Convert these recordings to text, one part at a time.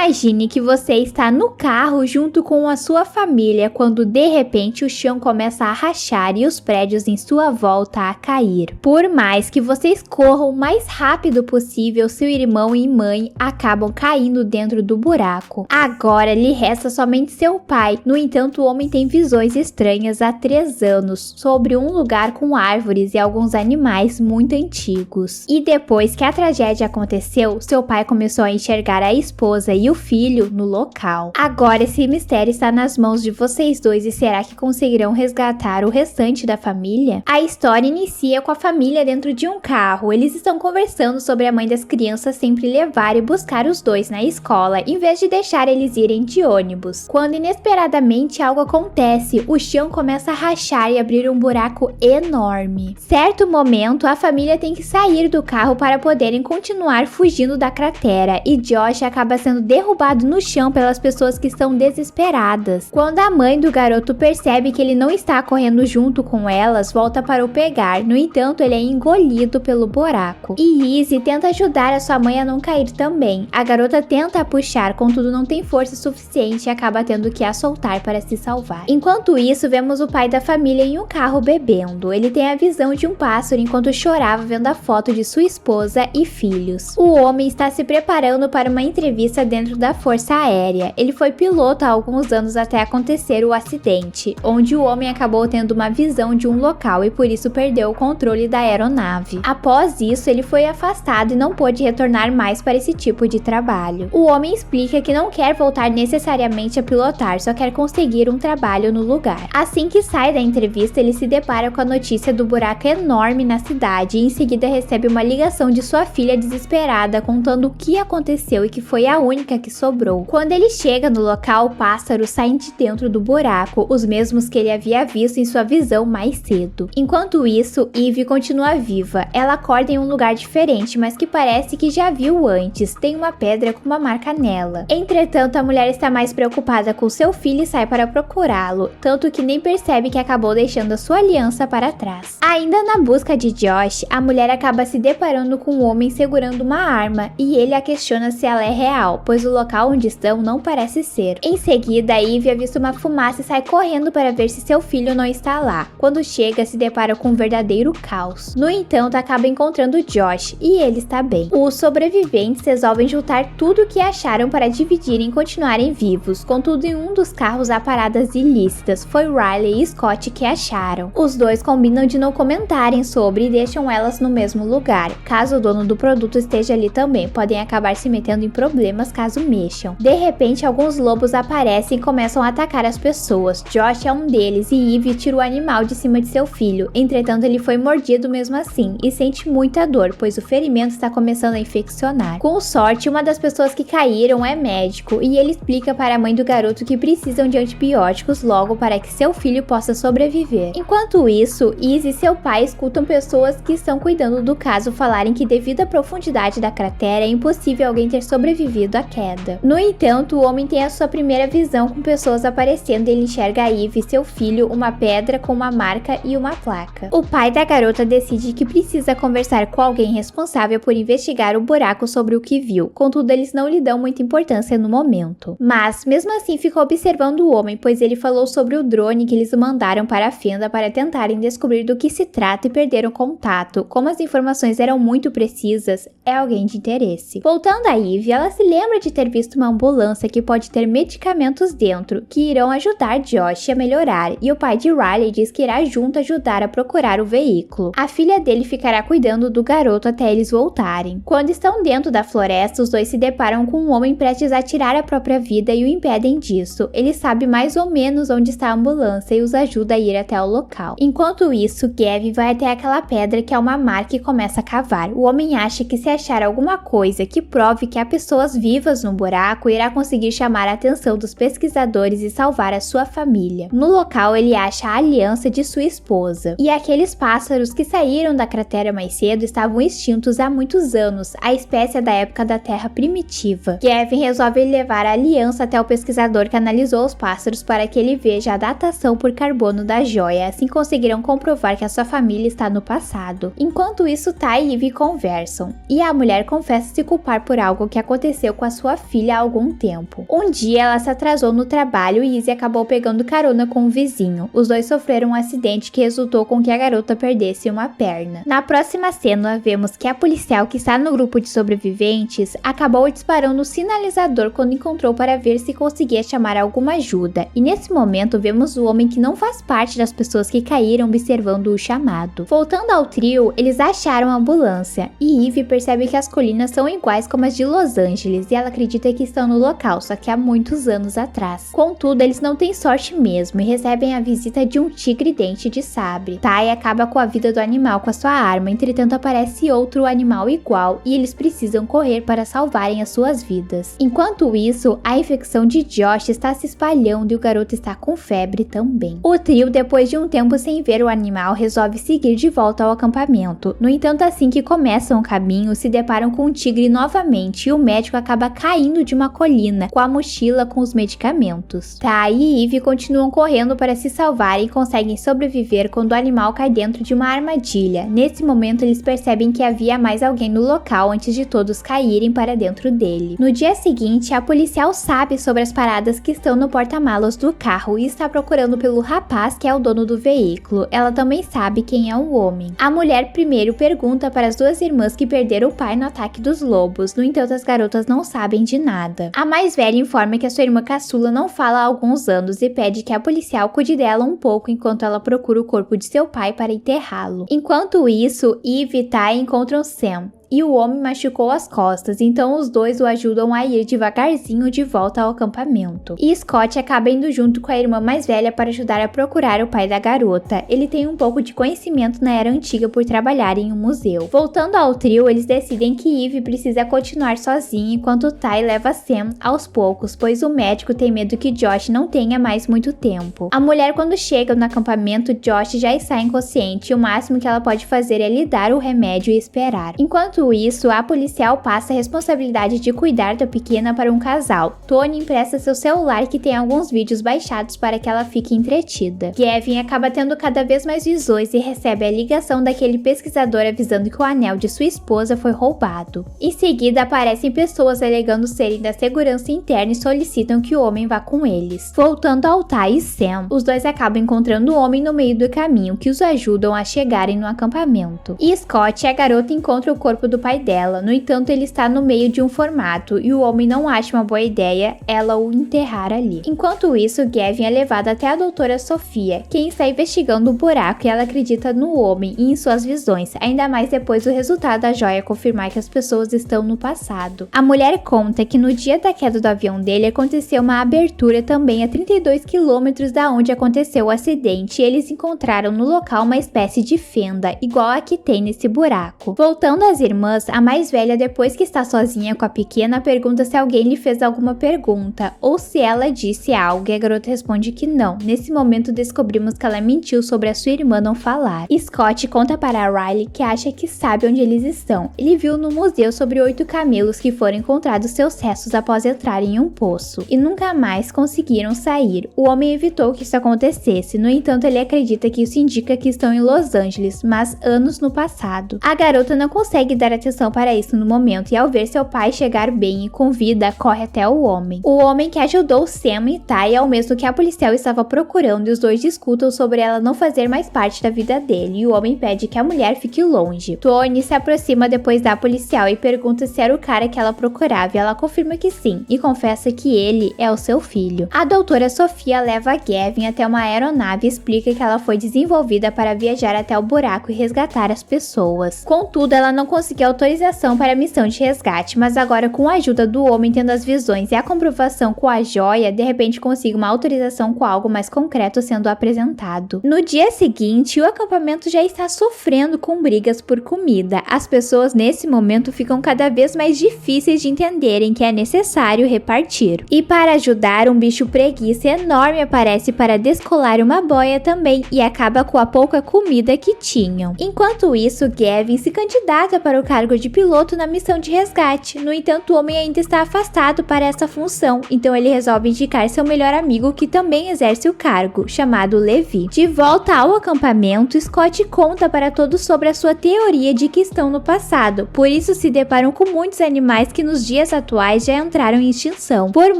Imagine que você está no carro junto com a sua família quando de repente o chão começa a rachar e os prédios em sua volta a cair. Por mais que vocês corram o mais rápido possível, seu irmão e mãe acabam caindo dentro do buraco. Agora lhe resta somente seu pai. No entanto, o homem tem visões estranhas há 3 anos sobre um lugar com árvores e alguns animais muito antigos. E depois que a tragédia aconteceu, seu pai começou a enxergar a esposa e o filho no local. Agora esse mistério está nas mãos de vocês dois e será que conseguirão resgatar o restante da família? A história inicia com a família dentro de um carro. Eles estão conversando sobre a mãe das crianças sempre levar e buscar os dois na escola, em vez de deixar eles irem de ônibus. Quando inesperadamente algo acontece, o chão começa a rachar e abrir um buraco enorme. Certo momento, a família tem que sair do carro para poderem continuar fugindo da cratera e Josh acaba sendo derrubado no chão pelas pessoas que estão desesperadas. Quando a mãe do garoto percebe que ele não está correndo junto com elas, volta para o pegar. No entanto, ele é engolido pelo buraco. E Izzy tenta ajudar a sua mãe a não cair também. A garota tenta a puxar, contudo não tem força suficiente e acaba tendo que a soltar para se salvar. Enquanto isso, vemos o pai da família em um carro bebendo. Ele tem a visão de um pássaro enquanto chorava vendo a foto de sua esposa e filhos. O homem está se preparando para uma entrevista dentro da Força Aérea. Ele foi piloto há alguns anos até acontecer o acidente, onde o homem acabou tendo uma visão de um local e por isso perdeu o controle da aeronave. Após isso, ele foi afastado e não pôde retornar mais para esse tipo de trabalho. O homem explica que não quer voltar necessariamente a pilotar, só quer conseguir um trabalho no lugar. Assim que sai da entrevista, ele se depara com a notícia do buraco enorme na cidade e em seguida recebe uma ligação de sua filha desesperada contando o que aconteceu e que foi a única que sobrou. Quando ele chega no local, pássaros saem de dentro do buraco, os mesmos que ele havia visto em sua visão mais cedo. Enquanto isso, Eve continua viva. Ela acorda em um lugar diferente, mas que parece que já viu antes. Tem uma pedra com uma marca nela. Entretanto, a mulher está mais preocupada com seu filho e sai para procurá-lo, tanto que nem percebe que acabou deixando a sua aliança para trás. Ainda na busca de Josh, a mulher acaba se deparando com um homem segurando uma arma e ele a questiona se ela é real, pois o local onde estão não parece ser. Em seguida, Eve avista uma fumaça e sai correndo para ver se seu filho não está lá. Quando chega, se depara com um verdadeiro caos. No entanto, acaba encontrando Josh e ele está bem. Os sobreviventes resolvem juntar tudo o que acharam para dividirem e continuarem vivos. Contudo, em um dos carros há paradas ilícitas. Foi Riley e Scott que acharam. Os dois combinam de não comentarem sobre e deixam elas no mesmo lugar. Caso o dono do produto esteja ali também, podem acabar se metendo em problemas caso mexam. De repente, alguns lobos aparecem e começam a atacar as pessoas. Josh é um deles e Eve tira o animal de cima de seu filho. Entretanto, ele foi mordido mesmo assim e sente muita dor, pois o ferimento está começando a infeccionar. Com sorte, uma das pessoas que caíram é médico e ele explica para a mãe do garoto que precisam de antibióticos logo para que seu filho possa sobreviver. Enquanto isso, Izzy e seu pai escutam pessoas que estão cuidando do caso falarem que devido à profundidade da cratera é impossível alguém ter sobrevivido à queda. No entanto, o homem tem a sua primeira visão com pessoas aparecendo e ele enxerga a Eve e seu filho, uma pedra com uma marca e uma placa. O pai da garota decide que precisa conversar com alguém responsável por investigar o buraco sobre o que viu, contudo eles não lhe dão muita importância no momento. Mas, mesmo assim, ficou observando o homem, pois ele falou sobre o drone que eles mandaram para a fenda para tentarem descobrir do que se trata e perderam contato. Como as informações eram muito precisas, é alguém de interesse. Voltando a Eve, ela se lembra de ter visto uma ambulância que pode ter medicamentos dentro, que irão ajudar Josh a melhorar, e o pai de Riley diz que irá junto ajudar a procurar o veículo. A filha dele ficará cuidando do garoto até eles voltarem. Quando estão dentro da floresta, os dois se deparam com um homem prestes a tirar a própria vida e o impedem disso. Ele sabe mais ou menos onde está a ambulância e os ajuda a ir até o local. Enquanto isso, Gavin vai até aquela pedra que é uma marca e começa a cavar. O homem acha que se achar alguma coisa que prove que há pessoas vivas no buraco, irá conseguir chamar a atenção dos pesquisadores e salvar a sua família. No local, ele acha a aliança de sua esposa. E aqueles pássaros que saíram da cratera mais cedo estavam extintos há muitos anos, a espécie da época da Terra primitiva. Gavin resolve levar a aliança até o pesquisador que analisou os pássaros para que ele veja a datação por carbono da joia, assim conseguirão comprovar que a sua família está no passado. Enquanto isso, Ty e Ivy conversam, e a mulher confessa se culpar por algo que aconteceu com a sua sua filha há algum tempo. Um dia ela se atrasou no trabalho e Izzy acabou pegando carona com um vizinho. Os dois sofreram um acidente que resultou com que a garota perdesse uma perna. Na próxima cena, vemos que a policial que está no grupo de sobreviventes acabou disparando o sinalizador quando encontrou para ver se conseguia chamar alguma ajuda. E nesse momento vemos o homem que não faz parte das pessoas que caíram observando o chamado. Voltando ao trio, eles acharam a ambulância e Eve percebe que as colinas são iguais como as de Los Angeles e ela acredita que estão no local, só que há muitos anos atrás. Contudo, eles não têm sorte mesmo e recebem a visita de um tigre dente de sabre. Tai acaba com a vida do animal com a sua arma, entretanto aparece outro animal igual e eles precisam correr para salvarem as suas vidas. Enquanto isso, a infecção de Josh está se espalhando e o garoto está com febre também. O trio, depois de um tempo sem ver o animal, resolve seguir de volta ao acampamento. No entanto, assim que começam o caminho, se deparam com um tigre novamente e o médico acaba caindo de uma colina com a mochila com os medicamentos. Tai e Eve continuam correndo para se salvar e conseguem sobreviver quando o animal cai dentro de uma armadilha. Nesse momento, eles percebem que havia mais alguém no local antes de todos caírem para dentro dele. No dia seguinte, a policial sabe sobre as paradas que estão no porta-malas do carro e está procurando pelo rapaz que é o dono do veículo. Ela também sabe quem é o homem. A mulher primeiro pergunta para as duas irmãs que perderam o pai no ataque dos lobos, no entanto as garotas não sabem de nada. A mais velha informa que a sua irmã caçula não fala há alguns anos e pede que a policial cuide dela um pouco enquanto ela procura o corpo de seu pai para enterrá-lo. Enquanto isso, Eve e Tai encontram Sam. E o homem machucou as costas, então os dois o ajudam a ir devagarzinho de volta ao acampamento. E Scott acaba indo junto com a irmã mais velha para ajudar a procurar o pai da garota. Ele tem um pouco de conhecimento na era antiga por trabalhar em um museu. Voltando ao trio, eles decidem que Eve precisa continuar sozinha enquanto Tai leva Sam aos poucos, pois o médico tem medo que Josh não tenha mais muito tempo. A mulher, quando chega no acampamento, Josh já está inconsciente e o máximo que ela pode fazer é lhe dar o remédio e esperar. Enquanto isso, a policial passa a responsabilidade de cuidar da pequena para um casal. Tony empresta seu celular que tem alguns vídeos baixados para que ela fique entretida. Gavin acaba tendo cada vez mais visões e recebe a ligação daquele pesquisador avisando que o anel de sua esposa foi roubado. Em seguida, aparecem pessoas alegando serem da segurança interna e solicitam que o homem vá com eles. Voltando ao Tai e Sam, os dois acabam encontrando o homem no meio do caminho, que os ajudam a chegarem no acampamento. E Scott, a garota, encontra o corpo do pai dela, no entanto ele está no meio de um formato e o homem não acha uma boa ideia ela o enterrar ali. Enquanto isso, Gavin é levado até a doutora Sofia, quem está investigando o buraco e ela acredita no homem e em suas visões, ainda mais depois do resultado da joia confirmar que as pessoas estão no passado. A mulher conta que no dia da queda do avião dele aconteceu uma abertura também a 32 quilômetros da onde aconteceu o acidente e eles encontraram no local uma espécie de fenda, igual a que tem nesse buraco. Voltando às irmãs, a mais velha, depois que está sozinha com a pequena, pergunta se alguém lhe fez alguma pergunta ou se ela disse algo e a garota responde que não. Nesse momento descobrimos que ela mentiu sobre a sua irmã não falar. Scott conta para a Riley que acha que sabe onde eles estão. Ele viu no museu sobre 8 camelos que foram encontrados seus restos após entrarem em um poço e nunca mais conseguiram sair. O homem evitou que isso acontecesse, no entanto ele acredita que isso indica que estão em Los Angeles, mas anos no passado. A garota não consegue dar atenção para isso no momento e ao ver seu pai chegar bem e com vida, corre até o homem. O homem que ajudou Sam e Tai é o mesmo que a policial estava procurando e os dois discutem sobre ela não fazer mais parte da vida dele e o homem pede que a mulher fique longe. Tony se aproxima depois da policial e pergunta se era o cara que ela procurava e ela confirma que sim e confessa que ele é o seu filho. A doutora Sofia leva Gavin até uma aeronave e explica que ela foi desenvolvida para viajar até o buraco e resgatar as pessoas. Contudo, ela não conseguiu autorização para a missão de resgate, mas agora com a ajuda do homem tendo as visões e a comprovação com a joia, de repente consiga uma autorização com algo mais concreto sendo apresentado. No dia seguinte, o acampamento já está sofrendo com brigas por comida. As pessoas nesse momento ficam cada vez mais difíceis de entenderem que é necessário repartir. E para ajudar, um bicho preguiça enorme aparece para descolar uma boia também e acaba com a pouca comida que tinham. Enquanto isso, Gavin se candidata para para o cargo de piloto na missão de resgate. No entanto, o homem ainda está afastado para essa função, então ele resolve indicar seu melhor amigo que também exerce o cargo, chamado Levi. De volta ao acampamento, Scott conta para todos sobre a sua teoria de que estão no passado, por isso se deparam com muitos animais que nos dias atuais já entraram em extinção. Por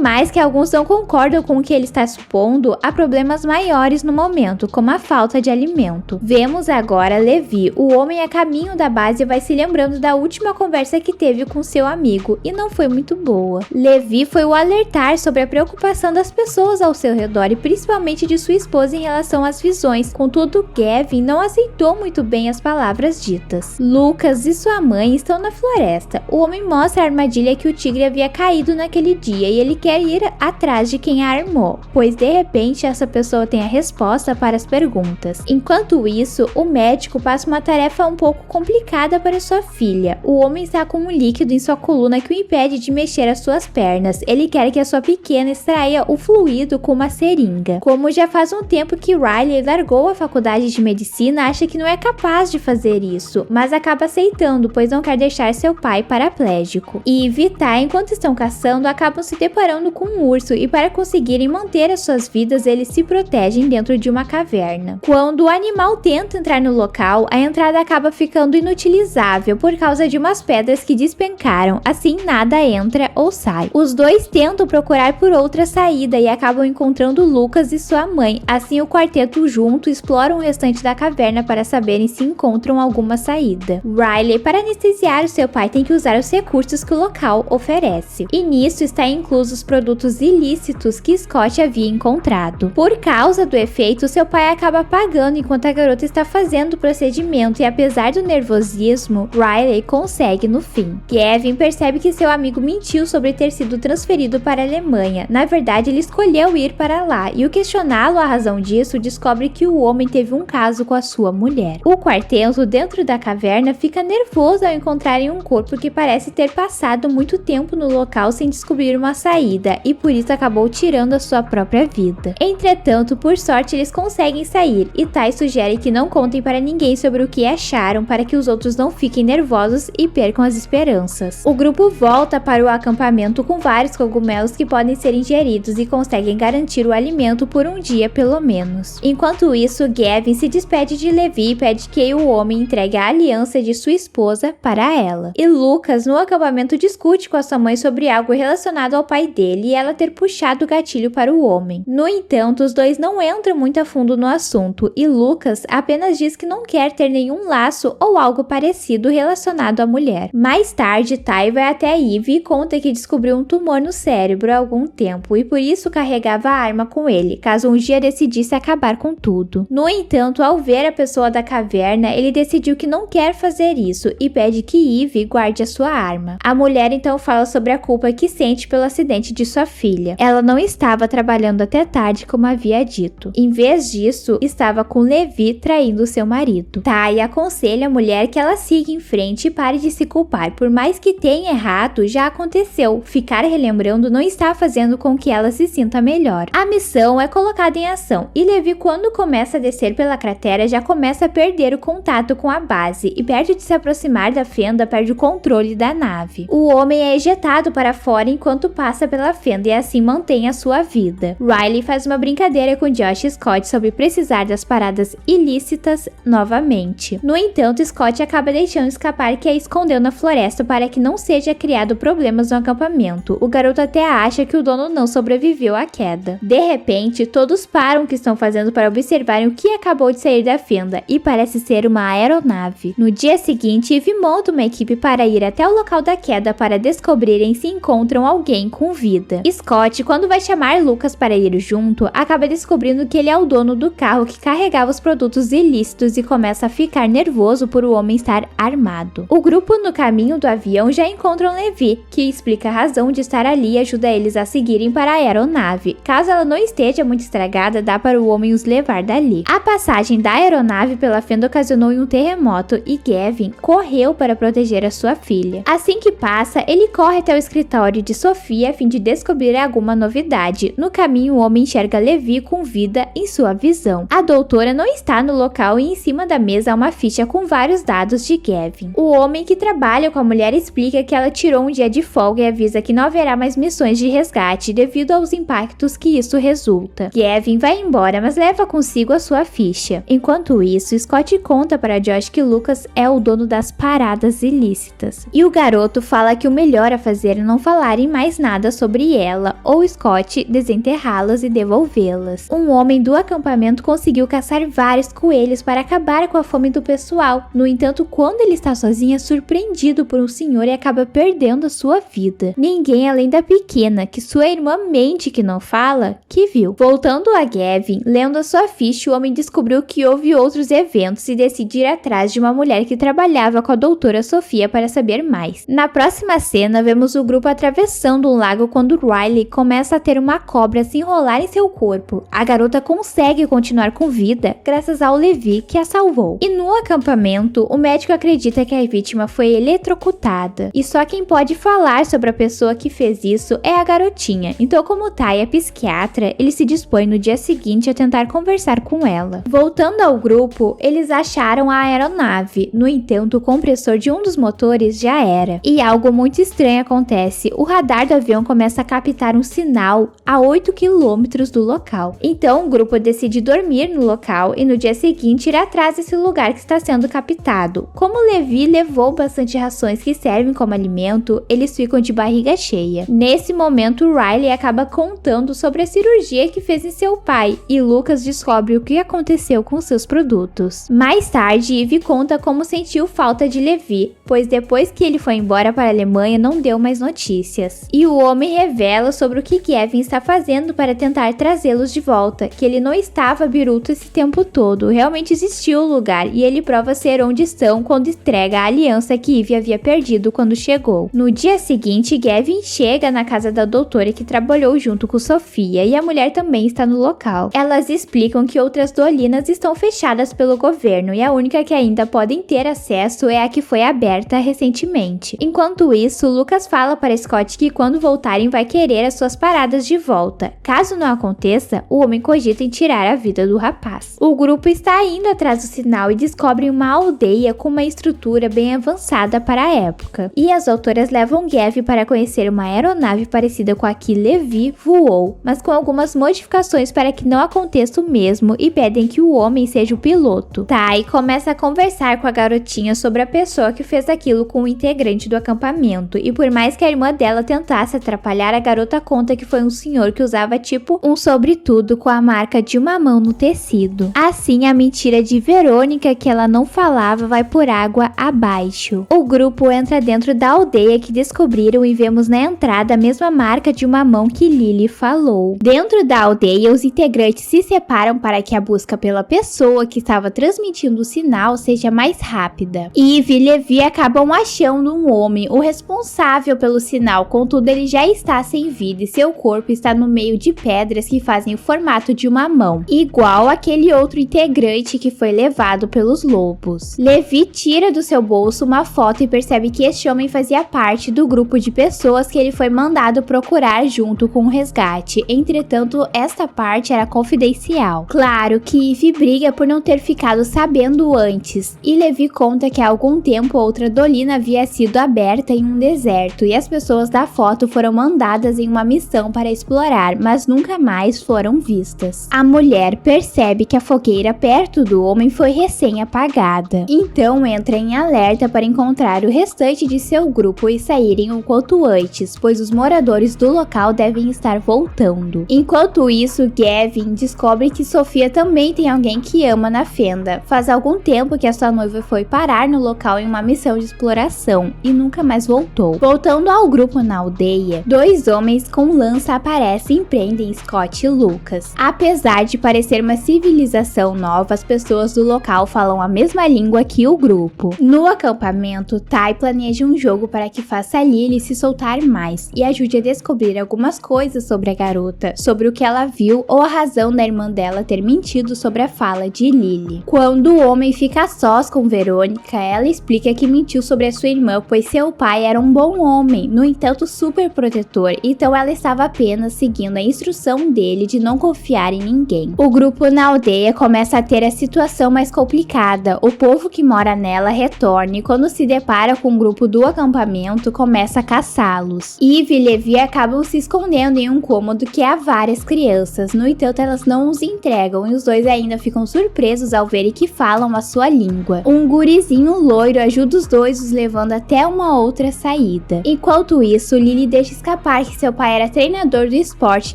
mais que alguns não concordam com o que ele está supondo, há problemas maiores no momento, como a falta de alimento. Vemos agora Levi, o homem a caminho da base, vai se lembrando da última conversa que teve com seu amigo e não foi muito boa. Levi foi o alertar sobre a preocupação das pessoas ao seu redor e principalmente de sua esposa em relação às visões. Contudo, Gavin não aceitou muito bem as palavras ditas. Lucas e sua mãe estão na floresta. O homem mostra a armadilha que o tigre havia caído naquele dia e ele quer ir atrás de quem a armou, pois de repente essa pessoa tem a resposta para as perguntas. Enquanto isso, o médico passa uma tarefa um pouco complicada para sua filha. O homem está com um líquido em sua coluna que o impede de mexer as suas pernas. Ele quer que a sua pequena extraia o fluido com uma seringa. Como já faz um tempo que Riley largou a faculdade de medicina, acha que não é capaz de fazer isso, mas acaba aceitando, pois não quer deixar seu pai paraplégico. Eve e Ty, enquanto estão caçando, acabam se deparando com um urso e para conseguirem manter as suas vidas, eles se protegem dentro de uma caverna. Quando o animal tenta entrar no local, a entrada acaba ficando inutilizável por causa de umas pedras que despencaram, assim nada entra ou sai. Os dois tentam procurar por outra saída e acabam encontrando Lucas e sua mãe. Assim o quarteto junto exploram o restante da caverna para saberem se encontram alguma saída. Riley, para anestesiar o seu pai, tem que usar os recursos que o local oferece. E nisso está incluso os produtos ilícitos que Scott havia encontrado. Por causa do efeito, seu pai acaba apagando enquanto a garota está fazendo o procedimento e apesar do nervosismo, Riley consegue no fim. Gavin percebe que seu amigo mentiu sobre ter sido transferido para a Alemanha. Na verdade, ele escolheu ir para lá e ao questioná-lo a razão disso, descobre que o homem teve um caso com a sua mulher. O quarteto dentro da caverna fica nervoso ao encontrarem um corpo que parece ter passado muito tempo no local sem descobrir uma saída e por isso acabou tirando a sua própria vida. Entretanto, por sorte, eles conseguem sair e Ty sugere que não contem para ninguém sobre o que acharam para que os outros não fiquem nervosos e percam as esperanças. O grupo volta para o acampamento com vários cogumelos que podem ser ingeridos e conseguem garantir o alimento por um dia pelo menos. Enquanto isso, Gavin se despede de Levi e pede que o homem entregue a aliança de sua esposa para ela. E Lucas, no acampamento, discute com a sua mãe sobre algo relacionado ao pai dele e ela ter puxado o gatilho para o homem. No entanto, os dois não entram muito a fundo no assunto e Lucas apenas diz que não quer ter nenhum laço ou algo parecido relacionado à mulher. Mais tarde, Ty vai até Eve e conta que descobriu um tumor no cérebro há algum tempo e por isso carregava a arma com ele, caso um dia decidisse acabar com tudo. No entanto, ao ver a pessoa da caverna, ele decidiu que não quer fazer isso e pede que Eve guarde a sua arma. A mulher então fala sobre a culpa que sente pelo acidente de sua filha. Ela não estava trabalhando até tarde como havia dito. Em vez disso, estava com Levi traindo seu marido. Ty aconselha a mulher que ela siga em frente e pare de se culpar. Por mais que tenha errado, já aconteceu. Ficar relembrando não está fazendo com que ela se sinta melhor. A missão é colocada em ação e Levi, quando começa a descer pela cratera, já começa a perder o contato com a base e perto de se aproximar da fenda, perde o controle da nave. O homem é ejetado para fora enquanto passa pela fenda e assim mantém a sua vida. Riley faz uma brincadeira com Josh e Scott sobre precisar das paradas ilícitas novamente. No entanto, Scott acaba deixando escapar que a escondeu na floresta para que não seja criado problemas no acampamento. O garoto até acha que o dono não sobreviveu à queda. De repente, todos param o que estão fazendo para observarem o que acabou de sair da fenda e parece ser uma aeronave. No dia seguinte, Eve monta uma equipe para ir até o local da queda para descobrirem se encontram alguém com vida. Scott, quando vai chamar Lucas para ir junto, acaba descobrindo que ele é o dono do carro que carregava os produtos ilícitos e começa a ficar nervoso por o homem estar armado. O grupo no caminho do avião já encontram Levi, que explica a razão de estar ali e ajuda eles a seguirem para a aeronave. Caso ela não esteja muito estragada, dá para o homem os levar dali. A passagem da aeronave pela fenda ocasionou um terremoto e Gavin correu para proteger a sua filha. Assim que passa, ele corre até o escritório de Sofia a fim de descobrir alguma novidade. No caminho, o homem enxerga Levi com vida em sua visão. A doutora não está no local e em cima da mesa há uma ficha com vários dados de Gavin. Gavin. O homem que trabalha com a mulher explica que ela tirou um dia de folga e avisa que não haverá mais missões de resgate devido aos impactos que isso resulta. Gavin vai embora, mas leva consigo a sua ficha. Enquanto isso, Scott conta para Josh que Lucas é o dono das paradas ilícitas. E o garoto fala que o melhor a fazer é não falarem mais nada sobre ela, ou Scott desenterrá-las e devolvê-las. Um homem do acampamento conseguiu caçar vários coelhos para acabar com a fome do pessoal. No entanto, quando ele está sozinho, é surpreendido por um senhor e acaba perdendo a sua vida. Ninguém além da pequena, que sua irmã mente que não fala, que viu. Voltando a Gavin, lendo a sua ficha, o homem descobriu que houve outros eventos e decide ir atrás de uma mulher que trabalhava com a doutora Sofia para saber mais. Na próxima cena, vemos o grupo atravessando um lago quando Riley começa a ter uma cobra se enrolar em seu corpo. A garota consegue continuar com vida graças ao Levi que a salvou. E no acampamento, o médico acredita que a vítima foi eletrocutada. E só quem pode falar sobre a pessoa que fez isso é a garotinha. Então, como Tai é psiquiatra, ele se dispõe no dia seguinte a tentar conversar com ela. Voltando ao grupo, eles acharam a aeronave. No entanto, o compressor de um dos motores já era. E algo muito estranho acontece. O radar do avião começa a captar um sinal a 8 quilômetros do local. Então, o grupo decide dormir no local e no dia seguinte ir atrás desse lugar que está sendo captado. Como Levi levou bastante rações que servem como alimento, eles ficam de barriga cheia. Nesse momento, Riley acaba contando sobre a cirurgia que fez em seu pai e Lucas descobre o que aconteceu com seus produtos. Mais tarde, Eve conta como sentiu falta de Levi, pois depois que ele foi embora para a Alemanha não deu mais notícias. E o homem revela sobre o que Gavin está fazendo para tentar trazê-los de volta, que ele não estava biruta esse tempo todo, realmente existiu o lugar e ele prova ser onde estão quando entrega a aliança que Eve havia perdido quando chegou. No dia seguinte, Gavin chega na casa da doutora que trabalhou junto com Sofia e a mulher também está no local. Elas explicam que outras dolinas estão fechadas pelo governo e a única que ainda podem ter acesso é a que foi aberta recentemente. Enquanto isso, Lucas fala para Scott que quando voltarem vai querer as suas paradas de volta. Caso não aconteça, o homem cogita em tirar a vida do rapaz. O grupo está indo atrás do sinal e descobrem uma aldeia com uma estrutura bem avançada para a época. E as autoras levam Gavin para conhecer uma aeronave parecida com a que Levi voou, mas com algumas modificações para que não aconteça o mesmo e pedem que o homem seja o piloto. Tai começa a conversar com a garotinha sobre a pessoa que fez aquilo com o integrante do acampamento e por mais que a irmã dela tentasse atrapalhar, a garota conta que foi um senhor que usava tipo um sobretudo com a marca de uma mão no tecido. Assim, a mentira de Verônica que ela não falava vai por água abaixo. O grupo entra dentro da aldeia que descobriram e vemos na entrada a mesma marca de uma mão que Lily falou. Dentro da aldeia, os integrantes se separam para que a busca pela pessoa que estava transmitindo o sinal seja mais rápida. Eve e Levi acabam achando um homem, o responsável pelo sinal, contudo ele já está sem vida e seu corpo está no meio de pedras que fazem o formato de uma mão, igual aquele outro integrante que foi levado pelos lobos. Levi tira do seu bolso uma foto e percebe que este homem fazia parte do grupo de pessoas que ele foi mandado procurar junto com o resgate. Entretanto, esta parte era confidencial. Claro que Eve briga por não ter ficado sabendo antes, e Levi conta que há algum tempo outra dolina havia sido aberta em um deserto e as pessoas da foto foram mandadas em uma missão para explorar, mas nunca mais foram vistas. A mulher percebe que a fogueira perto do homem foi recém-apagada, então entra em alerta para encontrar o restante de seu grupo e saírem o quanto antes, pois os moradores do local devem estar voltando. Enquanto isso, Gavin descobre que Sofia também tem alguém que ama na fenda. Faz algum tempo que a sua noiva foi parar no local em uma missão de exploração e nunca mais voltou. Voltando ao grupo na aldeia, dois homens com lança aparecem e prendem Scott e Lucas. Apesar de parecer uma civilização nova, as pessoas do local falam a mesma língua que o grupo. No acampamento, Tai planeja um jogo para que faça Lily se soltar mais e ajude a descobrir algumas coisas sobre a garota, sobre o que ela viu ou a razão da irmã dela ter mentido sobre a fala de Lily. Quando o homem fica a sós com Verônica, ela explica que mentiu sobre a sua irmã, pois seu pai era um bom homem, no entanto super protetor, então ela estava apenas seguindo a instrução dele de não confiar em ninguém. O grupo na aldeia começa a ter a situação mais complicada, o povo que mora nela retorna retorna e quando se depara com o grupo do acampamento, começa a caçá-los. Eve e Levi acabam se escondendo em um cômodo que há várias crianças, no entanto elas não os entregam e os dois ainda ficam surpresos ao verem que falam a sua língua. Um gurizinho loiro ajuda os dois, os levando até uma outra saída. Enquanto isso, Lily deixa escapar que seu pai era treinador do esporte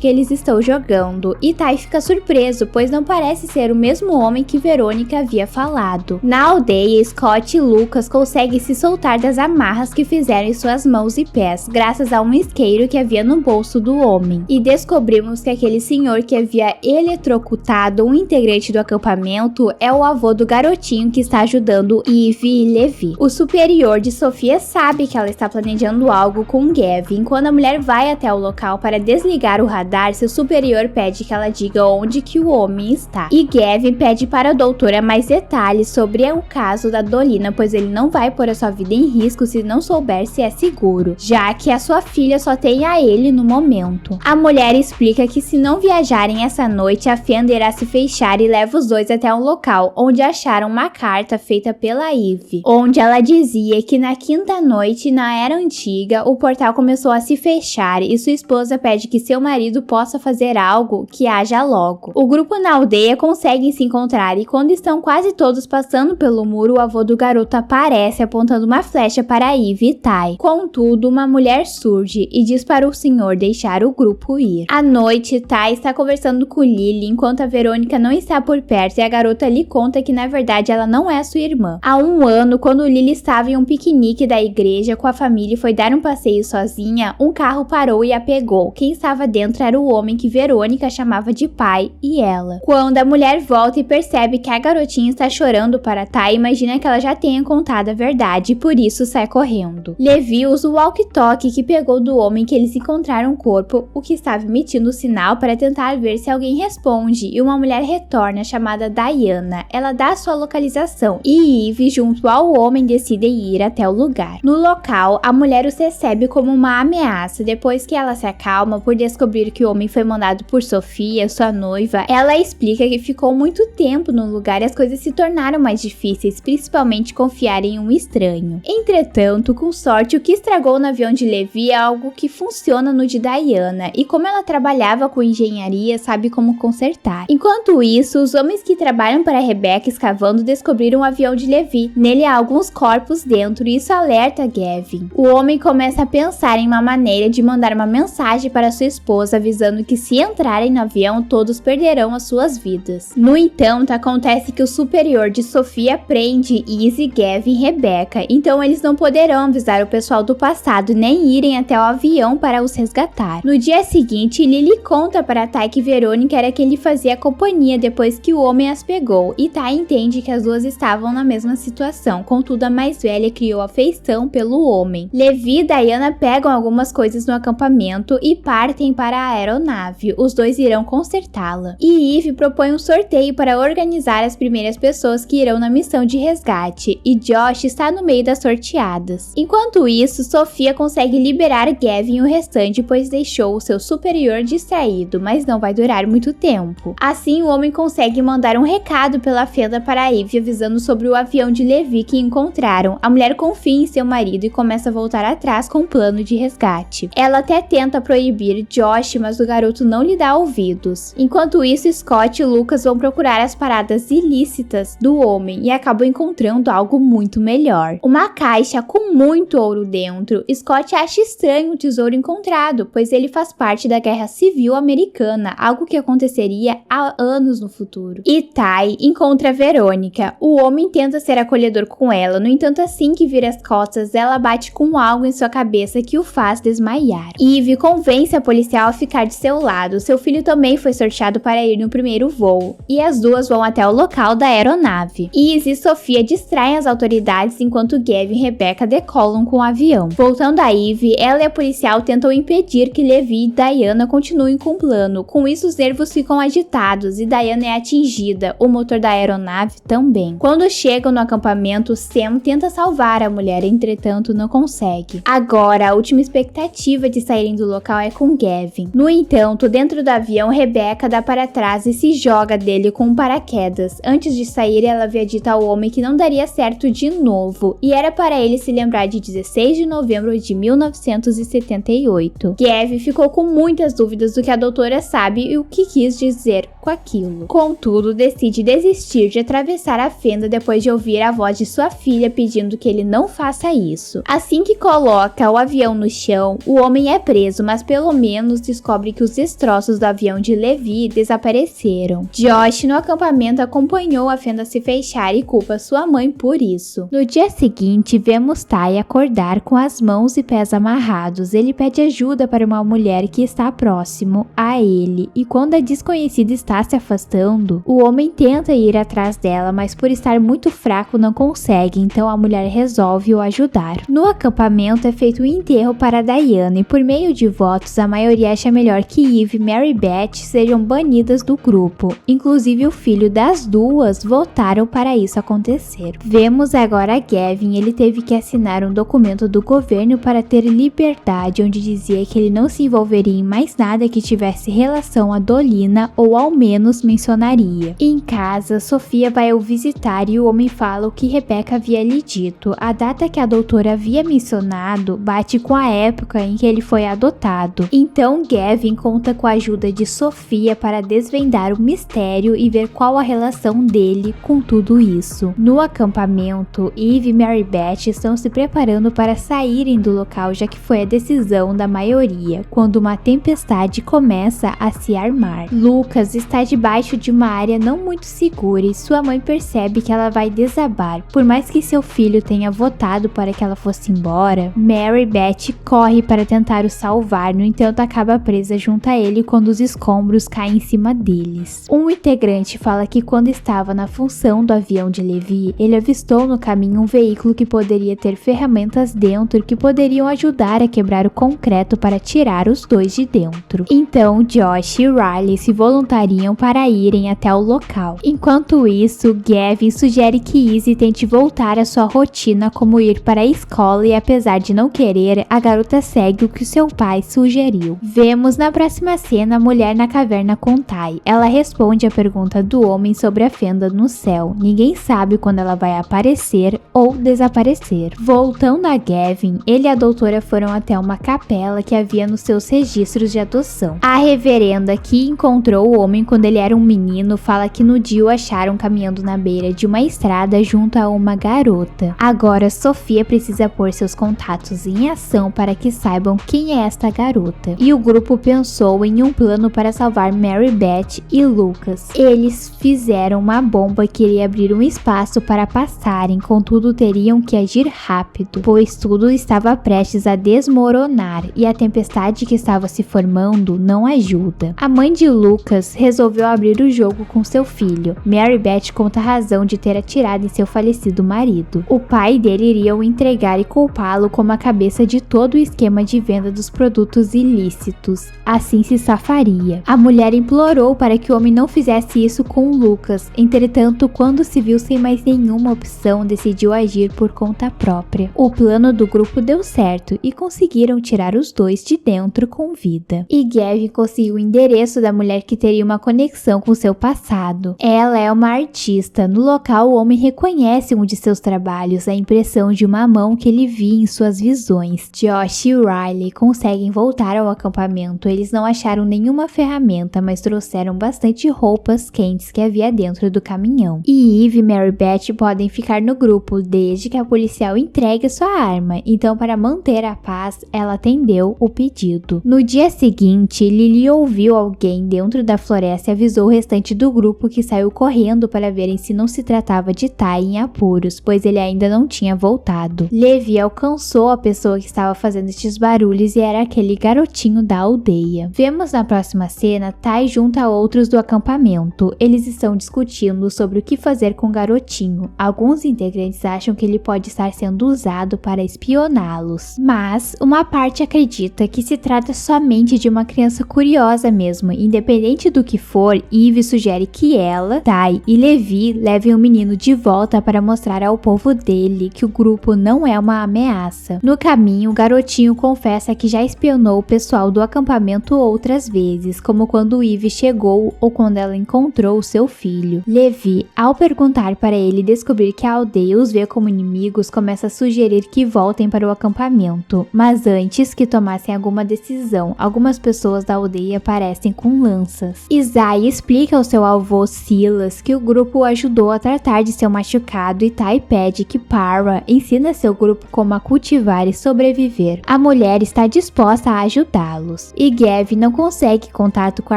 que eles estão jogando, e Tai fica surpreso, pois não parece ser o mesmo homem que Verônica havia falado. Na aldeia, Scott e Lucas conseguem se soltar das amarras que fizeram em suas mãos e pés, graças a um isqueiro que havia no bolso do homem. E descobrimos que aquele senhor que havia eletrocutado um integrante do acampamento é o avô do garotinho que está ajudando Eve e Levi. O superior de Sofia sabe que ela está planejando algo com Gavin. Quando a mulher vai até o local para desligar o radar, seu superior pede que ela diga onde que o homem está. E Gavin pede para a doutora mais detalhes sobre o caso da Dolina, pois ele não vai pôr a sua vida em risco se não souber se é seguro, já que a sua filha só tem a ele no momento. A mulher explica que se não viajarem essa noite, a fenda irá se fechar e leva os dois até um local onde acharam uma carta feita pela Eve, onde ela dizia que na quinta noite, na Era Antiga, o portal começou a se fechar e sua esposa pede que seu marido possa fazer algo que haja logo. O grupo na aldeia consegue se encontrar e quando estão quase todos passando pelo muro, o avô do garoto aparece apontando uma flecha para Eve e Tai. Contudo, uma mulher surge e diz para o senhor deixar o grupo ir. À noite, Tai está conversando com Lily enquanto a Verônica não está por perto e a garota lhe conta que na verdade ela não é sua irmã. Há um ano, quando Lily estava em um piquenique da igreja com a família e foi dar um passeio sozinha, um carro parou e a pegou. Quem estava dentro era o homem que Verônica chamava de pai e ela. Quando a mulher volta e percebe que a garotinha está chorando para Tai, imagina que ela já tenha contado a verdade e por isso sai correndo. Levi usa o walkie-talkie que pegou do homem que eles encontraram o corpo, o que estava emitindo o sinal para tentar ver se alguém responde, e uma mulher retorna chamada Diana. Ela dá sua localização e Eve junto ao homem decidem ir até o lugar. No local, a mulher os recebe como uma ameaça. Depois que ela se acalma por descobrir que o homem foi mandado por Sofia, sua noiva, ela explica que ficou muito tempo no lugar e as coisas se tornaram mais difíceis, principalmente confiar em um estranho. Entretanto, com sorte, o que estragou no avião de Levi é algo que funciona no de Diana, e como ela trabalhava com engenharia, sabe como consertar. Enquanto isso, os homens que trabalham para Rebecca escavando descobriram o avião de Levi. Nele há alguns corpos dentro e isso alerta Gavin. O homem começa a pensar em uma maneira de mandar uma mensagem para sua esposa avisando que se entrarem no avião, todos perderão as suas vidas. No entanto, acontece que o superior de Sofia prende Izzy, Gavin e Rebecca, então eles não poderão avisar o pessoal do passado nem irem até o avião para os resgatar. No dia seguinte, Lily conta para Tai que Verônica era quem lhe fazia companhia depois que o homem as pegou, e Tai entende que as duas estavam na mesma situação, contudo a mais velha criou afeição pelo homem. Levi e Diana pegam algumas coisas no acampamento e partem para a aeronave. Os dois irão consertá-la. E Eve propõe um sorteio para organizar as primeiras pessoas que irão na missão de resgate, e Josh está no meio das sorteadas. Enquanto isso, Sofia consegue liberar Gavin e o restante, pois deixou o seu superior distraído, mas não vai durar muito tempo. Assim, o homem consegue mandar um recado pela fenda para Eve avisando sobre o avião de Levi que encontraram. A mulher confia em seu marido e começa a voltar atrás com um plano de resgate. Ela até tenta proibir Josh, mas o garoto não lhe dá ouvidos. Enquanto isso, Scott e Lucas vão procurar as paradas ilícitas do homem e acabam encontrando algo muito melhor. Uma caixa com muito ouro dentro. Scott acha estranho o tesouro encontrado, pois ele faz parte da Guerra Civil Americana, algo que aconteceria há anos no futuro. E Tai encontra Verônica. O homem tenta ser acolhedor com ela, no entanto, assim que vira as costas, ela bate com algo em sua cabeça que o faz desmaiar. Eve convence a policial a ficar de seu lado. Seu filho também foi sorteado para ir no primeiro voo, e as duas vão até o local da aeronave. Izzy e Sofia distraem as autoridades enquanto Gavin e Rebecca decolam com o avião. Voltando a Eve, ela e a policial tentam impedir que Levi e Diana continuem com o plano. Com isso, os nervos ficam agitados e Diana é atingida, o motor da aeronave também. Quando chegam no acampamento, Sam tenta salvar a mulher, entretanto não consegue. Agora, a última expectativa de saírem do local é com Gavin. No entanto, dentro do avião, Rebecca dá para trás e se joga dele com um paraquedas. Antes de sair, ela havia dito ao homem que não daria certo aberto de novo, e era para ele se lembrar de 16 de novembro de 1978. Gav ficou com muitas dúvidas do que a doutora sabe e o que quis dizer com aquilo. Contudo, decide desistir de atravessar a fenda depois de ouvir a voz de sua filha pedindo que ele não faça isso. Assim que coloca o avião no chão, o homem é preso, mas pelo menos descobre que os destroços do avião de Levi desapareceram. Josh, no acampamento, acompanhou a fenda se fechar e culpa sua mãe por isso. No dia seguinte, vemos Ty acordar com as mãos e pés amarrados. Ele pede ajuda para uma mulher que está próximo a ele, e quando a desconhecida está se afastando, o homem tenta ir atrás dela, mas por estar muito fraco não consegue, então a mulher resolve o ajudar. No acampamento é feito um enterro para Diana e por meio de votos a maioria acha melhor que Eve e Mary Beth sejam banidas do grupo. Inclusive o filho das duas votaram para isso acontecer. Vemos agora Gavin, ele teve que assinar um documento do governo para ter liberdade, onde dizia que ele não se envolveria em mais nada que tivesse relação a Dolina ou ao menos mencionaria. Em casa, Sofia vai o visitar e o homem fala o que Rebecca havia lhe dito. A data que a doutora havia mencionado bate com a época em que ele foi adotado. Então Gavin conta com a ajuda de Sofia para desvendar o mistério e ver qual a relação dele com tudo isso. No acampamento, Eve e Mary Beth estão se preparando para saírem do local, já que foi a decisão da maioria, quando uma tempestade começa a se armar. Lucas está debaixo de uma área não muito segura e sua mãe percebe que ela vai desabar. Por mais que seu filho tenha votado para que ela fosse embora, Mary Beth corre para tentar o salvar, no entanto acaba presa junto a ele quando os escombros caem em cima deles. Um integrante fala que quando estava na função do avião de Levi, ele avistou no caminho um veículo que poderia ter ferramentas dentro que poderiam ajudar a quebrar o concreto para tirar os dois de dentro. Então Josh e Riley se voluntariam para irem até o local. Enquanto isso, Gavin sugere que Izzy tente voltar à sua rotina como ir para a escola e apesar de não querer, a garota segue o que seu pai sugeriu. Vemos na próxima cena a mulher na caverna com Ty. Ela responde a pergunta do homem sobre a fenda no céu. Ninguém sabe quando ela vai aparecer ou desaparecer. Voltando a Gavin, ele e a doutora foram até uma capela que havia nos seus registros de adoção. A reverenda que encontrou o homem quando ele era um menino fala que no dia o acharam caminhando na beira de uma estrada junto a uma garota. Agora Sofia precisa pôr seus contatos em ação para que saibam quem é esta garota. E o grupo pensou em um plano para salvar Mary Beth e Lucas. Eles fizeram uma bomba que iria abrir um espaço para passarem, contudo teriam que agir rápido, pois tudo estava prestes a desmoronar e a tempestade que estava se formando não ajuda. A mãe de Lucas resolveu abrir o jogo com seu filho. Mary Beth conta a razão de ter atirado em seu falecido marido. O pai dele iria o entregar e culpá-lo como a cabeça de todo o esquema de venda dos produtos ilícitos. Assim se safaria. A mulher implorou para que o homem não fizesse isso com Lucas. Entretanto, quando se viu sem mais nenhuma opção, decidiu agir por conta própria. O plano do grupo deu certo e conseguiram tirar os dois de dentro com vida. E Gavin conseguiu o endereço da mulher que teria uma conexão com seu passado. Ela é uma artista. No local, o homem reconhece um de seus trabalhos, a impressão de uma mão que ele via em suas visões. Josh e Riley conseguem voltar ao acampamento. Eles não acharam nenhuma ferramenta, mas trouxeram bastante roupas quentes que havia dentro do caminhão. E Eve e Mary Beth podem ficar no grupo desde que a policial entregue sua arma. Então, para manter a paz, ela atendeu o pedido. No dia seguinte, Lily ouviu alguém dentro da floresta e avisou o restante do grupo que saiu correndo para verem se não se tratava de Ty em apuros, pois ele ainda não tinha voltado. Levi alcançou a pessoa que estava fazendo estes barulhos e era aquele garotinho da aldeia. Vemos na próxima cena Ty junto a outros do acampamento. Eles estão discutindo sobre o que fazer com o garotinho. Alguns integrantes acham que ele pode estar sendo usado para espioná-los, mas uma parte acredita que se trata somente de uma criança curiosa mesmo. Independente do que for, Eve sugere que ela, Tai e Levi levem o menino de volta para mostrar ao povo dele que o grupo não é uma ameaça. No caminho, o garotinho confessa que já espionou o pessoal do acampamento outras vezes, como quando Eve chegou ou quando ela encontrou seu filho. Levi, ao perguntar para ele descobrir que a aldeia os vê como inimigos, começa a sugerir que voltem para o acampamento, mas antes que tomassem alguma decisão, algumas pessoas da aldeia aparecem com lanças. Isaiah explica ao seu avô Silas que o grupo o ajudou a tratar de seu machucado e Tai pede que Para ensina seu grupo como a cultivar e sobreviver. A mulher está disposta a ajudá-los, e Gav não consegue contato com o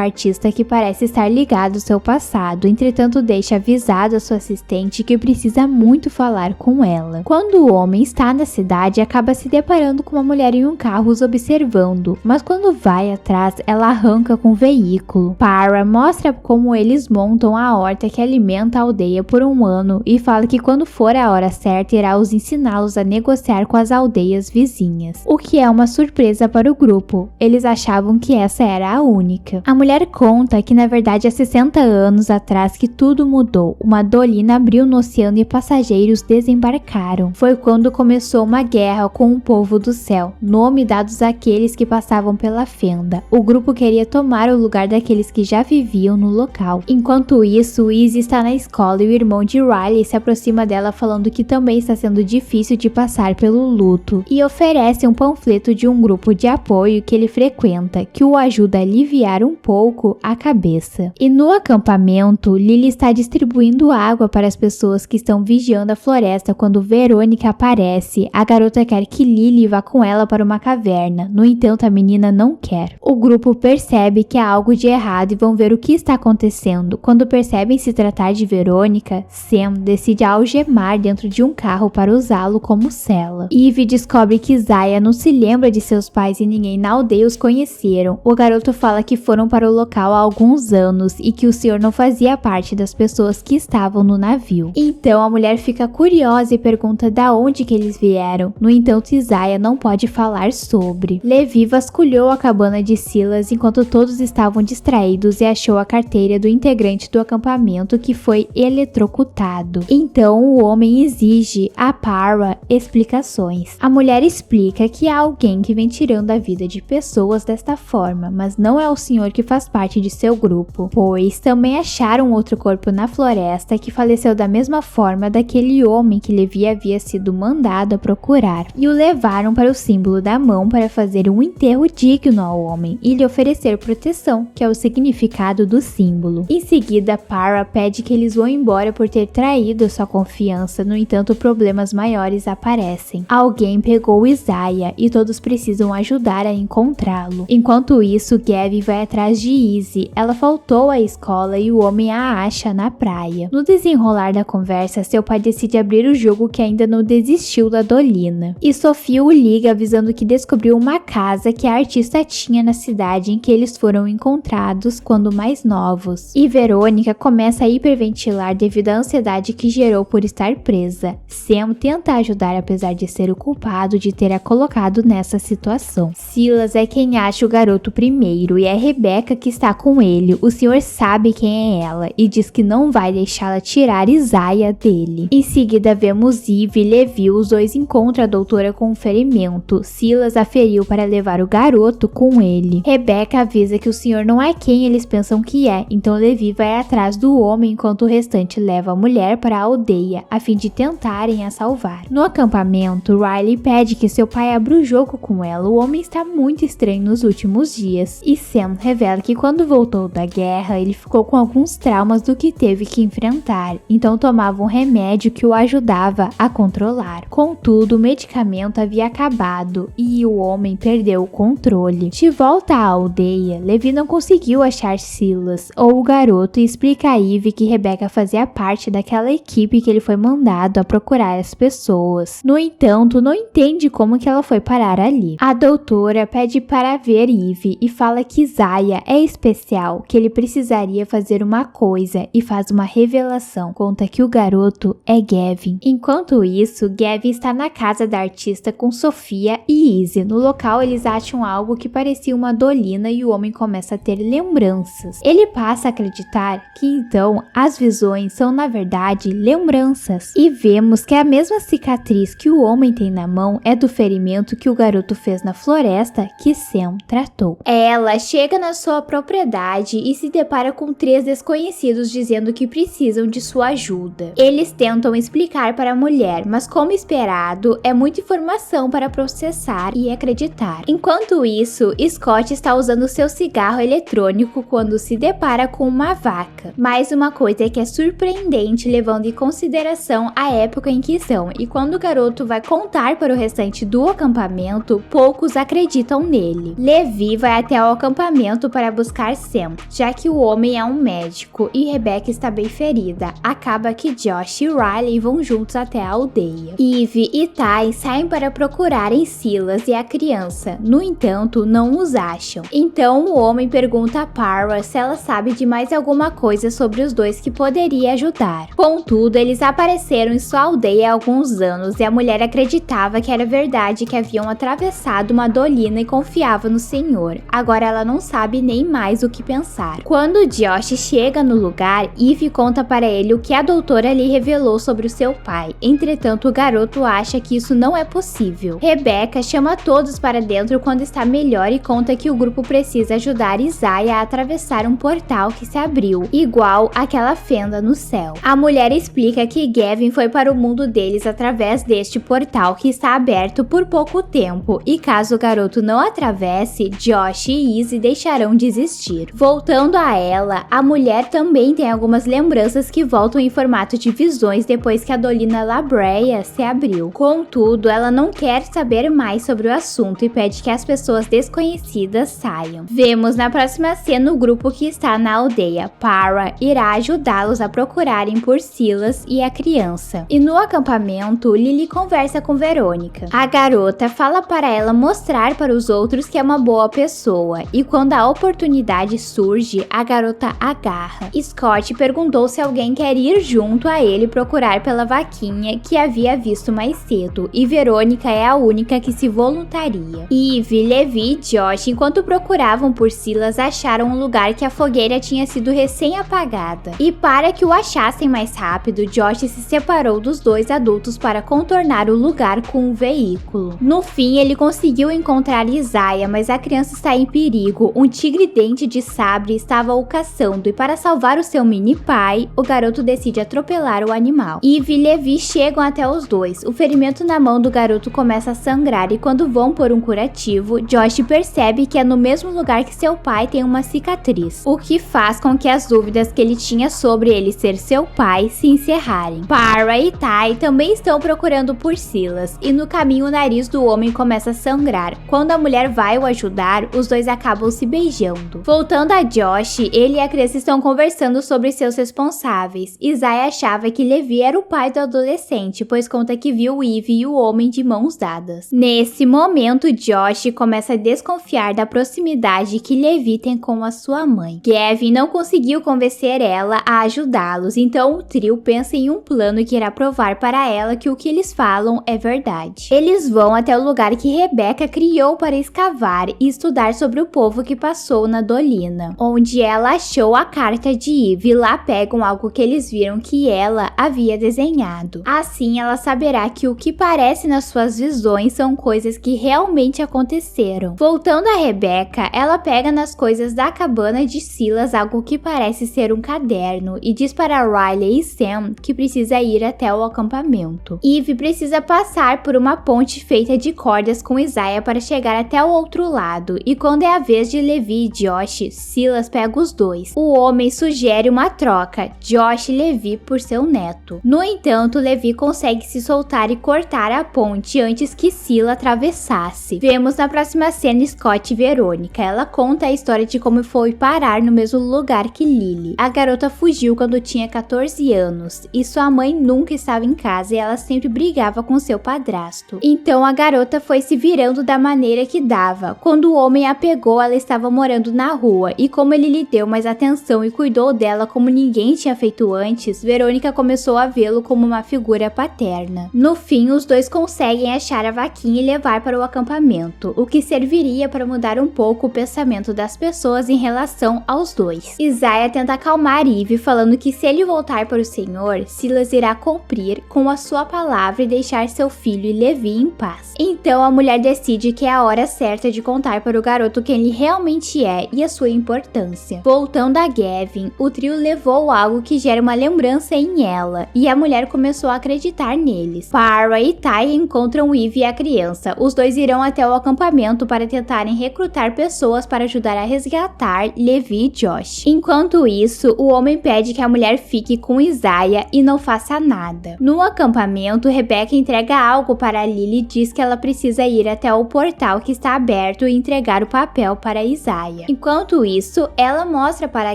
artista que parece estar ligado ao seu passado, entretanto deixa avisado a sua assistente que precisa muito falar com ela. Quando o homem está na cidade, acaba se deparando com uma mulher em um carro os observando, mas quando vai atrás, ela arranca com o veículo. Para mostra como eles montam a horta que alimenta a aldeia por um ano e fala que quando for a hora certa irá os ensiná-los a negociar com as aldeias vizinhas, o que é uma surpresa para o grupo. Eles achavam que essa era a única. A mulher conta que na verdade há 60 anos atrás que tudo mudou. Uma dolina abriu no oceano e passageiros desembarcaram. Foi quando começou uma guerra com o povo do céu, nome dados àqueles que passavam pela fenda. O grupo queria tomar o lugar daqueles que já viviam no local. Enquanto isso, Izzy está na escola e o irmão de Riley se aproxima dela falando que também está sendo difícil de passar pelo luto e oferece um panfleto de um grupo de apoio que ele frequenta, que o ajuda a aliviar um pouco a cabeça. E no acampamento, Lily está distribuindo água para as pessoas que estão vigiando a floresta quando Verônica aparece. A garota quer que Lily vá com ela para uma caverna, no entanto a menina não quer. O grupo percebe que há algo de errado e vão ver o que está acontecendo. Quando percebem se tratar de Verônica, Sam decide algemar dentro de um carro para usá-lo como cela. Eve descobre que Isaiah não se lembra de seus pais e ninguém na aldeia os conheceram. O garoto fala que foram para o local há alguns anos e que o senhor não fazia parte das pessoas que estavam no navio. Então a mulher fica curiosa e pergunta da onde que eles vieram. No entanto, Isaiah não pode falar sobre. Levi vasculhou a cabana de Silas enquanto todos estavam distraídos e achou a carteira do integrante do acampamento que foi eletrocutado. Então o homem exige a Para explicações. A mulher explica que há alguém que vem tirando a vida de pessoas desta forma, mas não é o senhor que faz parte de seu grupo, pois também acharam outro corpo na floresta que faleceu da mesma forma daquele homem que Levi havia sido mandado a procurar, e o levaram para o símbolo da mão para fazer um enterro digno ao homem e lhe oferecer proteção, que é o significado do símbolo. Em seguida, Para pede que eles vão embora por ter traído sua confiança, no entanto problemas maiores aparecem. Alguém pegou Isaiah e todos precisam ajudar a encontrá-lo. Enquanto isso, Gav vai atrás de Izzy. Ela faltou à escola e o homem a acha na praia. No desenrolar da conversa, seu pai decide abrir o jogo que ainda não desistiu da dolina. E Sophia o liga avisando que descobriu uma casa que a artista tinha na cidade em que eles foram encontrados quando mais novos. E Verônica começa a hiperventilar devido à ansiedade que gerou por estar presa. Sam tenta ajudar apesar de ser o culpado de ter a colocado nessa situação. Silas é quem acha o garoto primeiro e é Rebecca que está com ele. O senhor sabe quem é ela e diz que não vai deixá-la tirar Isaiah dele. Em seguida vemos Eve e Levi, os dois encontram a doutora com um ferimento. Silas a feriu para levar o garoto com ele. Rebecca avisa que o senhor não é quem eles pensam que é, então Levi vai atrás do homem enquanto o restante leva a mulher para a aldeia a fim de tentarem a salvar. No acampamento, Riley pede que seu pai abra o jogo com ela. O homem está muito estranho nos últimos dias e Sam revela que quando voltou da guerra ele ficou com alguns traumas do que teve que enfrentar, então tomava um remédio que o ajudava a controlar. Contudo, o medicamento havia acabado e o homem perdeu o controle. De volta à aldeia, Levi não conseguiu achar Silas ou o garoto e explica a Eve que Rebecca fazia parte daquela equipe que ele foi mandado a procurar as pessoas. No entanto, não entende como que ela foi parar ali. A doutora pede para ver Eve e fala que Isaiah é especial, que ele precisaria fazer uma coisa e faz uma revelação. Conta que o garoto é Gavin. Enquanto isso, Gavin está na casa da artista com Sophia e Izzy. No local, eles acham algo que parecia uma dolina e o homem começa a ter lembranças. crianças. Ele passa a acreditar que então as visões são na verdade lembranças, e vemos que a mesma cicatriz que o homem tem na mão é do ferimento que o garoto fez na floresta que Sam tratou. Ela chega na sua propriedade e se depara com 3 desconhecidos dizendo que precisam de sua ajuda. Eles tentam explicar para a mulher, mas como esperado, é muita informação para processar e acreditar. Enquanto isso, Scott está usando seu cigarro eletrônico quando se depara com uma vaca. Mais uma coisa que é surpreendente levando em consideração a época em que estão, e quando o garoto vai contar para o restante do acampamento, poucos acreditam nele. Levi vai até o acampamento para buscar Sam, já que o homem é um médico e Rebecca está bem ferida. Acaba que Josh e Riley vão juntos até a aldeia. Eve e Ty saem para procurarem Silas e a criança, no entanto, não os acham. Então o homem pergunta a Para se ela sabe de mais alguma coisa sobre os dois que poderia ajudar. Contudo, eles apareceram em sua aldeia há alguns anos e a mulher acreditava que era verdade que haviam atravessado uma dolina e confiava no Senhor. Agora ela não sabe nem mais o que pensar. Quando Josh chega no lugar, Eve conta para ele o que a doutora lhe revelou sobre o seu pai. Entretanto, o garoto acha que isso não é possível. Rebecca chama todos para dentro quando está melhor e conta que o grupo precisa ajudar Isaiah a atravessar um portal que se abriu, igual àquela fenda no céu. A mulher explica que Gavin foi para o mundo deles através deste portal que está aberto por pouco tempo, e caso o garoto não atravesse, Josh e Izzy deixarão de existir. Voltando a ela, a mulher também tem algumas lembranças que voltam em formato de visões depois que a Dolina La Brea se abriu. Contudo, ela não quer saber mais sobre o assunto e pede que as pessoas desconhecidas saiam. Vemos na próxima cena o grupo que está na aldeia. Para irá ajudá-los a procurarem por Silas e a criança. E no acampamento, Lily conversa com Verônica. A garota fala para ela mostrar para os outros que é uma boa pessoa, e quando a oportunidade surge, a garota agarra. Scott perguntou se alguém quer ir junto a ele procurar pela vaquinha que havia visto mais cedo, e Verônica é a única que se voluntaria. Eve, Levi e Josh, enquanto procuravam por Silas, acharam um lugar que a fogueira tinha sido recém-apagada. E para que o achassem mais rápido, Josh se separou dos 2 adultos para contornar o lugar com um veículo. No fim, ele conseguiu encontrar Isaiah, mas a criança está em perigo. Um tigre dente de sabre estava o caçando, e para salvar o seu mini pai, o garoto decide atropelar o animal. Eve e Levi chegam até os dois. O ferimento na mão do garoto começa a sangrar, e quando vão por um curativo, Josh percebe que é no mesmo lugar que seu pai tem uma cicatriz, o que faz com que as dúvidas que ele tinha sobre ele ser seu pai se encerrarem. Para e Ty também estão procurando por Silas, e no caminho o nariz do homem começa a sangrar. Quando a mulher vai o ajudar, os dois acabam se beijando. Voltando a Josh, ele e a criança estão conversando sobre seus responsáveis. Isaiah achava que Levi era o pai do adolescente, pois conta que viu Eve e o homem de mãos dadas. Nesse momento, Josh começa a desconfiar da proximidade que Levi tem com a sua mãe. Gavin não conseguiu convencer ela a ajudá-los, então o trio pensa em um plano que irá provar para ela que o que eles falam é verdade. Eles vão até o lugar que Rebecca criou para escavar e estudar sobre o povo que passou na dolina, onde ela achou a carta de Eve. Lá pegam algo que eles viram que ela havia desenhado. Assim, ela saberá que o que parece nas suas visões são coisas que realmente aconteceram. Voltando a Rebecca, ela pega nas coisas da cabana de Silas algo que parece ser um caderno e diz para Riley e Sam que precisa ir até o acampamento. Eve precisa passar por uma ponte feita de cordas com Isaiah para chegar até o outro lado, e quando é a vez de Levi e Josh, Silas pega os dois. O homem sugere uma troca, Josh e Levi por seu neto. No entanto, Levi consegue se soltar e cortar a ponte antes que Silas atravessasse. Vemos na próxima cena Scott e Verônica. Ela conta a história de como foi parar no mesmo lugar que Lily. A garota fugiu quando tinha 14 anos e sua mãe nunca estava em casa e ela sempre brigava com seu padrasto. Então a garota foi se virando da maneira que dava. Quando o homem a pegou, ela estava morando na rua e como ele lhe deu mais atenção e cuidou dela como ninguém tinha feito antes, Verônica começou a vê-lo como uma figura paterna. No fim, os dois conseguem achar a vaquinha e levar para o acampamento, o que serviria para mudar um pouco o pensamento das pessoas em relação relação aos dois. Isaiah tenta acalmar Eve, falando que se ele voltar para o Senhor, Silas irá cumprir com a sua palavra e deixar seu filho e Levi em paz. Então a mulher decide que é a hora certa de contar para o garoto quem ele realmente é e a sua importância. Voltando a Gavin, o trio levou algo que gera uma lembrança em ela, e a mulher começou a acreditar neles. Para e Ty encontram Eve e a criança. Os dois irão até o acampamento para tentarem recrutar pessoas para ajudar a resgatar Levi e Josh. Enquanto isso, o homem pede que a mulher fique com Isaiah e não faça nada. No acampamento, Rebecca entrega algo para Lily e diz que ela precisa ir até o portal que está aberto e entregar o papel para Isaiah. Enquanto isso, ela mostra para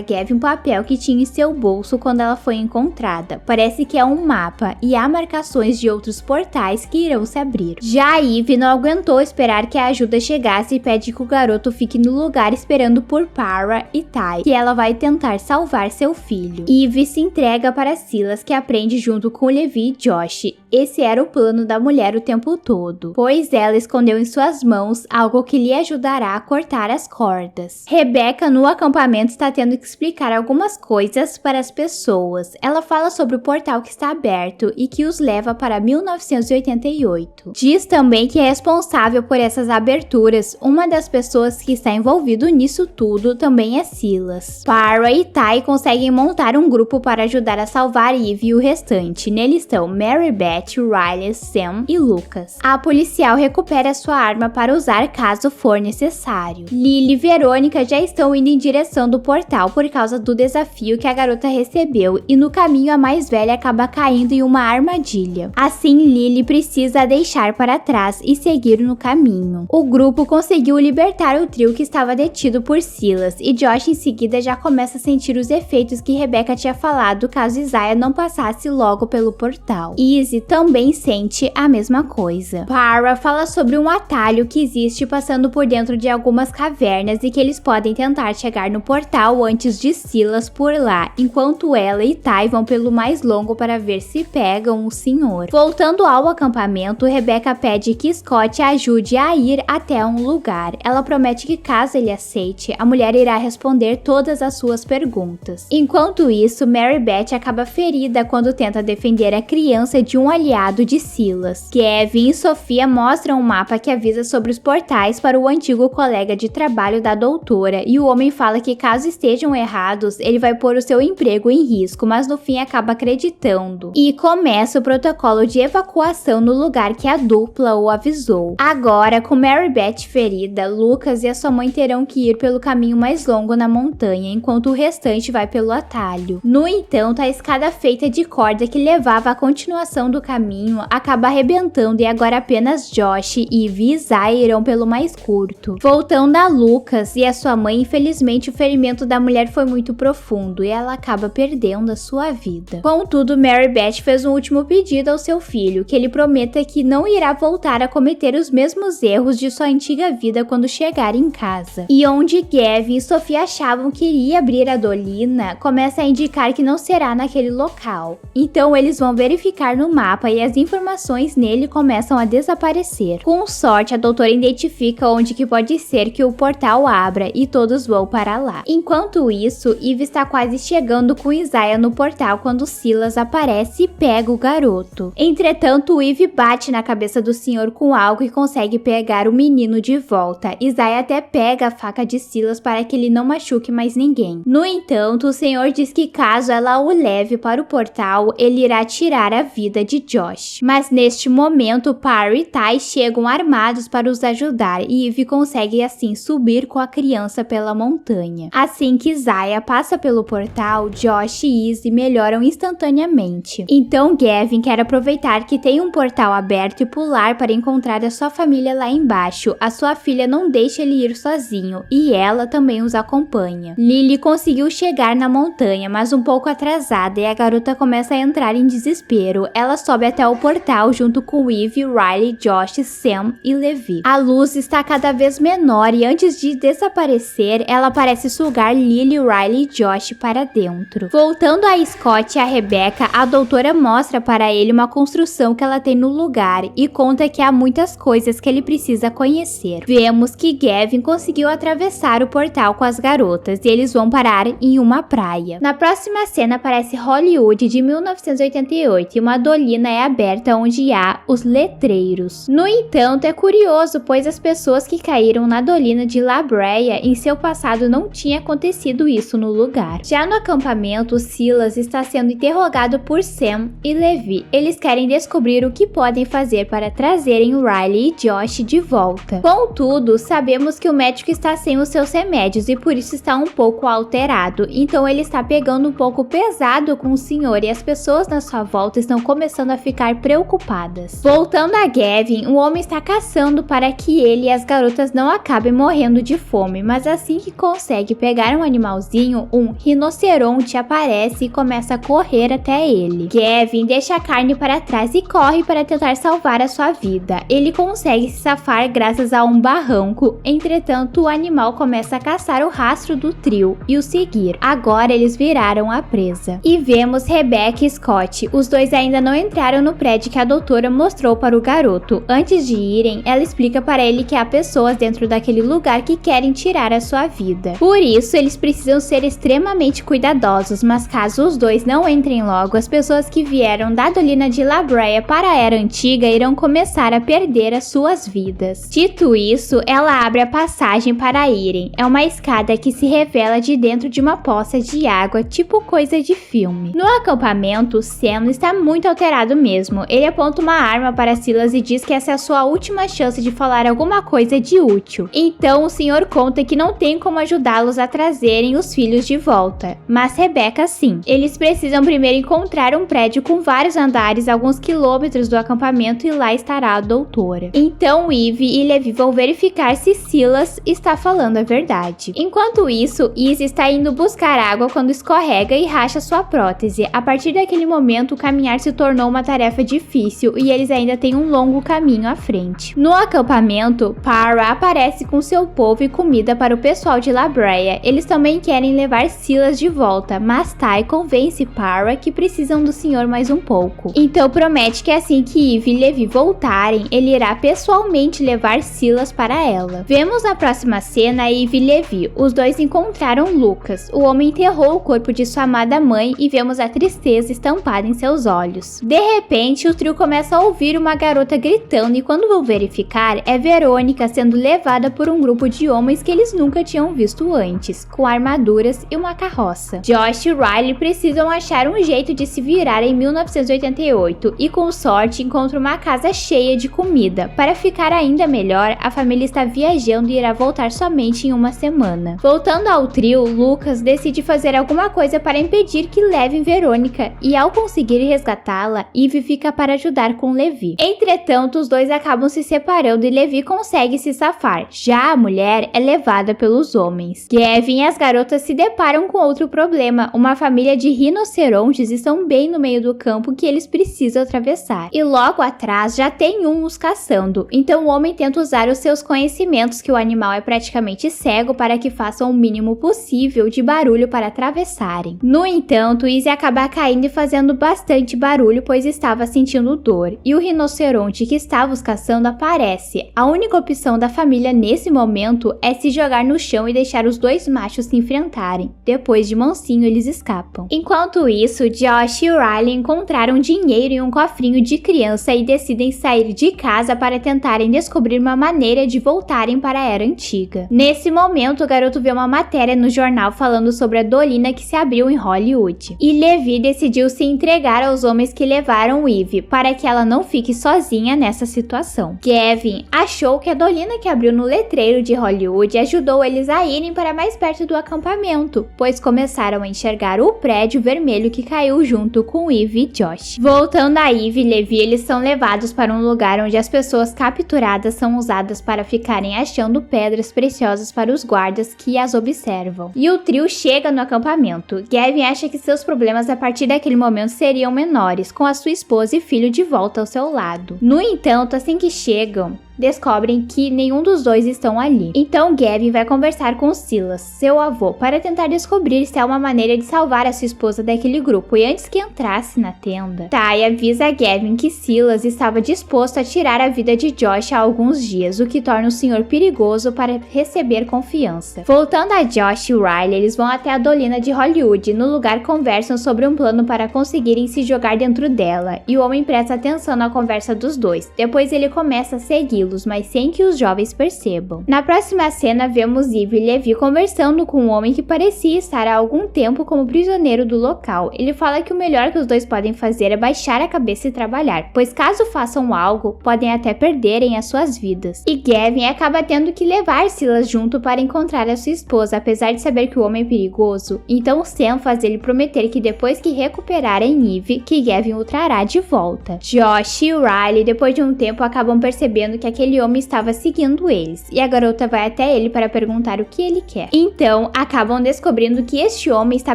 Gavin um papel que tinha em seu bolso quando ela foi encontrada. Parece que é um mapa e há marcações de outros portais que irão se abrir. Já Eve não aguentou esperar que a ajuda chegasse e pede que o garoto fique no lugar esperando por Para e Ty, que ela vai tentar salvar seu filho. Eve se entrega para Silas, que aprende junto com Levi e Josh. Esse era o plano da mulher o tempo todo, pois ela escondeu em suas mãos algo que lhe ajudará a cortar as cordas. Rebecca no acampamento está tendo que explicar algumas coisas para as pessoas. Ela fala sobre o portal que está aberto e que os leva para 1988. Diz também que é responsável por essas aberturas. Uma das pessoas que está envolvido nisso tudo também é Silas. Para e Ty conseguem montar um grupo para ajudar a salvar Eve e o restante. Nele estão Mary Beth, Riley, Sam e Lucas. A policial recupera sua arma para usar caso for necessário. Lily e Verônica já estão indo em direção do portal por causa do desafio que a garota recebeu, e no caminho a mais velha acaba caindo em uma armadilha. Assim, Lily precisa deixar para trás e seguir no caminho. O grupo conseguiu libertar o trio que estava detido por Silas, e Josh em seguida já começa a sentir os efeitos que Rebecca tinha falado caso Isaiah não passasse logo pelo portal. Izzy também sente a mesma coisa. Para fala sobre um atalho que existe passando por dentro de algumas cavernas e que eles podem tentar chegar no portal antes de Silas por lá, enquanto ela e Ty vão pelo mais longo para ver se pegam o senhor. Voltando ao acampamento, Rebecca pede que Scott a ajude a ir até um lugar. Ela promete que caso ele aceite, a mulher irá responder todas as suas perguntas. Enquanto isso, Mary Beth acaba ferida quando tenta defender a criança de um aliado de Silas. Gavin e Sofia mostram um mapa que avisa sobre os portais para o antigo colega de trabalho da doutora, e o homem fala que caso estejam errados, ele vai pôr o seu emprego em risco, mas no fim acaba acreditando. E começa o protocolo de evacuação no lugar que a dupla o avisou. Agora, com Mary Beth ferida, Lucas e a sua mãe terão que ir pelo caminho mais longo na montanha, enquanto o restante vai pelo atalho. No entanto, a escada feita de corda que levava à continuação do caminho acaba arrebentando, e agora apenas Josh, Eve e Isaiah irão pelo mais curto. Voltando a Lucas e a sua mãe, infelizmente o ferimento da mulher foi muito profundo e ela acaba perdendo a sua vida. Contudo, Mary Beth fez um último pedido ao seu filho, que ele prometa que não irá voltar a cometer os mesmos erros de sua antiga vida quando chegar em casa. E onde Gavin e Sofia achavam que iria abrir a dolina, começa a indicar que não será naquele local. Então eles vão verificar no mapa e as informações nele começam a desaparecer. Com sorte, a doutora identifica onde que pode ser que o portal abra e todos vão para lá. Enquanto isso, Eve está quase chegando com Isaiah no portal quando Silas aparece e pega o garoto. Entretanto, Eve bate na cabeça do senhor com algo e consegue pegar o menino de volta. Isaiah até pega a faca de Silas para que ele não machuque mais ninguém. No entanto, o senhor diz que caso ela o leve para o portal, ele irá tirar a vida de Josh. Mas neste momento, Parry e Ty chegam armados para os ajudar e Eve consegue assim subir com a criança pela montanha. Assim que Isaiah passa pelo portal, Josh e Izzy melhoram instantaneamente. Então Gavin quer aproveitar que tem um portal aberto e pular para encontrar a sua família lá embaixo. A sua filha não deixa ele ir sozinho e ela também os acompanha. Lily conseguiu chegar na montanha, mas um pouco atrasada, e a garota começa a entrar em desespero. Ela sobe sobe até o portal junto com Eve, Riley, Josh, Sam e Levi. A luz está cada vez menor e antes de desaparecer, ela parece sugar Lily, Riley e Josh para dentro. Voltando a Scott e a Rebecca, a doutora mostra para ele uma construção que ela tem no lugar e conta que há muitas coisas que ele precisa conhecer. Vemos que Gavin conseguiu atravessar o portal com as garotas e eles vão parar em uma praia. Na próxima cena aparece Hollywood de 1988 e uma dolina é aberta onde há os letreiros. No entanto, é curioso, pois as pessoas que caíram na dolina de La Brea em seu passado não tinha acontecido isso no lugar. Já no acampamento, Silas está sendo interrogado por Sam e Levi. Eles querem descobrir o que podem fazer para trazerem Riley e Josh de volta. Contudo, sabemos que o médico está sem os seus remédios e por isso está um pouco alterado, então ele está pegando um pouco pesado com o senhor e as pessoas na sua volta estão começando a ficar preocupadas. Voltando a Gavin, o homem está caçando para que ele e as garotas não acabem morrendo de fome, mas assim que consegue pegar um animalzinho, um rinoceronte aparece e começa a correr até ele. Gavin deixa a carne para trás e corre para tentar salvar a sua vida. Ele consegue se safar graças a um barranco, entretanto o animal começa a caçar o rastro do trio e o seguir. Agora eles viraram a presa. E vemos Rebecca e Scott. Os dois ainda não entraram no prédio que a doutora mostrou para o garoto. Antes de irem, ela explica para ele que há pessoas dentro daquele lugar que querem tirar a sua vida. Por isso, eles precisam ser extremamente cuidadosos, mas caso os dois não entrem logo, as pessoas que vieram da dolina de La Brea para a Era Antiga irão começar a perder as suas vidas. Dito isso, ela abre a passagem para irem. É uma escada que se revela de dentro de uma poça de água, tipo coisa de filme. No acampamento, Sam está muito alterado mesmo. Ele aponta uma arma para Silas e diz que essa é a sua última chance de falar alguma coisa de útil. Então o senhor conta que não tem como ajudá-los a trazerem os filhos de volta. Mas Rebecca sim. Eles precisam primeiro encontrar um prédio com vários andares a alguns quilômetros do acampamento e lá estará a doutora. Então Eve e Levi vão verificar se Silas está falando a verdade. Enquanto isso, Izzy está indo buscar água quando escorrega e racha sua prótese. A partir daquele momento, o caminhar se tornou uma tarefa difícil e eles ainda têm um longo caminho à frente. No acampamento, Para aparece com seu povo e comida para o pessoal de La Brea. Eles também querem levar Silas de volta, mas Ty convence Para que precisam do senhor mais um pouco. Então promete que assim que Eve e Levi voltarem, ele irá pessoalmente levar Silas para ela. Vemos na próxima cena Eve e Levi. Os dois encontraram Lucas. O homem enterrou o corpo de sua amada mãe e vemos a tristeza estampada em seus olhos. De repente, o trio começa a ouvir uma garota gritando e quando vão verificar, é Verônica sendo levada por um grupo de homens que eles nunca tinham visto antes, com armaduras e uma carroça. Josh e Riley precisam achar um jeito de se virar em 1988 e com sorte encontram uma casa cheia de comida. Para ficar ainda melhor, a família está viajando e irá voltar somente em uma semana. Voltando ao trio, Lucas decide fazer alguma coisa para impedir que levem Verônica e ao conseguir resgatá-la, Eve fica para ajudar com Levi. Entretanto, os dois acabam se separando e Levi consegue se safar. Já a mulher é levada pelos homens. Gavin e as garotas se deparam com outro problema. Uma família de rinocerontes estão bem no meio do campo que eles precisam atravessar. E logo atrás já tem um os caçando. Então o homem tenta usar os seus conhecimentos que o animal é praticamente cego para que façam o mínimo possível de barulho para atravessarem. No entanto, Izzy acaba caindo e fazendo bastante barulho pois estava sentindo dor. E o rinoceronte que estava os caçando aparece. A única opção da família nesse momento é se jogar no chão e deixar os dois machos se enfrentarem. Depois de mansinho eles escapam. Enquanto isso, Josh e Riley encontraram dinheiro em um cofrinho de criança e decidem sair de casa para tentarem descobrir uma maneira de voltarem para a Era Antiga. Nesse momento, o garoto vê uma matéria no jornal falando sobre a dolina que se abriu em Hollywood. E Levi decidiu se entregar aos homens que levaram Eve, para que ela não fique sozinha nessa situação. Gavin achou que a dolina que abriu no letreiro de Hollywood ajudou eles a irem para mais perto do acampamento, pois começaram a enxergar o prédio vermelho que caiu junto com Eve e Josh. Voltando a Eve e Levi, eles são levados para um lugar onde as pessoas capturadas são usadas para ficarem achando pedras preciosas para os guardas que as observam. E o trio chega no acampamento. Gavin acha que seus problemas a partir daquele momento seriam menores. Com as sua esposa e filho de volta ao seu lado. No entanto, assim que chegam, descobrem que nenhum dos dois estão ali. Então Gavin vai conversar com Silas, seu avô, para tentar descobrir se há uma maneira de salvar a sua esposa daquele grupo. E antes que entrasse na tenda, Ty avisa Gavin que Silas estava disposto a tirar a vida de Josh há alguns dias, o que torna o senhor perigoso para receber confiança. Voltando a Josh e Riley, eles vão até a Dolina de Hollywood. No lugar conversam sobre um plano para conseguirem se jogar dentro dela, e o homem presta atenção na conversa dos dois. Depois ele começa a segui-los, mas sem que os jovens percebam. Na próxima cena, vemos Eve e Levi conversando com um homem que parecia estar há algum tempo como prisioneiro do local. Ele fala que o melhor que os dois podem fazer é baixar a cabeça e trabalhar, pois caso façam algo, podem até perderem as suas vidas. E Gavin acaba tendo que levar Silas junto para encontrar a sua esposa, apesar de saber que o homem é perigoso. Então Sam faz ele prometer que depois que recuperarem Eve, que Gavin o trará de volta. Josh e Riley, depois de um tempo, acabam percebendo que aquele homem estava seguindo eles, e a garota vai até ele para perguntar o que ele quer. Então, acabam descobrindo que este homem está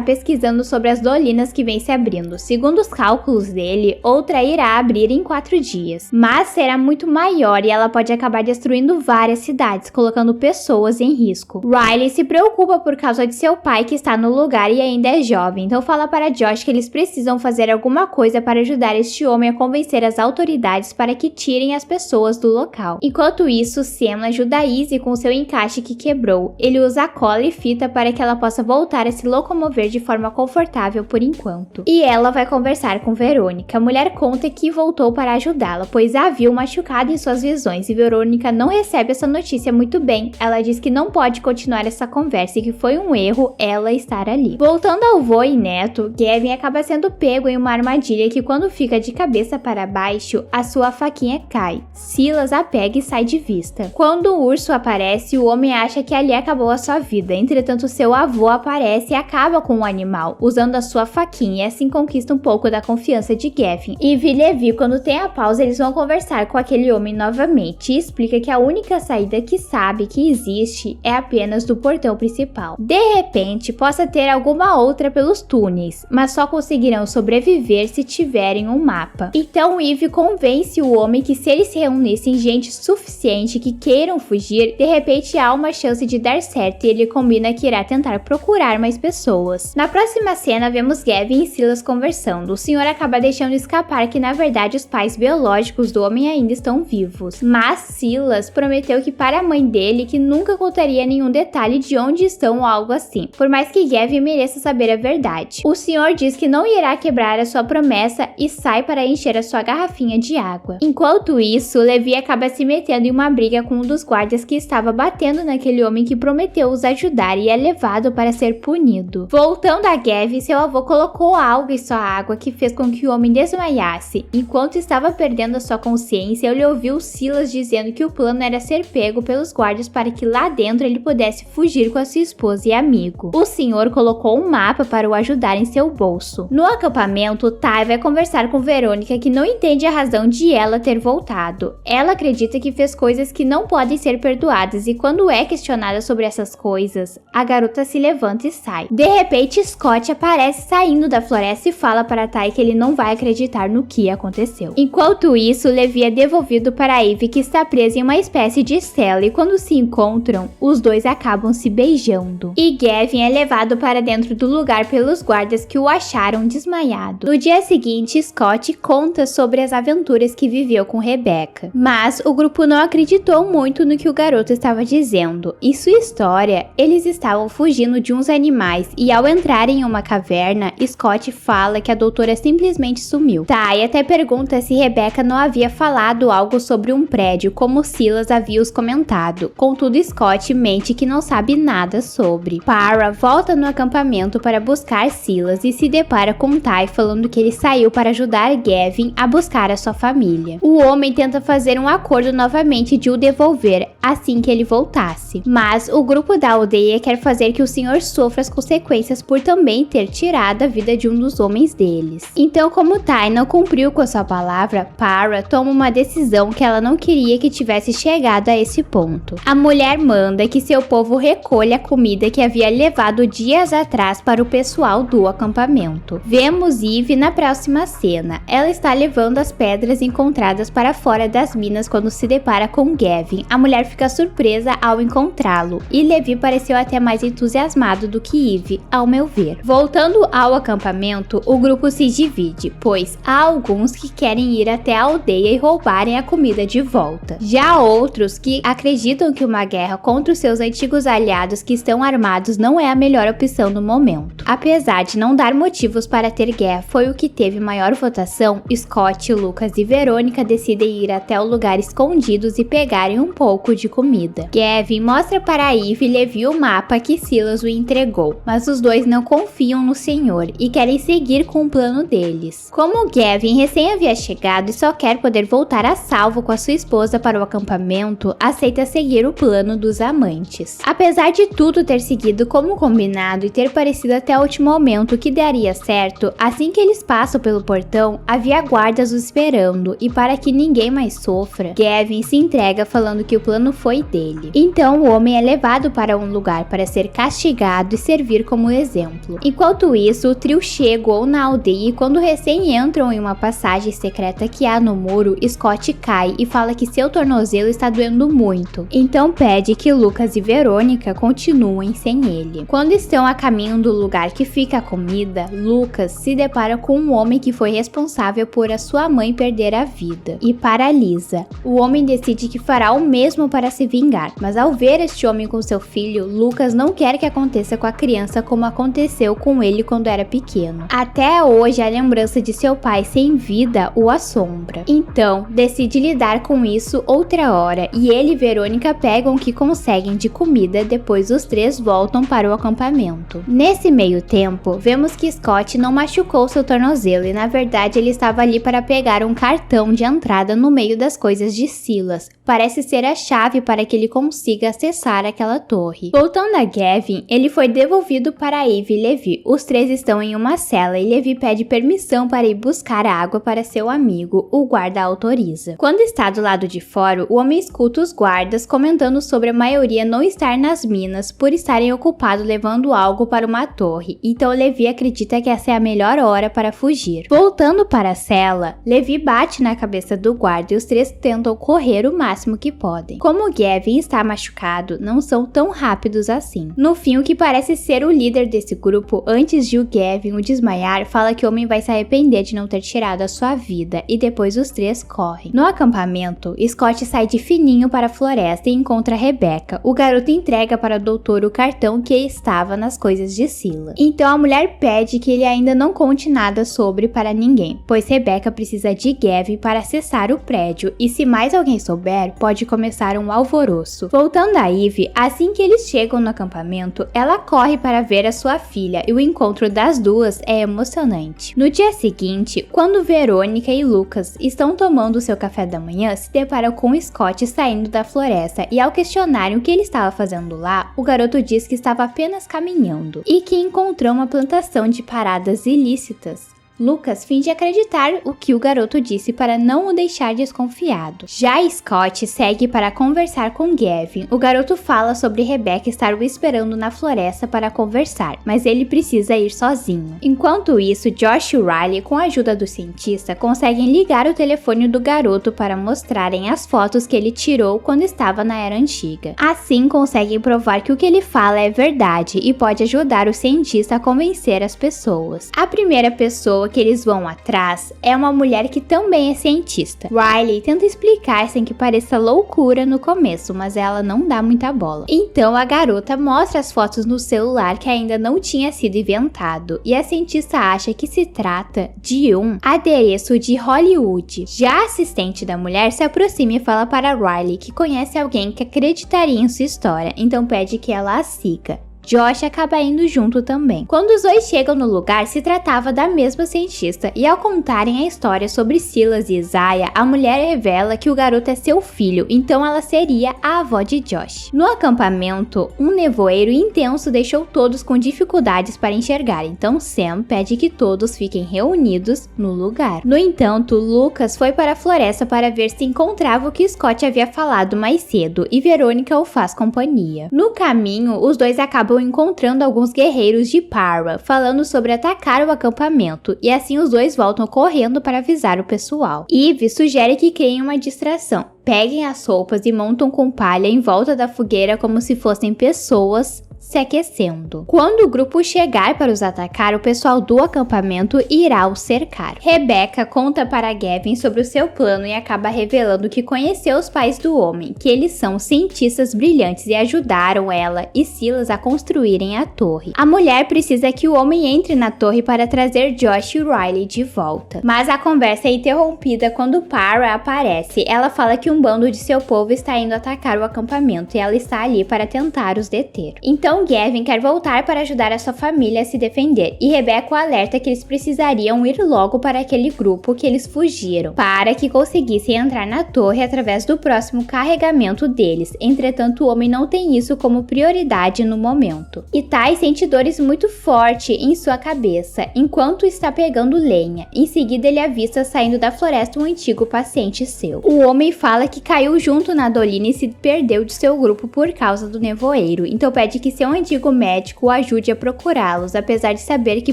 pesquisando sobre as dolinas que vêm se abrindo. Segundo os cálculos dele, outra irá abrir em 4 dias, mas será muito maior e ela pode acabar destruindo várias cidades, colocando pessoas em risco. Riley se preocupa por causa de seu pai, que está no lugar e ainda é jovem, então fala para Josh que eles precisam fazer alguma coisa para ajudar este homem a convencer as autoridades para que tirem as pessoas do local. Enquanto isso, Sam ajuda a Izzy com seu encaixe que quebrou. Ele usa cola e fita para que ela possa voltar a se locomover de forma confortável por enquanto. E ela vai conversar com Verônica. A mulher conta que voltou para ajudá-la, pois a viu machucada em suas visões, e Verônica não recebe essa notícia muito bem. Ela diz que não pode continuar essa conversa e que foi um erro ela estar ali. Voltando ao vô e neto, Gavin acaba sendo pego em uma armadilha que, quando fica de cabeça para baixo, a sua faquinha cai. Silas a pega e sai de vista. Quando o urso aparece, o homem acha que ali acabou a sua vida. Entretanto, seu avô aparece e acaba com o animal, usando a sua faquinha, e assim conquista um pouco da confiança de Gavin. Eve e Levi, quando tem a pausa, eles vão conversar com aquele homem novamente e explica que a única saída que sabe que existe é apenas do portão principal. De repente, possa ter alguma outra pelos túneis, mas só conseguirão sobreviver se tiverem um mapa. Então Eve convence o homem que se eles se reunissem gente suficiente que queiram fugir, de repente há uma chance de dar certo, e ele combina que irá tentar procurar mais pessoas. Na próxima cena, vemos Gavin e Silas conversando. O senhor acaba deixando escapar que na verdade os pais biológicos do homem ainda estão vivos, mas Silas prometeu que para a mãe dele que nunca contaria nenhum detalhe de onde estão ou algo assim, por mais que Gavin mereça saber a verdade. O senhor diz que não irá quebrar a sua promessa e sai para encher a sua garrafinha de água. Enquanto isso, Levi acaba se metendo em uma briga com um dos guardas que estava batendo naquele homem que prometeu os ajudar e é levado para ser punido. Voltando a Gavin, seu avô colocou algo em sua água que fez com que o homem desmaiasse. Enquanto estava perdendo a sua consciência, ele ouviu Silas dizendo que o plano era ser pego pelos guardas para que lá dentro ele pudesse fugir com a sua esposa e amigo. O senhor colocou um mapa para o ajudar em seu bolso. No acampamento, Ty vai conversar com Verônica, que não entende a razão de ela ter voltado. Ela acredita que fez coisas que não podem ser perdoadas, e quando é questionada sobre essas coisas, a garota se levanta e sai. De repente, Scott aparece saindo da floresta e fala para Ty que ele não vai acreditar no que aconteceu. Enquanto isso, Levi é devolvido para Eve, que está presa em uma espécie de cela, e quando se encontram, os dois acabam se beijando. E Gavin é levado para dentro do lugar pelos guardas que o acharam desmaiado. No dia seguinte, Scott conta sobre as aventuras que viveu com Rebecca, mas o grupo não acreditou muito no que o garoto estava dizendo. Em sua história, eles estavam fugindo de uns animais e ao entrarem em uma caverna, Scott fala que a doutora simplesmente sumiu. Ty até pergunta se Rebecca não havia falado algo sobre um prédio, como Silas havia os comentado. Contudo, Scott mente que não sabe nada sobre. Para volta no acampamento para buscar Silas e se depara com Ty falando que ele saiu para ajudar Gavin a buscar a sua família. O homem tenta fazer um acordo acordo novamente de o devolver assim que ele voltasse. Mas o grupo da aldeia quer fazer que o senhor sofra as consequências por também ter tirado a vida de um dos homens deles. Então, como Tai não cumpriu com a sua palavra, Para toma uma decisão que ela não queria que tivesse chegado a esse ponto. A mulher manda que seu povo recolha a comida que havia levado dias atrás para o pessoal do acampamento. Vemos Eve na próxima cena. Ela está levando as pedras encontradas para fora das minas quando se depara com Gavin. A mulher fica surpresa ao encontrá-lo, e Levi pareceu até mais entusiasmado do que Eve, ao meu ver. Voltando ao acampamento, o grupo se divide, pois há alguns que querem ir até a aldeia e roubarem a comida de volta. Já outros que acreditam que uma guerra contra os seus antigos aliados que estão armados não é a melhor opção no momento. Apesar de não dar motivos para ter guerra, foi o que teve maior votação. Scott, Lucas e Verônica decidem ir até o lugar escondidos e pegarem um pouco de comida. Gavin mostra para Eve e Levi o mapa que Silas o entregou, mas os dois não confiam no senhor e querem seguir com o plano deles. Como Gavin recém havia chegado e só quer poder voltar a salvo com a sua esposa para o acampamento, aceita seguir o plano dos amantes. Apesar de tudo ter seguido como combinado e ter parecido até o último momento que daria certo, assim que eles passam pelo portão, havia guardas os esperando, e para que ninguém mais sofra, Gavin se entrega falando que o plano foi dele. Então o homem é levado para um lugar para ser castigado e servir como exemplo. Enquanto isso, o trio chegou na aldeia e quando recém entram em uma passagem secreta que há no muro, Scott cai e fala que seu tornozelo está doendo muito. Então pede que Lucas e Verônica continuem sem ele. Quando estão a caminho do lugar que fica a comida, Lucas se depara com um homem que foi responsável por a sua mãe perder a vida e paralisa. O homem decide que fará o mesmo para se vingar, mas ao ver este homem com seu filho, Lucas não quer que aconteça com a criança como aconteceu com ele quando era pequeno. Até hoje a lembrança de seu pai sem vida o assombra. Então decide lidar com isso outra hora e ele e Verônica pegam o que conseguem de comida, depois os três voltam para o acampamento. Nesse meio tempo, vemos que Scott não machucou seu tornozelo e na verdade ele estava ali para pegar um cartão de entrada no meio das coisas de Silas. Parece ser a chave para que ele consiga acessar aquela torre. Voltando a Gavin, ele foi devolvido para Eve e Levi. Os três estão em uma cela e Levi pede permissão para ir buscar água para seu amigo. O guarda autoriza. Quando está do lado de fora, o homem escuta os guardas comentando sobre a maioria não estar nas minas por estarem ocupados levando algo para uma torre. Então Levi acredita que essa é a melhor hora para fugir. Voltando para a cela, Levi bate na cabeça do guarda e os três tentam correr o máximo que podem. Como Gavin está machucado, não são tão rápidos assim. No fim, o que parece ser o líder desse grupo, antes de o Gavin o desmaiar, fala que o homem vai se arrepender de não ter tirado a sua vida e depois os três correm. No acampamento, Scott sai de fininho para a floresta e encontra Rebecca. O garoto entrega para o doutor o cartão que estava nas coisas de Silas. Então a mulher pede que ele ainda não conte nada sobre para ninguém, pois Rebecca precisa de Gavin para acessar o prédio e se mais alguém souber, pode começar um alvoroço. Voltando a Eve, assim que eles chegam no acampamento, ela corre para ver a sua filha e o encontro das duas é emocionante. No dia seguinte, quando Verônica e Lucas estão tomando seu café da manhã, se deparam com Scott saindo da floresta e ao questionarem o que ele estava fazendo lá, o garoto diz que estava apenas caminhando e que encontrou uma plantação de paradas ilícitas. Lucas finge acreditar o que o garoto disse para não o deixar desconfiado. Já Scott segue para conversar com Gavin. O garoto fala sobre Rebecca estar o esperando na floresta para conversar, mas ele precisa ir sozinho. Enquanto isso, Josh e Riley, com a ajuda do cientista, conseguem ligar o telefone do garoto para mostrarem as fotos que ele tirou quando estava na Era Antiga. Assim, conseguem provar que o que ele fala é verdade e pode ajudar o cientista a convencer as pessoas. A primeira pessoa que eles vão atrás é uma mulher que também é cientista. Riley tenta explicar sem que pareça loucura no começo, mas ela não dá muita bola. Então a garota mostra as fotos no celular que ainda não tinha sido inventado, e a cientista acha que se trata de um adereço de Hollywood. Já a assistente da mulher se aproxima e fala para Riley que conhece alguém que acreditaria em sua história, então pede que ela a siga. Josh acaba indo junto também. Quando os dois chegam no lugar, se tratava da mesma cientista, e ao contarem a história sobre Silas e Isaiah, a mulher revela que o garoto é seu filho, então ela seria a avó de Josh. No acampamento, um nevoeiro intenso deixou todos com dificuldades para enxergar, então Sam pede que todos fiquem reunidos no lugar. No entanto, Lucas foi para a floresta para ver se encontrava o que Scott havia falado mais cedo, e Verônica o faz companhia. No caminho, os dois acabam encontrando alguns guerreiros de Para, falando sobre atacar o acampamento, e assim os dois voltam correndo para avisar o pessoal. Eve sugere que criem uma distração. Peguem as roupas e montam com palha em volta da fogueira como se fossem pessoas se aquecendo. Quando o grupo chegar para os atacar, o pessoal do acampamento irá os cercar. Rebecca conta para Gavin sobre o seu plano e acaba revelando que conheceu os pais do homem, que eles são cientistas brilhantes e ajudaram ela e Silas a construírem a torre. A mulher precisa que o homem entre na torre para trazer Josh e Riley de volta. Mas a conversa é interrompida quando Para aparece. Ela fala que um bando de seu povo está indo atacar o acampamento e ela está ali para tentar os deter. Então Gavin quer voltar para ajudar a sua família a se defender, e Rebecca o alerta que eles precisariam ir logo para aquele grupo que eles fugiram, para que conseguissem entrar na torre através do próximo carregamento deles. Entretanto, o homem não tem isso como prioridade no momento. E Tai sente dores muito forte em sua cabeça, enquanto está pegando lenha. Em seguida, ele avista saindo da floresta um antigo paciente seu. O homem fala que caiu junto na dolina e se perdeu de seu grupo por causa do nevoeiro, então pede que seu antigo médico o ajude a procurá-los. Apesar de saber que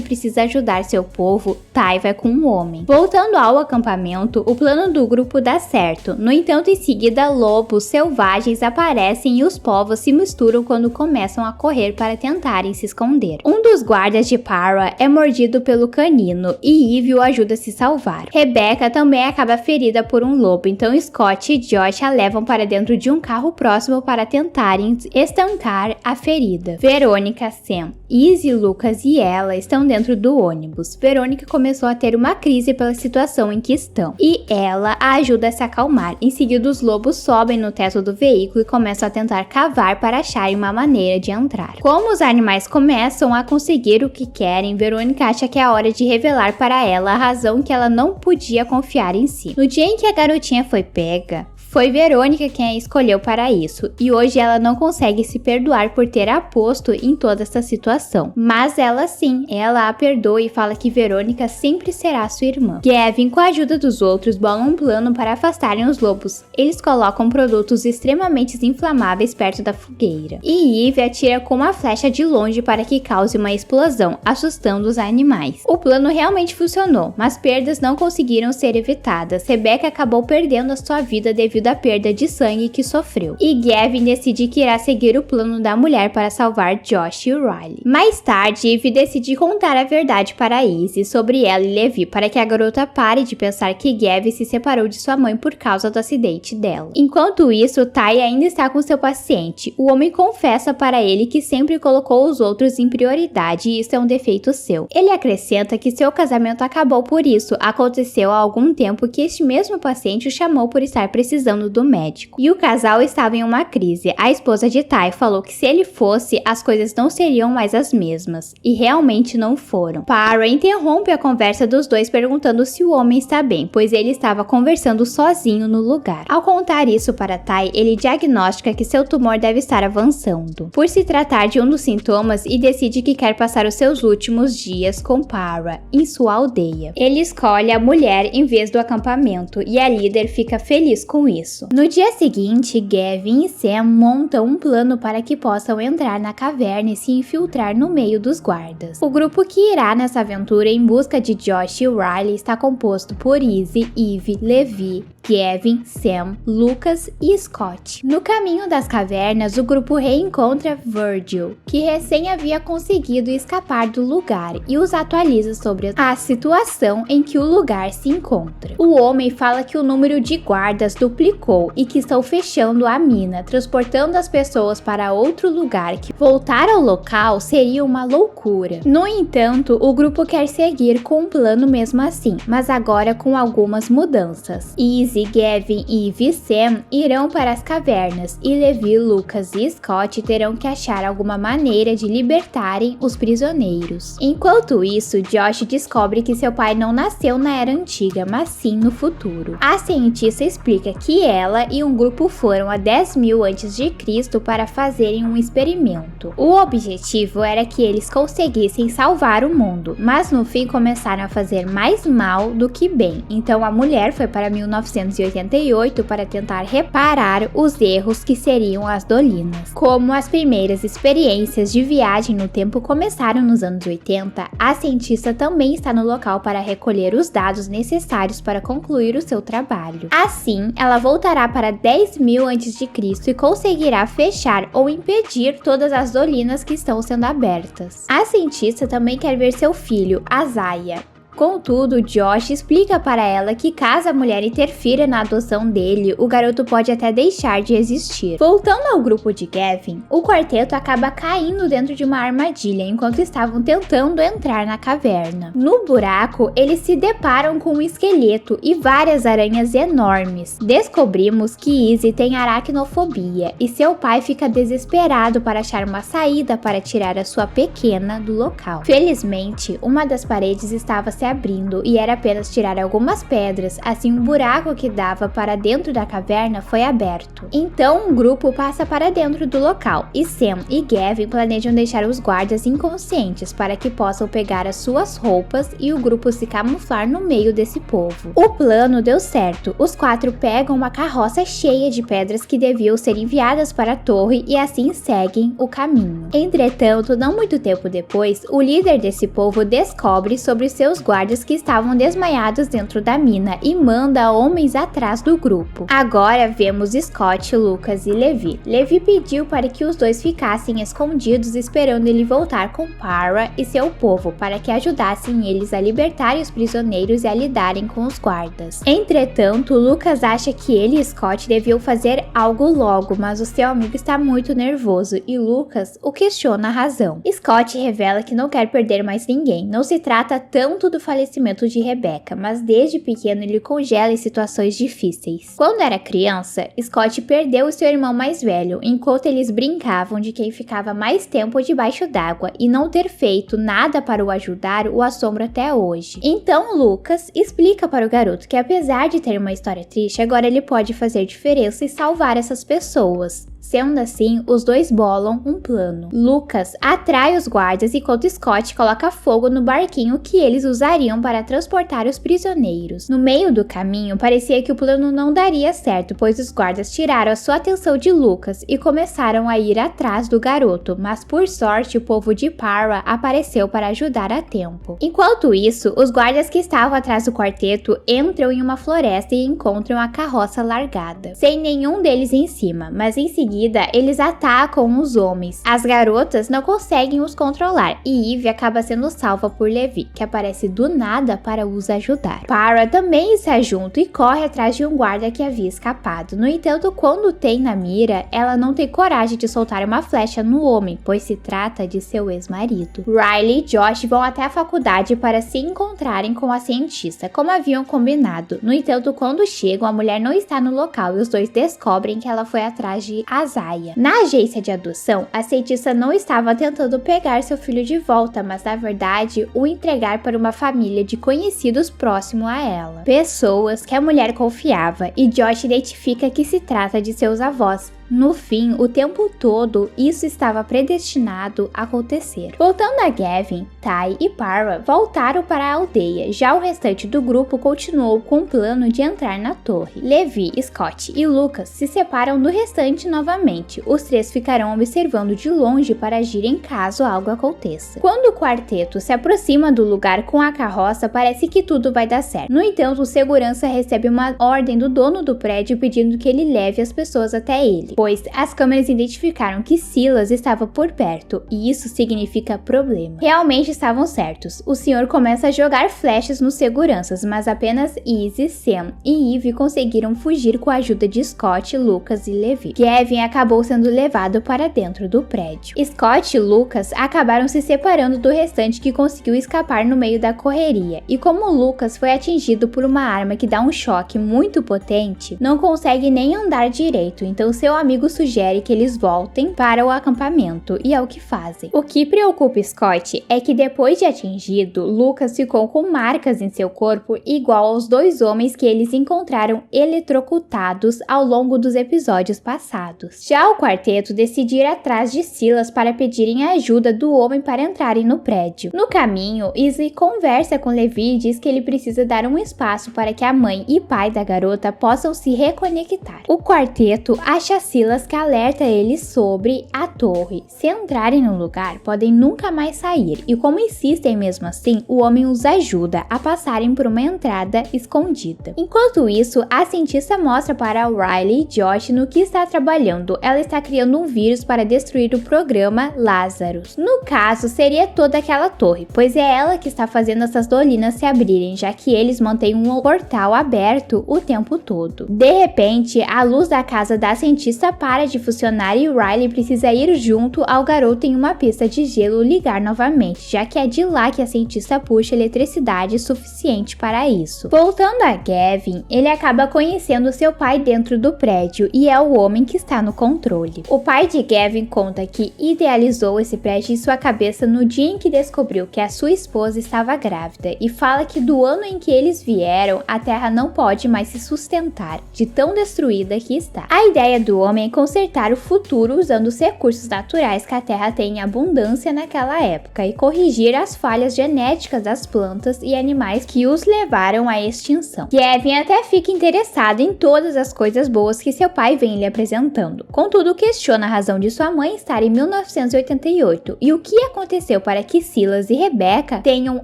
precisa ajudar seu povo, Tai vai com o homem. Voltando ao acampamento, o plano do grupo dá certo. No entanto, em seguida, lobos selvagens aparecem e os povos se misturam quando começam a correr para tentarem se esconder. Um dos guardas de Para é mordido pelo canino e Eve o ajuda a se salvar. Rebecca também acaba ferida por um lobo, então Scott e Josh a levam para dentro de um carro próximo para tentarem estancar a ferida. Verônica, Sam, Izzy, Lucas e ela estão dentro do ônibus. Verônica começou a ter uma crise pela situação em que estão, e ela a ajuda a se acalmar. Em seguida, os lobos sobem no teto do veículo e começam a tentar cavar para acharem uma maneira de entrar. Como os animais começam a conseguir o que querem, Verônica acha que é a hora de revelar para ela a razão que ela não podia confiar em si. No dia em que a garotinha foi pega, foi Verônica quem a escolheu para isso, e hoje ela não consegue se perdoar por ter aposto em toda essa situação. Mas ela sim, ela a perdoa e fala que Verônica sempre será sua irmã. Gavin, com a ajuda dos outros, bola um plano para afastarem os lobos. Eles colocam produtos extremamente inflamáveis perto da fogueira, e Eve atira com uma flecha de longe para que cause uma explosão, assustando os animais. O plano realmente funcionou, mas perdas não conseguiram ser evitadas. Rebecca acabou perdendo a sua vida devido à perda de sangue que sofreu, e Gavin decide que irá seguir o plano da mulher para salvar Josh e Riley. Mais tarde, Eve decide contar a verdade para Izzy sobre ela e Levi, para que a garota pare de pensar que Gavin se separou de sua mãe por causa do acidente dela. Enquanto isso, Tai ainda está com seu paciente. O homem confessa para ele que sempre colocou os outros em prioridade e isso é um defeito seu. Ele acrescenta que seu casamento acabou por isso. Aconteceu há algum tempo que este mesmo paciente o chamou por estar precisando do médico. E o casal estava em uma crise. A esposa de Tai falou que se ele fosse, as coisas não seriam mais as mesmas. E realmente não foram. Para interrompe a conversa dos dois perguntando se o homem está bem, pois ele estava conversando sozinho no lugar. Ao contar isso para Tai, ele diagnostica que seu tumor deve estar avançando, por se tratar de um dos sintomas, e decide que quer passar os seus últimos dias com Para, em sua aldeia. Ele escolhe a mulher em vez do acampamento, e a líder fica feliz com isso. No dia seguinte, Gavin e Sam montam um plano para que possam entrar na caverna e se infiltrar no meio dos guardas. O grupo que irá nessa aventura em busca de Josh e Riley está composto por Izzy, Eve, Levi, Gavin, Sam, Lucas e Scott. No caminho das cavernas, o grupo reencontra Virgil, que recém havia conseguido escapar do lugar, e os atualiza sobre a situação em que o lugar se encontra. O homem fala que o número de guardas duplicou e que estão fechando a mina, transportando as pessoas para outro lugar, que voltar ao local seria uma loucura. No entanto, o grupo quer seguir com o plano mesmo assim, mas agora com algumas mudanças. Izzy Izzy, Gavin, Eve e Sam irão para as cavernas e Levi, Lucas e Scott terão que achar alguma maneira de libertarem os prisioneiros. Enquanto isso, Josh descobre que seu pai não nasceu na Era Antiga, mas sim no futuro. A cientista explica que ela e um grupo foram a 10.000 a.C. para fazerem um experimento. O objetivo era que eles conseguissem salvar o mundo, mas no fim começaram a fazer mais mal do que bem. Então a mulher foi para 1988 para tentar reparar os erros que seriam as Dolinas. Como as primeiras experiências de viagem no tempo começaram nos anos 80, a cientista também está no local para recolher os dados necessários para concluir o seu trabalho. Assim, ela voltará para 10.000 a.C. e conseguirá fechar ou impedir todas as Dolinas que estão sendo abertas. A cientista também quer ver seu filho, Azaya. Contudo, Josh explica para ela que caso a mulher interfira na adoção dele, o garoto pode até deixar de existir. Voltando ao grupo de Gavin, o quarteto acaba caindo dentro de uma armadilha enquanto estavam tentando entrar na caverna. No buraco, eles se deparam com um esqueleto e várias aranhas enormes. Descobrimos que Izzy tem aracnofobia e seu pai fica desesperado para achar uma saída para tirar a sua pequena do local. Felizmente, uma das paredes estava se abrindo e era apenas tirar algumas pedras, assim um buraco que dava para dentro da caverna foi aberto. Então um grupo passa para dentro do local e Sam e Gavin planejam deixar os guardas inconscientes para que possam pegar as suas roupas e o grupo se camuflar no meio desse povo. O plano deu certo, os 4 pegam uma carroça cheia de pedras que deviam ser enviadas para a torre e assim seguem o caminho. Entretanto, não muito tempo depois, o líder desse povo descobre sobre seus guardas que estavam desmaiados dentro da mina e manda homens atrás do grupo. Agora vemos Scott, Lucas e Levi. Levi pediu para que os dois ficassem escondidos esperando ele voltar com Para e seu povo para que ajudassem eles a libertarem os prisioneiros e a lidarem com os guardas. Entretanto, Lucas acha que ele e Scott deviam fazer algo logo, mas o seu amigo está muito nervoso e Lucas o questiona a razão. Scott revela que não quer perder mais ninguém, não se trata tanto do falecimento de Rebecca, mas desde pequeno ele congela em situações difíceis. Quando era criança, Scott perdeu o seu irmão mais velho, enquanto eles brincavam de quem ficava mais tempo debaixo d'água e não ter feito nada para o ajudar o assombra até hoje. Então Lucas explica para o garoto que apesar de ter uma história triste, agora ele pode fazer diferença e salvar essas pessoas. Sendo assim, os dois bolam um plano. Lucas atrai os guardas enquanto Scott coloca fogo no barquinho que eles usariam para transportar os prisioneiros. No meio do caminho, parecia que o plano não daria certo, pois os guardas tiraram a sua atenção de Lucas e começaram a ir atrás do garoto, mas por sorte o povo de Para apareceu para ajudar a tempo. Enquanto isso, os guardas que estavam atrás do quarteto entram em uma floresta e encontram a carroça largada, sem nenhum deles em cima, mas em seguida eles atacam os homens. As garotas não conseguem os controlar e Eve acaba sendo salva por Levi, que aparece do nada para os ajudar. Para também está junto e corre atrás de um guarda que havia escapado. No entanto, quando tem na mira, ela não tem coragem de soltar uma flecha no homem, pois se trata de seu ex-marido. Riley e Josh vão até a faculdade para se encontrarem com a cientista, como haviam combinado. No entanto, quando chegam, a mulher não está no local e os dois descobrem que ela foi atrás de Azaya. Na agência de adoção, a cientista não estava tentando pegar seu filho de volta, mas na verdade o entregar para uma família de conhecidos próximo a ela. Pessoas que a mulher confiava, e Josh identifica que se trata de seus avós. No fim, o tempo todo, isso estava predestinado a acontecer. Voltando a Gavin, Ty e Para voltaram para a aldeia, já o restante do grupo continuou com o plano de entrar na torre. Levi, Scott e Lucas se separam do restante novamente. Os 3 ficarão observando de longe para agirem caso algo aconteça. Quando o quarteto se aproxima do lugar com a carroça, parece que tudo vai dar certo. No entanto, o segurança recebe uma ordem do dono do prédio pedindo que ele leve as pessoas até ele, pois as câmeras identificaram que Silas estava por perto, e isso significa problema. Realmente George estavam certos. O senhor começa a jogar flechas nos seguranças, mas apenas Izzy, Sam e Eve conseguiram fugir com a ajuda de Scott, Lucas e Levi. Gavin acabou sendo levado para dentro do prédio. Scott e Lucas acabaram se separando do restante que conseguiu escapar no meio da correria, e como Lucas foi atingido por uma arma que dá um choque muito potente, não consegue nem andar direito, então seu amigo sugere que eles voltem para o acampamento, e é o que fazem. O que preocupa Scott é que depois de atingido, Lucas ficou com marcas em seu corpo igual aos dois homens que eles encontraram eletrocutados ao longo dos episódios passados. Já o quarteto decide ir atrás de Silas para pedirem a ajuda do homem para entrarem no prédio. No caminho, Izzy conversa com Levi e diz que ele precisa dar um espaço para que a mãe e pai da garota possam se reconectar. O quarteto acha Silas que alerta eles sobre a torre. Se entrarem no lugar, podem nunca mais sair, e como insistem mesmo assim, o homem os ajuda a passarem por uma entrada escondida. Enquanto isso, a cientista mostra para Riley e Josh no que está trabalhando. Ela está criando um vírus para destruir o programa Lazarus. No caso, seria toda aquela torre, pois é ela que está fazendo essas dolinas se abrirem, já que eles mantêm um portal aberto o tempo todo. De repente, a luz da casa da cientista para de funcionar e Riley precisa ir junto ao garoto em uma pista de gelo ligar novamente, já que é de lá que a cientista puxa eletricidade suficiente para isso. Voltando a Gavin, ele acaba conhecendo seu pai dentro do prédio e é o homem que está no controle. O pai de Gavin conta que idealizou esse prédio em sua cabeça no dia em que descobriu que a sua esposa estava grávida e fala que do ano em que eles vieram, a Terra não pode mais se sustentar, de tão destruída que está. A ideia do homem é consertar o futuro usando os recursos naturais que a Terra tem em abundância naquela época e corrigir as falhas genéticas das plantas e animais que os levaram à extinção. Gavin até fica interessado em todas as coisas boas que seu pai vem lhe apresentando. Contudo, questiona a razão de sua mãe estar em 1988 e o que aconteceu para que Silas e Rebecca tenham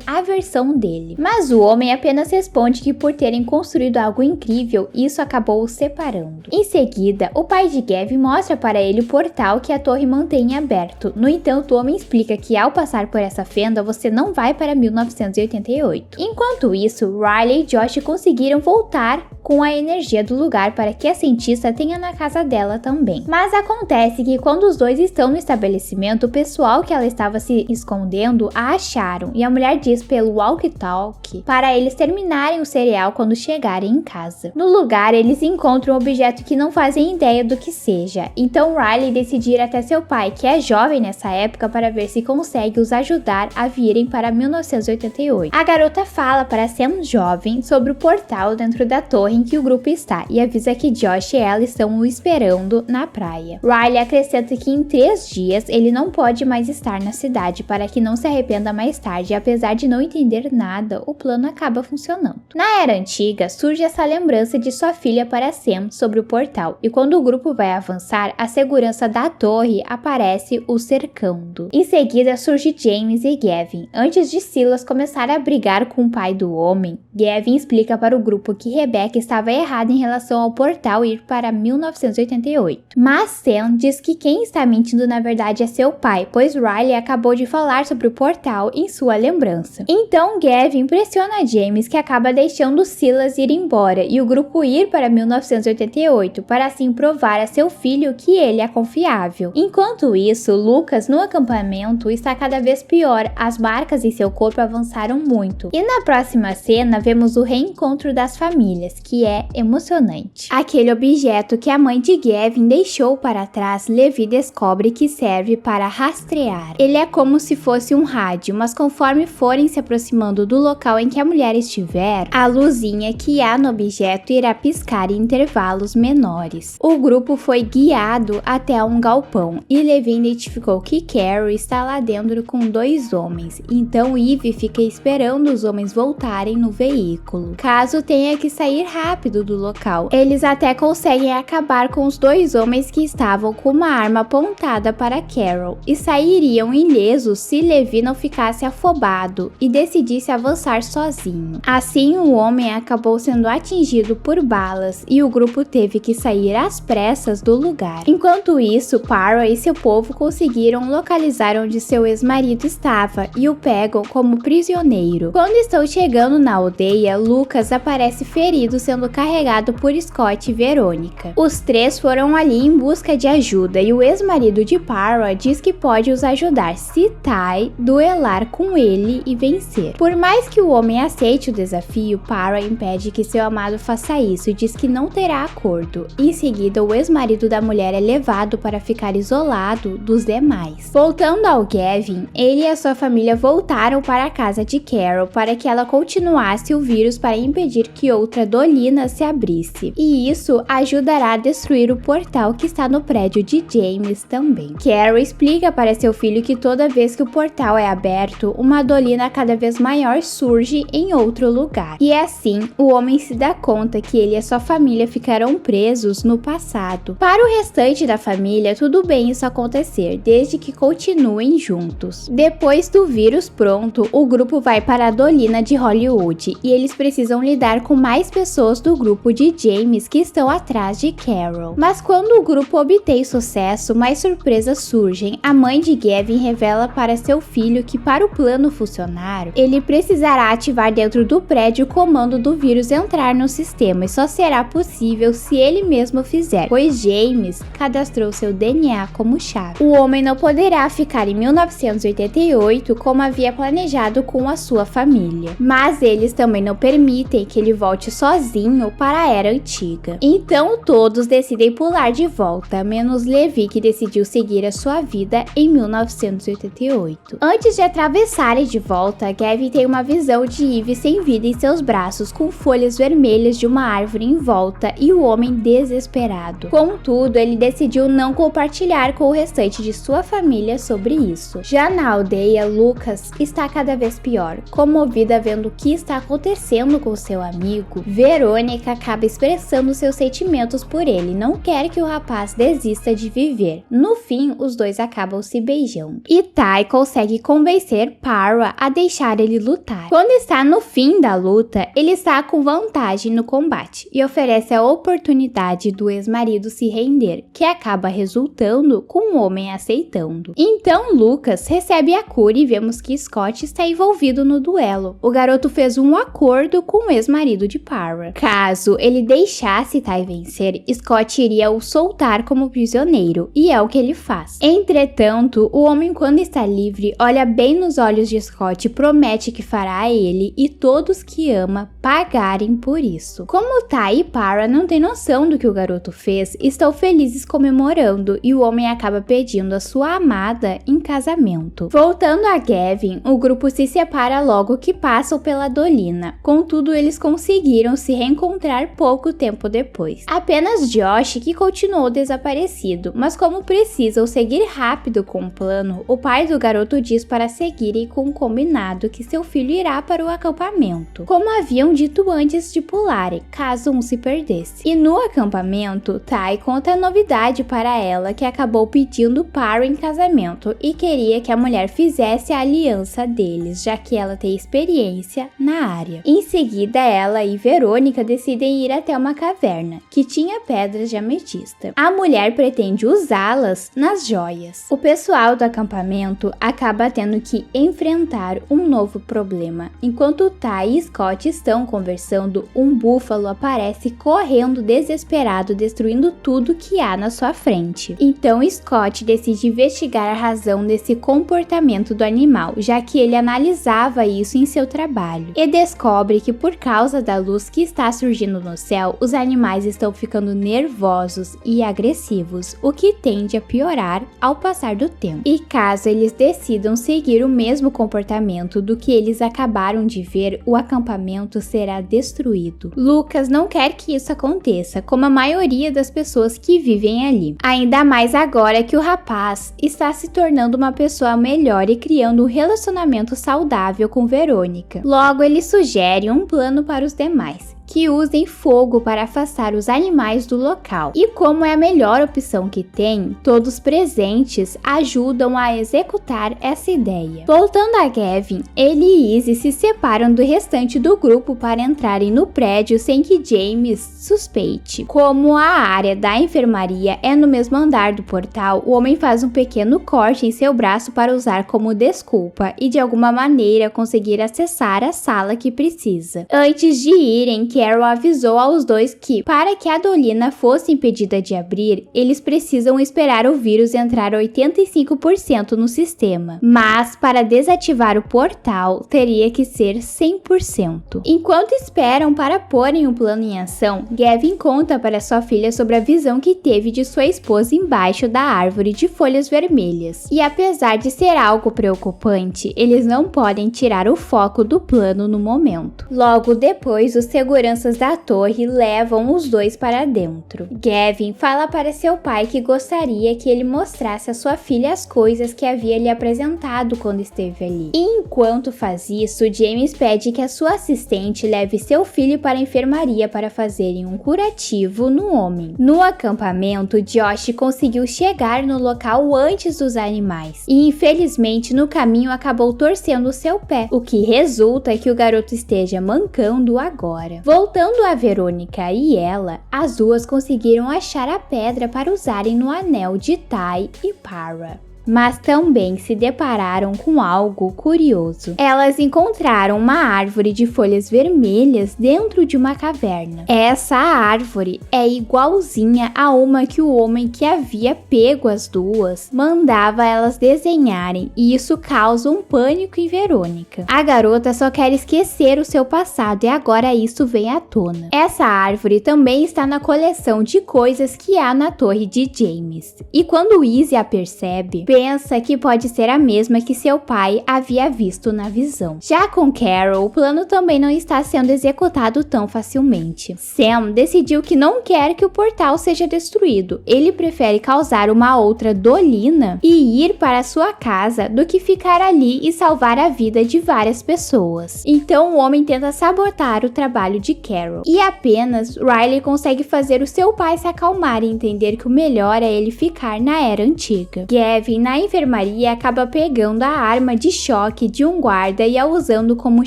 aversão dele. Mas o homem apenas responde que por terem construído algo incrível, isso acabou os separando. Em seguida, o pai de Gavin mostra para ele o portal que a torre mantém aberto. No entanto, o homem explica que ao passar por essa fenda, você não vai para 1988. Enquanto isso, Riley e Josh conseguiram voltar com a energia do lugar para que a cientista tenha na casa dela também. Mas acontece que quando os dois estão no estabelecimento, o pessoal que ela estava se escondendo a acharam e a mulher diz pelo walkie-talkie para eles terminarem o cereal quando chegarem em casa. No lugar, eles encontram um objeto que não fazem ideia do que seja, então Riley decide ir até seu pai, que é jovem nessa época, para ver se consegue os ajudar a virem para 1988. A garota fala para Sam jovem sobre o portal dentro da torre em que o grupo está e avisa que Josh e ela estão o esperando na praia. Riley acrescenta que em 3 dias ele não pode mais estar na cidade para que não se arrependa mais tarde, e apesar de não entender nada, o plano acaba funcionando. Na era antiga, surge essa lembrança de sua filha para Sam sobre o portal, e quando o grupo vai avançar, a segurança da torre aparece o cercando. Em seguida surge James e Gavin. Antes de Silas começar a brigar com o pai do homem, Gavin explica para o grupo que Rebecca estava errada em relação ao portal ir para 1988. Mas Sam diz que quem está mentindo na verdade é seu pai, pois Riley acabou de falar sobre o portal em sua lembrança. Então Gavin pressiona James, que acaba deixando Silas ir embora e o grupo ir para 1988 para assim provar a seu filho que ele é confiável. Enquanto isso, Lucas no acampamento está cada vez pior, as marcas em seu corpo avançaram muito. E na próxima cena vemos o reencontro das famílias, que é emocionante. Aquele objeto que a mãe de Gavin deixou para trás, Levi descobre que serve para rastrear. Ele é como se fosse um rádio, mas conforme forem se aproximando do local em que a mulher estiver, a luzinha que há no objeto irá piscar em intervalos menores. O grupo foi guiado até um galpão e Levi identificou que Carrie está lá dentro com 2 homens, então Eve fica esperando os homens voltarem no veículo. Caso tenha que sair rápido rápido do local. Eles até conseguem acabar com os dois homens que estavam com uma arma apontada para Carol e sairiam ilesos se Levi não ficasse afobado e decidisse avançar sozinho. Assim, o homem acabou sendo atingido por balas e o grupo teve que sair às pressas do lugar. Enquanto isso, Para e seu povo conseguiram localizar onde seu ex-marido estava e o pegam como prisioneiro. Quando estão chegando na aldeia, Lucas aparece ferido sendo carregado por Scott e Verônica. Os três foram ali em busca de ajuda e o ex-marido de Para diz que pode os ajudar se Tai duelar com ele e vencer. Por mais que o homem aceite o desafio, Para impede que seu amado faça isso e diz que não terá acordo. Em seguida, o ex-marido da mulher é levado para ficar isolado dos demais. Voltando ao Gavin, ele e a sua família voltaram para a casa de Carol para que ela continuasse o vírus para impedir que outra dolina se abrisse. E isso ajudará a destruir o portal que está no prédio de James também. Carol explica para seu filho que toda vez que o portal é aberto, uma dolina cada vez maior surge em outro lugar. E assim, o homem se dá conta que ele e a sua família ficarão presos no passado. Para o restante da família, tudo bem isso acontecer, desde que continuem juntos. Depois do vírus pronto, o grupo vai para a dolina de Hollywood e eles precisam lidar com mais pessoas do grupo de James que estão atrás de Carol. Mas quando o grupo obtém sucesso, mais surpresas surgem. A mãe de Gavin revela para seu filho que para o plano funcionar, ele precisará ativar dentro do prédio o comando do vírus entrar no sistema e só será possível se ele mesmo fizer, pois James cadastrou seu DNA como chave. O homem não poderá ficar em 1988 como havia planejado com a sua família, mas eles também não permitem que ele volte sozinho para a era antiga. Então todos decidem pular de volta, menos Levi, que decidiu seguir a sua vida em 1988. Antes de atravessarem de volta, Gavin tem uma visão de Eve sem vida em seus braços, com folhas vermelhas de uma árvore em volta e o homem desesperado. Contudo, ele decidiu não compartilhar com o restante de sua família sobre isso. Já na aldeia, Lucas está cada vez pior. Comovida vendo o que está acontecendo com seu amigo, Verônica acaba expressando seus sentimentos por ele e não quer que o rapaz desista de viver. No fim, os dois acabam se beijando. E Tai consegue convencer Para a deixar ele lutar. Quando está no fim da luta, ele está com vantagem no combate e oferece a oportunidade do ex-marido se render, que acaba resultando com o homem aceitando. Então Lucas recebe a cura e vemos que Scott está envolvido no duelo. O garoto fez um acordo com o ex-marido de Para. Caso ele deixasse Tai vencer, Scott iria o soltar como prisioneiro, e é o que ele faz. Entretanto, o homem, quando está livre, olha bem nos olhos de Scott e promete que fará a ele e todos que ama pagarem por isso. Como Tai e Para não têm noção do que o garoto fez, estão felizes comemorando e o homem acaba pedindo a sua amada em casamento. Voltando a Gavin, o grupo se separa logo que passam pela dolina. Contudo, eles conseguiram se reencontrar pouco tempo depois. Apenas Josh que continuou desaparecido, mas como precisam seguir rápido com o plano, o pai do garoto diz para seguirem com o combinado que seu filho irá para o acampamento, como haviam dito antes de pularem, caso um se perdesse. E no acampamento, Tai conta a novidade para ela que acabou pedindo Para em casamento e queria que a mulher fizesse a aliança deles, já que ela tem experiência na área. Em seguida, ela e Verônica decidem ir até uma caverna, que tinha pedras de ametista. A mulher pretende usá-las nas joias. O pessoal do acampamento acaba tendo que enfrentar um novo problema. Enquanto Tai e Scott estão conversando, um búfalo aparece correndo desesperado, destruindo tudo que há na sua frente. Então Scott decide investigar a razão desse comportamento do animal, já que ele analisava isso em seu trabalho, e descobre que por causa da luz que está surgindo no céu, os animais estão ficando nervosos e agressivos, o que tende a piorar ao passar do tempo. E caso eles decidam seguir o mesmo comportamento do que eles acabaram de ver, o acampamento será destruído. Lucas não quer que isso aconteça, como a maioria das pessoas que vivem ali. Ainda mais agora que o rapaz está se tornando uma pessoa melhor e criando um relacionamento saudável com Verônica. Logo, ele sugere um plano para os demais. que usem fogo para afastar os animais do local. E como é a melhor opção que tem, todos presentes ajudam a executar essa ideia. Voltando a Gavin, ele e Izzy se separam do restante do grupo para entrarem no prédio sem que James suspeite. Como a área da enfermaria é no mesmo andar do portal, o homem faz um pequeno corte em seu braço para usar como desculpa e de alguma maneira conseguir acessar a sala que precisa. Antes de irem, Carol avisou aos dois que, para que a Dolina fosse impedida de abrir, eles precisam esperar o vírus entrar 85% no sistema, mas para desativar o portal teria que ser 100%. Enquanto esperam para porem o plano em ação, Gavin conta para sua filha sobre a visão que teve de sua esposa embaixo da árvore de folhas vermelhas. E apesar de ser algo preocupante, eles não podem tirar o foco do plano no momento. Logo depois, os seguranças da torre levam os dois para dentro. Gavin fala para seu pai que gostaria que ele mostrasse a sua filha as coisas que havia lhe apresentado quando esteve ali. E enquanto faz isso, James pede que a sua assistente leve seu filho para a enfermaria para fazerem um curativo no homem. No acampamento, Josh conseguiu chegar no local antes dos animais e infelizmente no caminho acabou torcendo seu pé, o que resulta que o garoto esteja mancando agora. Voltando a Verônica e ela, as duas conseguiram achar a pedra para usarem no anel de Ty e Para. Mas também se depararam com algo curioso. Elas encontraram uma árvore de folhas vermelhas dentro de uma caverna. Essa árvore é igualzinha a uma que o homem que havia pego as duas mandava elas desenharem, e isso causa um pânico em Verônica. A garota só quer esquecer o seu passado e agora isso vem à tona. Essa árvore também está na coleção de coisas que há na torre de James. E quando Izzy a percebe, pensa que pode ser a mesma que seu pai havia visto na visão. Já com Carol, o plano também não está sendo executado tão facilmente. Sam decidiu que não quer que o portal seja destruído. Ele prefere causar uma outra Dolina e ir para sua casa do que ficar ali e salvar a vida de várias pessoas. Então o homem tenta sabotar o trabalho de Carol. E apenas Riley consegue fazer o seu pai se acalmar e entender que o melhor é ele ficar na Era Antiga. Gavin, na enfermaria, acaba pegando a arma de choque de um guarda e a usando como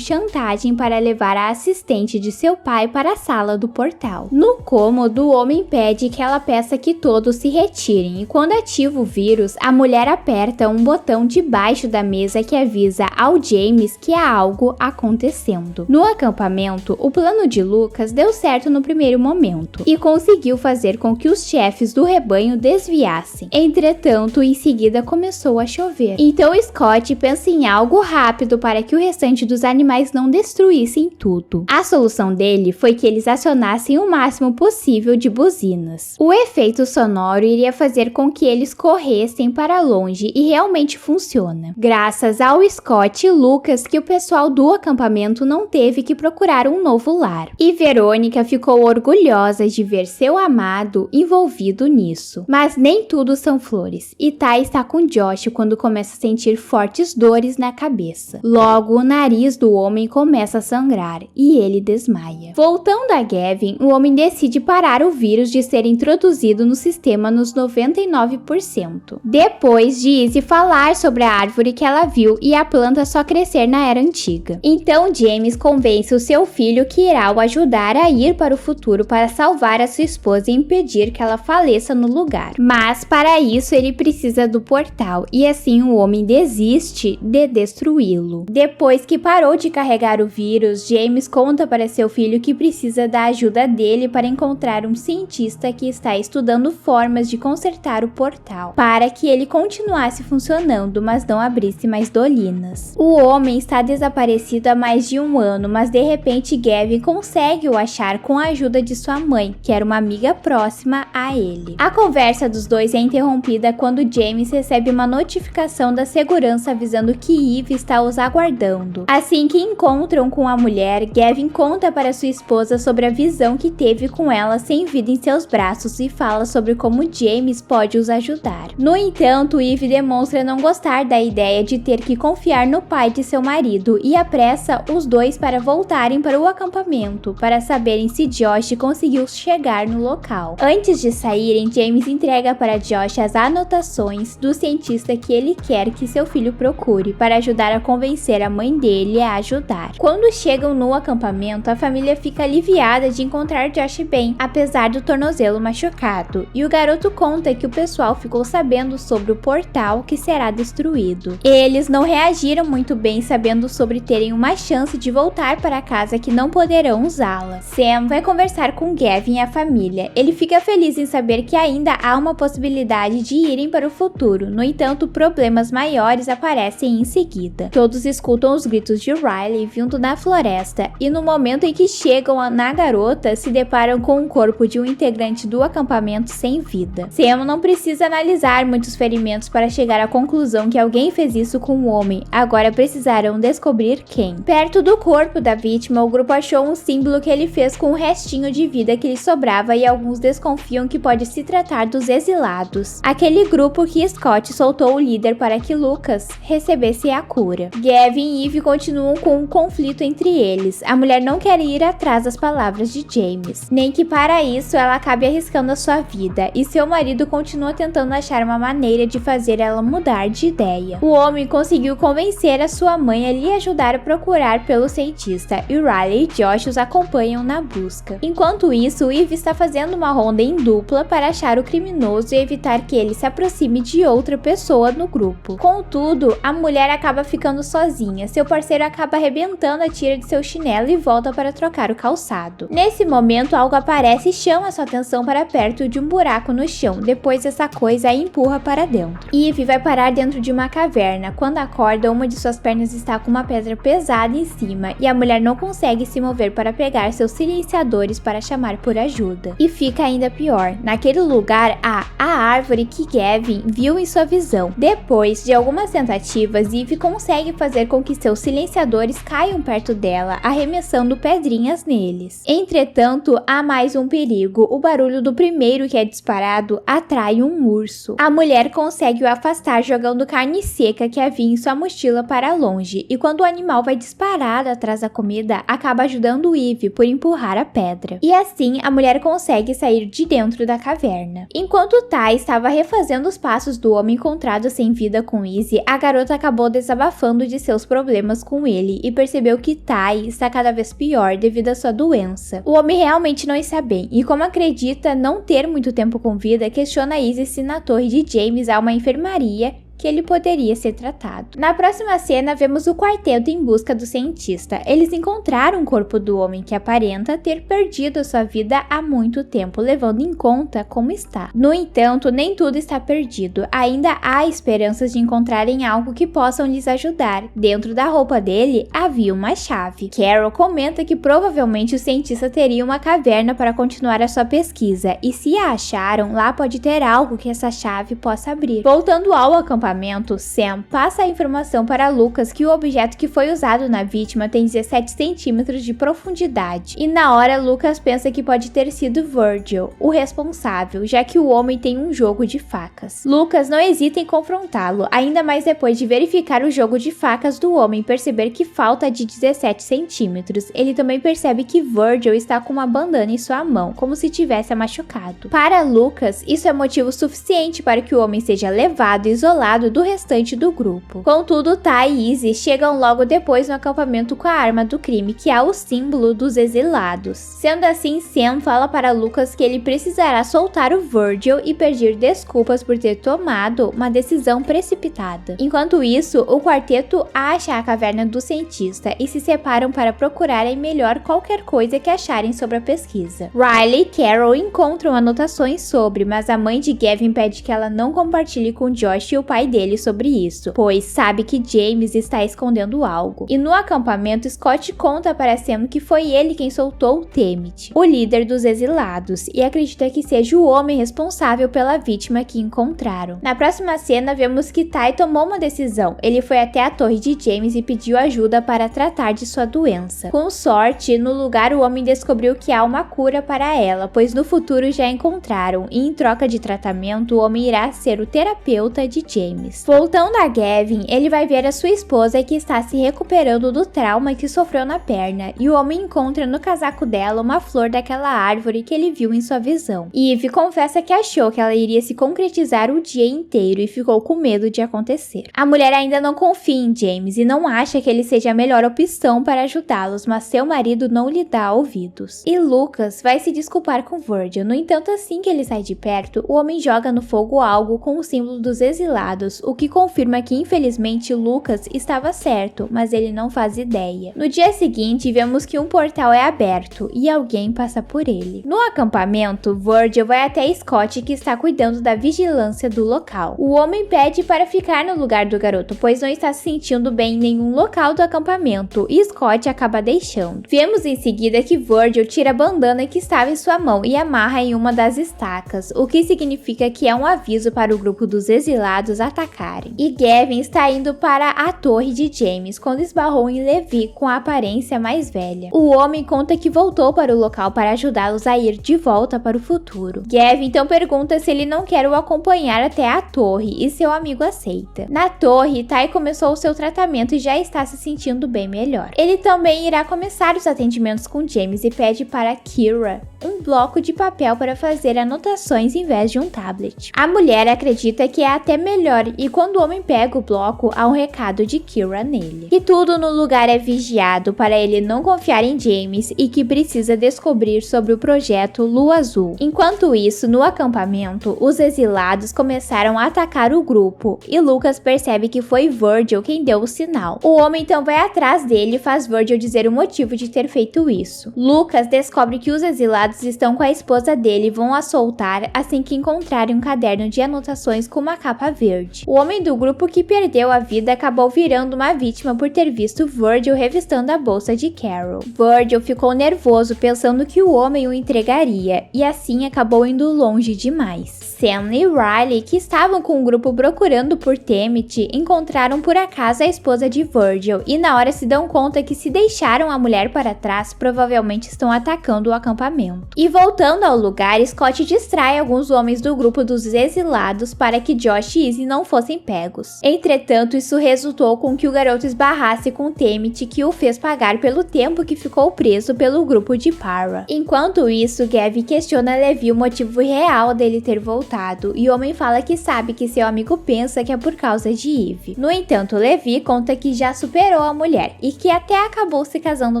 chantagem para levar a assistente de seu pai para a sala do portal. No cômodo, o homem pede que ela peça que todos se retirem e quando ativa o vírus, a mulher aperta um botão debaixo da mesa que avisa ao James que há algo acontecendo. No acampamento, o plano de Lucas deu certo no primeiro momento e conseguiu fazer com que os chefes do rebanho desviassem. Entretanto, em seguida começou a chover. Então Scott pensa em algo rápido para que o restante dos animais não destruíssem tudo. A solução dele foi que eles acionassem o máximo possível de buzinas. O efeito sonoro iria fazer com que eles corressem para longe e realmente funciona. Graças ao Scott e Lucas que o pessoal do acampamento não teve que procurar um novo lar. E Verônica ficou orgulhosa de ver seu amado envolvido nisso. Mas nem tudo são flores. E Ty está com Josh quando começa a sentir fortes dores na cabeça. Logo, o nariz do homem começa a sangrar e ele desmaia. Voltando a Gavin, o homem decide parar o vírus de ser introduzido no sistema nos 99%. Depois de Izzy falar sobre a árvore que ela viu e a planta só crescer na Era Antiga. Então James convence o seu filho que irá o ajudar a ir para o futuro para salvar a sua esposa e impedir que ela faleça no lugar. Mas para isso ele precisa do portal e assim o homem desiste de destruí-lo. Depois que parou de carregar o vírus, James conta para seu filho que precisa da ajuda dele para encontrar um cientista que está estudando formas de consertar o portal, para que ele continuasse funcionando, mas não abrisse mais Dolinas. O homem está desaparecido há mais de um ano, mas de repente Gavin consegue o achar com a ajuda de sua mãe, que era uma amiga próxima a ele. A conversa dos dois é interrompida quando James recebe recebe uma notificação da segurança avisando que Eve está os aguardando. Assim que encontram com a mulher, Gavin conta para sua esposa sobre a visão que teve com ela sem vida em seus braços e fala sobre como James pode os ajudar. No entanto, Eve demonstra não gostar da ideia de ter que confiar no pai de seu marido e apressa os dois para voltarem para o acampamento para saberem se Josh conseguiu chegar no local. Antes de saírem, James entrega para Josh as anotações do cientista que ele quer que seu filho procure para ajudar a convencer a mãe dele a ajudar. Quando chegam no acampamento, a família fica aliviada de encontrar Josh bem, apesar do tornozelo machucado, e o garoto conta que o pessoal ficou sabendo sobre o portal que será destruído. Eles não reagiram muito bem sabendo sobre terem uma chance de voltar para casa que não poderão usá-la. Sam vai conversar com Gavin e a família. Ele fica feliz em saber que ainda há uma possibilidade de irem para o futuro, no entanto, problemas maiores aparecem em seguida. Todos escutam os gritos de Riley vindo da floresta e no momento em que chegam na garota, se deparam com o corpo de um integrante do acampamento sem vida. Sam não precisa analisar muitos ferimentos para chegar à conclusão que alguém fez isso com o homem, agora precisarão descobrir quem. Perto do corpo da vítima, o grupo achou um símbolo que ele fez com o restinho de vida que lhe sobrava e alguns desconfiam que pode se tratar dos exilados. Aquele grupo que Scott soltou o líder para que Lucas recebesse a cura. Gavin e Eve continuam com um conflito entre eles. A mulher não quer ir atrás das palavras de James, nem que para isso ela acabe arriscando a sua vida, e seu marido continua tentando achar uma maneira de fazer ela mudar de ideia. O homem conseguiu convencer a sua mãe a lhe ajudar a procurar pelo cientista, e Riley e Josh os acompanham na busca. Enquanto isso, Eve está fazendo uma ronda em dupla para achar o criminoso e evitar que ele se aproxime de outra pessoa no grupo. Contudo, a mulher acaba ficando sozinha, seu parceiro acaba arrebentando a tira de seu chinelo e volta para trocar o calçado. Nesse momento, algo aparece e chama sua atenção para perto de um buraco no chão, depois essa coisa a empurra para dentro. Eve vai parar dentro de uma caverna. Quando acorda, uma de suas pernas está com uma pedra pesada em cima e a mulher não consegue se mover para pegar seus silenciadores para chamar por ajuda. E fica ainda pior, naquele lugar há a árvore que Gavin viu em sua visão. Depois de algumas tentativas, Eve consegue fazer com que seus silenciadores caiam perto dela, arremessando pedrinhas neles. Entretanto, há mais um perigo. O barulho do primeiro que é disparado atrai um urso. A mulher consegue o afastar jogando carne seca que havia em sua mochila para longe, e quando o animal vai disparado atrás da comida, acaba ajudando Eve por empurrar a pedra. E assim, a mulher consegue sair de dentro da caverna. Enquanto Ty estava refazendo os passos do homem encontrado sem vida com Izzy, a garota acabou desabafando de seus problemas com ele e percebeu que Ty está cada vez pior devido à sua doença. O homem realmente não está bem, e como acredita não ter muito tempo com vida, questiona Izzy se na torre de James há uma enfermaria que ele poderia ser tratado. Na próxima cena, vemos o quarteto em busca do cientista. Eles encontraram o corpo do homem que aparenta ter perdido a sua vida há muito tempo, levando em conta como está. No entanto, nem tudo está perdido. Ainda há esperanças de encontrarem algo que possam lhes ajudar. Dentro da roupa dele, havia uma chave. Carol comenta que provavelmente o cientista teria uma caverna para continuar a sua pesquisa, e se a acharam, lá pode ter algo que essa chave possa abrir. Voltando ao acampamento, Sam passa a informação para Lucas que o objeto que foi usado na vítima tem 17 centímetros de profundidade, e na hora Lucas pensa que pode ter sido Virgil, o responsável, já que o homem tem um jogo de facas. Lucas não hesita em confrontá-lo, ainda mais depois de verificar o jogo de facas do homem e perceber que falta de 17 centímetros. Ele também percebe que Virgil está com uma bandana em sua mão, como se tivesse machucado. Para Lucas, isso é motivo suficiente para que o homem seja levado e isolado do restante do grupo. Contudo, Ty e Izzy chegam logo depois no acampamento com a arma do crime, que é o símbolo dos exilados. Sendo assim, Sam fala para Lucas que ele precisará soltar o Virgil e pedir desculpas por ter tomado uma decisão precipitada. Enquanto isso, o quarteto acha a caverna do cientista e se separam para procurarem melhor qualquer coisa que acharem sobre a pesquisa. Riley e Carol encontram anotações sobre, mas a mãe de Gavin pede que ela não compartilhe com Josh e o pai dele sobre isso, pois sabe que James está escondendo algo. E no acampamento, Scott conta para Sam que foi ele quem soltou o Temmet, o líder dos exilados, e acredita que seja o homem responsável pela vítima que encontraram. Na próxima cena, vemos que Ty tomou uma decisão. Ele foi até a torre de James e pediu ajuda para tratar de sua doença. Com sorte, no lugar o homem descobriu que há uma cura para ela, pois no futuro já encontraram, e em troca de tratamento, o homem irá ser o terapeuta de James. Voltando a Gavin, ele vai ver a sua esposa que está se recuperando do trauma que sofreu na perna, e o homem encontra no casaco dela uma flor daquela árvore que ele viu em sua visão. Eve confessa que achou que ela iria se concretizar o dia inteiro e ficou com medo de acontecer. A mulher ainda não confia em James e não acha que ele seja a melhor opção para ajudá-los, mas seu marido não lhe dá ouvidos. E Lucas vai se desculpar com Virgil. No entanto, assim que ele sai de perto, o homem joga no fogo algo com o símbolo dos exilados, o que confirma que infelizmente Lucas estava certo, mas ele não faz ideia. No dia seguinte, vemos que um portal é aberto e alguém passa por ele. No acampamento, Virgil vai até Scott, que está cuidando da vigilância do local. O homem pede para ficar no lugar do garoto, pois não está se sentindo bem em nenhum local do acampamento, e Scott acaba deixando. Vemos em seguida que Virgil tira a bandana que estava em sua mão e amarra em uma das estacas, o que significa que é um aviso para o grupo dos exilados atacarem. E Gavin está indo para a torre de James quando esbarrou em Levi com a aparência mais velha. O homem conta que voltou para o local para ajudá-los a ir de volta para o futuro. Gavin então pergunta se ele não quer o acompanhar até a torre e seu amigo aceita. Na torre, Ty começou o seu tratamento e já está se sentindo bem melhor. Ele também irá começar os atendimentos com James e pede para Kira um bloco de papel para fazer anotações em vez de um tablet. A mulher acredita que é até melhor e quando o homem pega o bloco, há um recado de Kira nele. Que tudo no lugar é vigiado para ele não confiar em James e que precisa descobrir sobre o projeto Lua Azul. Enquanto isso, no acampamento, os exilados começaram a atacar o grupo e Lucas percebe que foi Virgil quem deu o sinal. O homem então vai atrás dele e faz Virgil dizer o motivo de ter feito isso. Lucas descobre que os exilados estão com a esposa dele e vão a soltar assim que encontrarem um caderno de anotações com uma capa verde. O homem do grupo que perdeu a vida acabou virando uma vítima por ter visto Virgil revistando a bolsa de Carol. Virgil ficou nervoso pensando que o homem o entregaria e assim acabou indo longe demais. Sam e Riley, que estavam com o grupo procurando por Temmet, encontraram por acaso a esposa de Virgil e na hora se dão conta que se deixaram a mulher para trás, provavelmente estão atacando o acampamento. E voltando ao lugar, Scott distrai alguns homens do grupo dos exilados para que Josh e Izzy não fossem pegos. Entretanto, isso resultou com que o garoto esbarrasse com Temmet, que o fez pagar pelo tempo que ficou preso pelo grupo de Para. Enquanto isso, Gavin questiona Levi o motivo real dele ter voltado, e o homem fala que sabe que seu amigo pensa que é por causa de Eve. No entanto, Levi conta que já superou a mulher e que até acabou se casando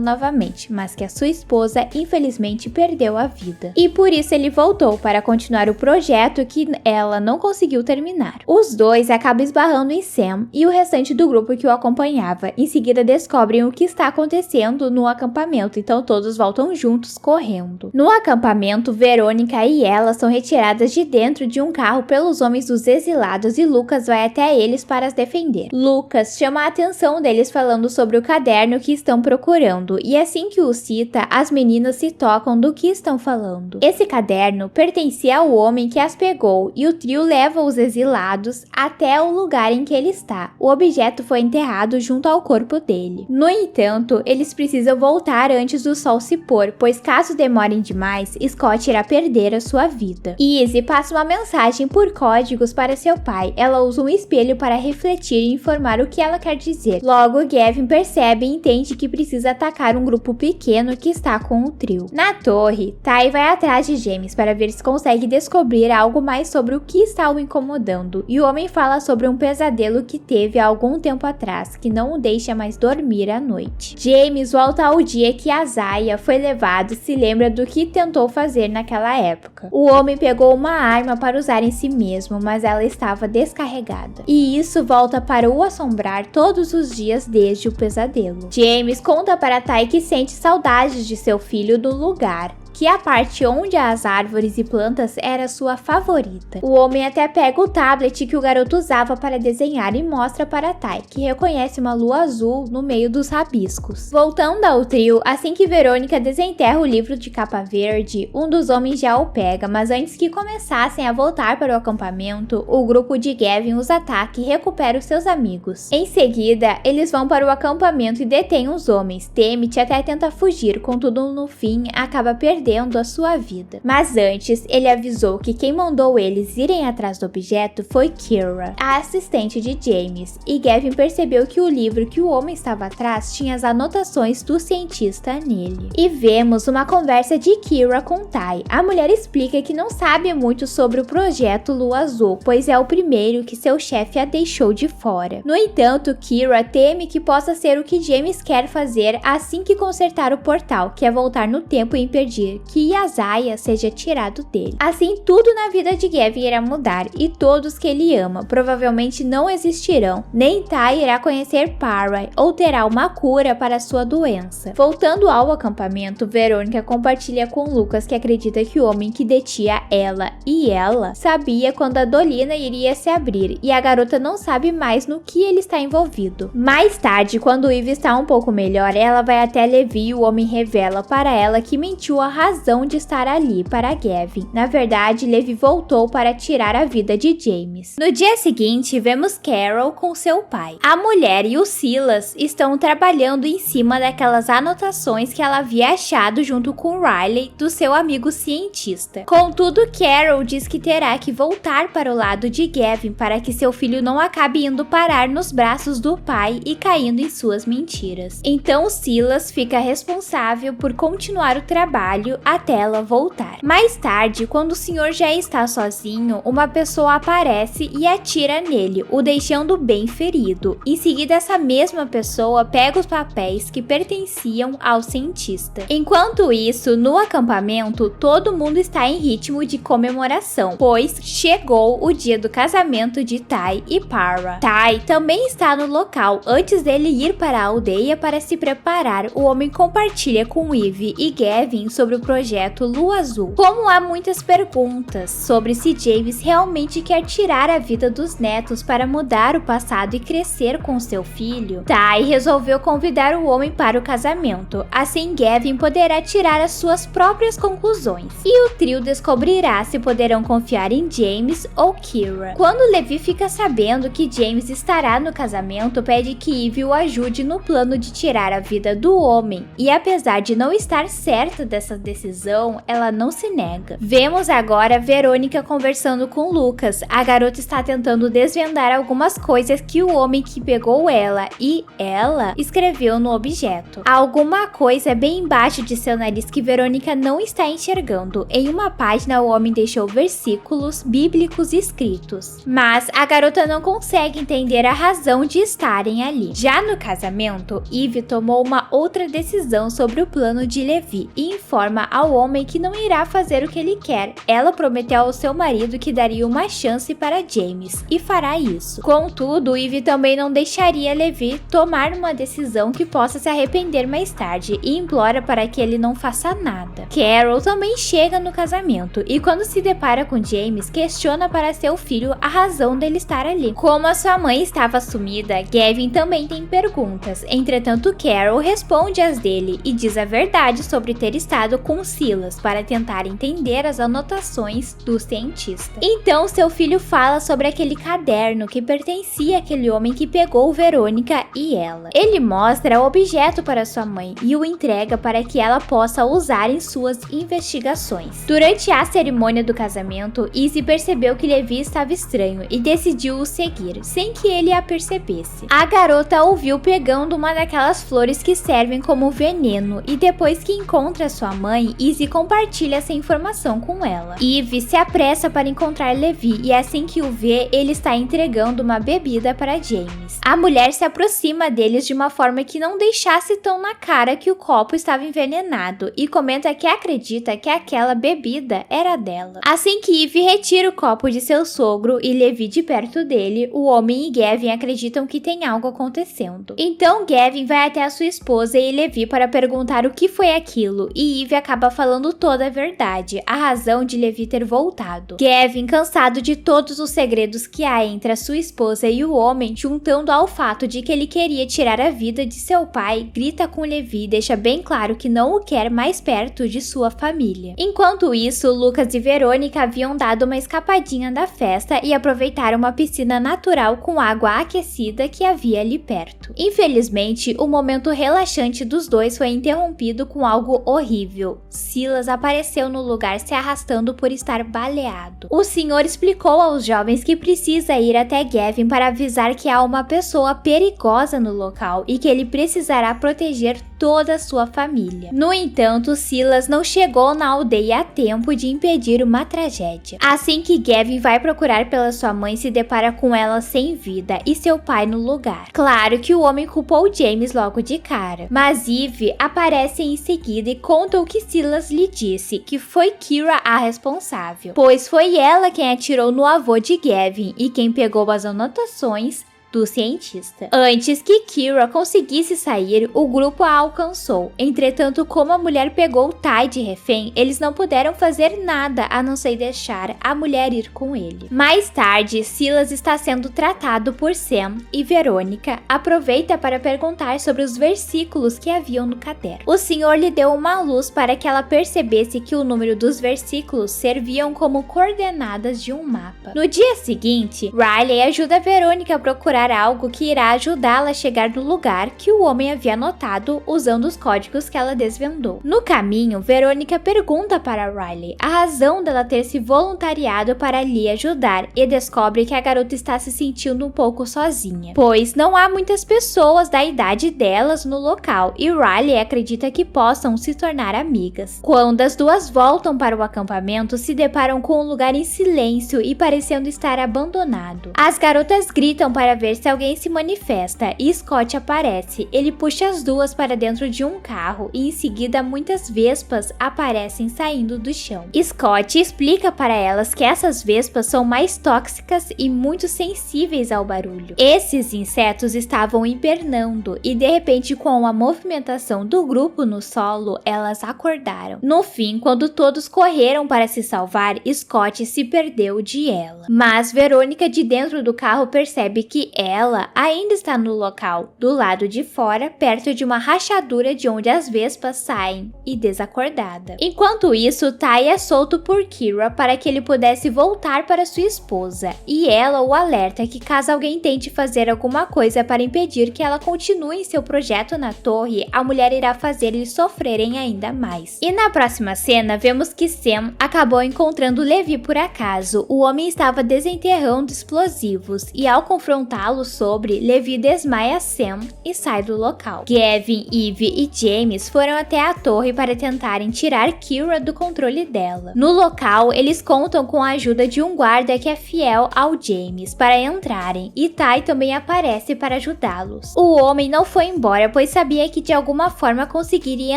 novamente, mas que a sua esposa infelizmente perdeu a vida. E por isso ele voltou para continuar o projeto que ela não conseguiu terminar. Os dois acabam esbarrando em Sam e o restante do grupo que o acompanhava. Em seguida descobrem o que está acontecendo no acampamento, então todos voltam juntos correndo. No acampamento, Verônica e ela são retiradas de dentro de um carro pelos homens dos exilados e Lucas vai até eles para as defender. Lucas chama a atenção deles falando sobre o caderno que estão procurando e assim que o cita, as meninas se tocam do que estão falando. Esse caderno pertencia ao homem que as pegou e o trio leva os exilados até o lugar em que ele está. O objeto foi enterrado junto ao corpo dele. No entanto, eles precisam voltar antes do sol se pôr, pois caso demorem demais, Scott irá perder a sua vida. Izzy passa uma mensagem por códigos para seu pai. Ela usa um espelho para refletir e informar o que ela quer dizer. Logo, Gavin percebe e entende que precisa atacar um grupo pequeno que está com o trio. Na torre, Ty vai atrás de James para ver se consegue descobrir algo mais sobre o que está o incomodando, e o homem fala sobre um pesadelo que teve há algum tempo atrás, que não o deixa mais dormir à noite. James volta ao dia que Isaiah foi levado e se lembra do que tentou fazer naquela época. O homem pegou uma arma para usar em si mesmo, mas ela estava descarregada. E isso volta para o assombrar todos os dias desde o pesadelo. James conta para Ty que sente saudades de seu filho no lugar que a parte onde as árvores e plantas era sua favorita. O homem até pega o tablet que o garoto usava para desenhar e mostra para Tai, que reconhece uma lua azul no meio dos rabiscos. Voltando ao trio, assim que Verônica desenterra o livro de capa verde, um dos homens já o pega, mas antes que começassem a voltar para o acampamento, o grupo de Gavin os ataca e recupera os seus amigos. Em seguida, eles vão para o acampamento e detêm os homens. Temmet até tenta fugir, contudo no fim acaba perdendo a sua vida. Mas antes, ele avisou que quem mandou eles irem atrás do objeto foi Kira, a assistente de James, e Gavin percebeu que o livro que o homem estava atrás tinha as anotações do cientista nele. E vemos uma conversa de Kira com Tai. A mulher explica que não sabe muito sobre o projeto Lua Azul, pois é o primeiro que seu chefe a deixou de fora. No entanto, Kira teme que possa ser o que James quer fazer assim que consertar o portal, que é voltar no tempo e impedir que Yazaya seja tirado dele. Assim, tudo na vida de Gavin irá mudar e todos que ele ama provavelmente não existirão, nem Tai irá conhecer Parra ou terá uma cura para sua doença. Voltando ao acampamento, Verônica compartilha com Lucas que acredita que o homem que detinha ela e ela sabia quando a dolina iria se abrir e a garota não sabe mais no que ele está envolvido. Mais tarde, quando Eve está um pouco melhor, ela vai até Levi e o homem revela para ela que mentiu a razão de estar ali para Gavin. Na verdade, Levi voltou para tirar a vida de James. No dia seguinte, vemos Carol com seu pai. A mulher e o Silas estão trabalhando em cima daquelas anotações que ela havia achado junto com Riley do seu amigo cientista. Contudo, Carol diz que terá que voltar para o lado de Gavin para que seu filho não acabe indo parar nos braços do pai e caindo em suas mentiras. Então Silas fica responsável por continuar o trabalho até ela voltar. Mais tarde, quando o senhor já está sozinho, uma pessoa aparece e atira nele, o deixando bem ferido. Em seguida, essa mesma pessoa pega os papéis que pertenciam ao cientista. Enquanto isso, no acampamento, todo mundo está em ritmo de comemoração, pois chegou o dia do casamento de Tai e Parra. Tai também está no local. Antes dele ir para a aldeia para se preparar, o homem compartilha com Eve e Gavin sobre o projeto Lua Azul. Como há muitas perguntas sobre se James realmente quer tirar a vida dos netos para mudar o passado e crescer com seu filho, Tai resolveu convidar o homem para o casamento. Assim, Gavin poderá tirar as suas próprias conclusões e o trio descobrirá se poderão confiar em James ou Kira. Quando Levi fica sabendo que James estará no casamento, pede que Eve o ajude no plano de tirar a vida do homem, e apesar de não estar certa dessa decisão, ela não se nega. Vemos agora Verônica conversando com Lucas. A garota está tentando desvendar algumas coisas que o homem que pegou ela e ela escreveu no objeto. Há alguma coisa bem embaixo de seu nariz que Verônica não está enxergando. Em uma página, o homem deixou versículos bíblicos escritos, mas a garota não consegue entender a razão de estarem ali. Já no casamento, Eve tomou uma outra decisão sobre o plano de Levi e informa ao homem que não irá fazer o que ele quer. Ela prometeu ao seu marido que daria uma chance para James e fará isso. Contudo, Eve também não deixaria Levi tomar uma decisão que possa se arrepender mais tarde e implora para que ele não faça nada. Carol também chega no casamento e quando se depara com James, questiona para seu filho a razão dele estar ali. Como a sua mãe estava sumida, Gavin também tem perguntas. Entretanto, Carol responde as dele e diz a verdade sobre ter estado com Silas para tentar entender as anotações do cientista. Então, seu filho fala sobre aquele caderno que pertencia àquele homem que pegou Verônica e ela. Ele mostra o objeto para sua mãe e o entrega para que ela possa usar em suas investigações. Durante a cerimônia do casamento, Izzy percebeu que Levi estava estranho e decidiu o seguir, sem que ele a percebesse. A garota ouviu pegando uma daquelas flores que servem como veneno e depois que encontra sua mãe, Izzy compartilha essa informação com ela. Eve se apressa para encontrar Levi e assim que o vê, ele está entregando uma bebida para James. A mulher se aproxima deles de uma forma que não deixasse tão na cara que o copo estava envenenado e comenta que acredita que aquela bebida era dela. Assim que Eve retira o copo de seu sogro e Levi de perto dele, o homem e Gavin acreditam que tem algo acontecendo. Então Gavin vai até a sua esposa e Levi para perguntar o que foi aquilo e Eve acaba acaba falando toda a verdade, a razão de Levi ter voltado. Gavin, cansado de todos os segredos que há entre a sua esposa e o homem, juntando ao fato de que ele queria tirar a vida de seu pai, grita com Levi e deixa bem claro que não o quer mais perto de sua família. Enquanto isso, Lucas e Verônica haviam dado uma escapadinha da festa e aproveitaram uma piscina natural com água aquecida que havia ali perto. Infelizmente, o momento relaxante dos dois foi interrompido com algo horrível. Silas apareceu no lugar se arrastando por estar baleado. O senhor explicou aos jovens que precisa ir até Gavin para avisar que há uma pessoa perigosa no local e que ele precisará proteger toda a sua família. No entanto, Silas não chegou na aldeia a tempo de impedir uma tragédia. Assim que Gavin vai procurar pela sua mãe, se depara com ela sem vida e seu pai no lugar. Claro que o homem culpou James logo de cara, mas Eve aparece em seguida e conta o que Silas lhe disse, que foi Kira a responsável, pois foi ela quem atirou no avô de Gavin e quem pegou as anotações do cientista. Antes que Kira conseguisse sair, o grupo a alcançou. Entretanto, como a mulher pegou Ty de refém, eles não puderam fazer nada a não ser deixar a mulher ir com ele. Mais tarde, Silas está sendo tratado por Sam e Verônica aproveita para perguntar sobre os versículos que haviam no caderno. O senhor lhe deu uma luz para que ela percebesse que o número dos versículos serviam como coordenadas de um mapa. No dia seguinte, Riley ajuda a Verônica a procurar algo que irá ajudá-la a chegar no lugar que o homem havia anotado usando os códigos que ela desvendou. No caminho, Verônica pergunta para Riley a razão dela ter se voluntariado para lhe ajudar e descobre que a garota está se sentindo um pouco sozinha, pois não há muitas pessoas da idade delas no local e Riley acredita que possam se tornar amigas. Quando as duas voltam para o acampamento, se deparam com um lugar em silêncio e parecendo estar abandonado. As garotas gritam para ver se alguém se manifesta e Scott aparece. Ele puxa as duas para dentro de um carro e em seguida muitas vespas aparecem saindo do chão. Scott explica para elas que essas vespas são mais tóxicas e muito sensíveis ao barulho. Esses insetos estavam hibernando e de repente, com a movimentação do grupo no solo, elas acordaram. No fim, quando todos correram para se salvar, Scott se perdeu de ela. Mas Verônica de dentro do carro percebe que ela ainda está no local, do lado de fora, perto de uma rachadura de onde as vespas saem e desacordada. Enquanto isso, Ty é solto por Kira para que ele pudesse voltar para sua esposa, e ela o alerta que caso alguém tente fazer alguma coisa para impedir que ela continue em seu projeto na torre, a mulher irá fazer eles sofrerem ainda mais. E na próxima cena, vemos que Sam acabou encontrando Levi por acaso. O homem estava desenterrando explosivos e ao confrontá-lo sobre, Levi desmaia Sam e sai do local. Gavin, Eve e James foram até a torre para tentarem tirar Kira do controle dela. No local, eles contam com a ajuda de um guarda que é fiel ao James para entrarem, e Ty também aparece para ajudá-los. O homem não foi embora, pois sabia que de alguma forma conseguiria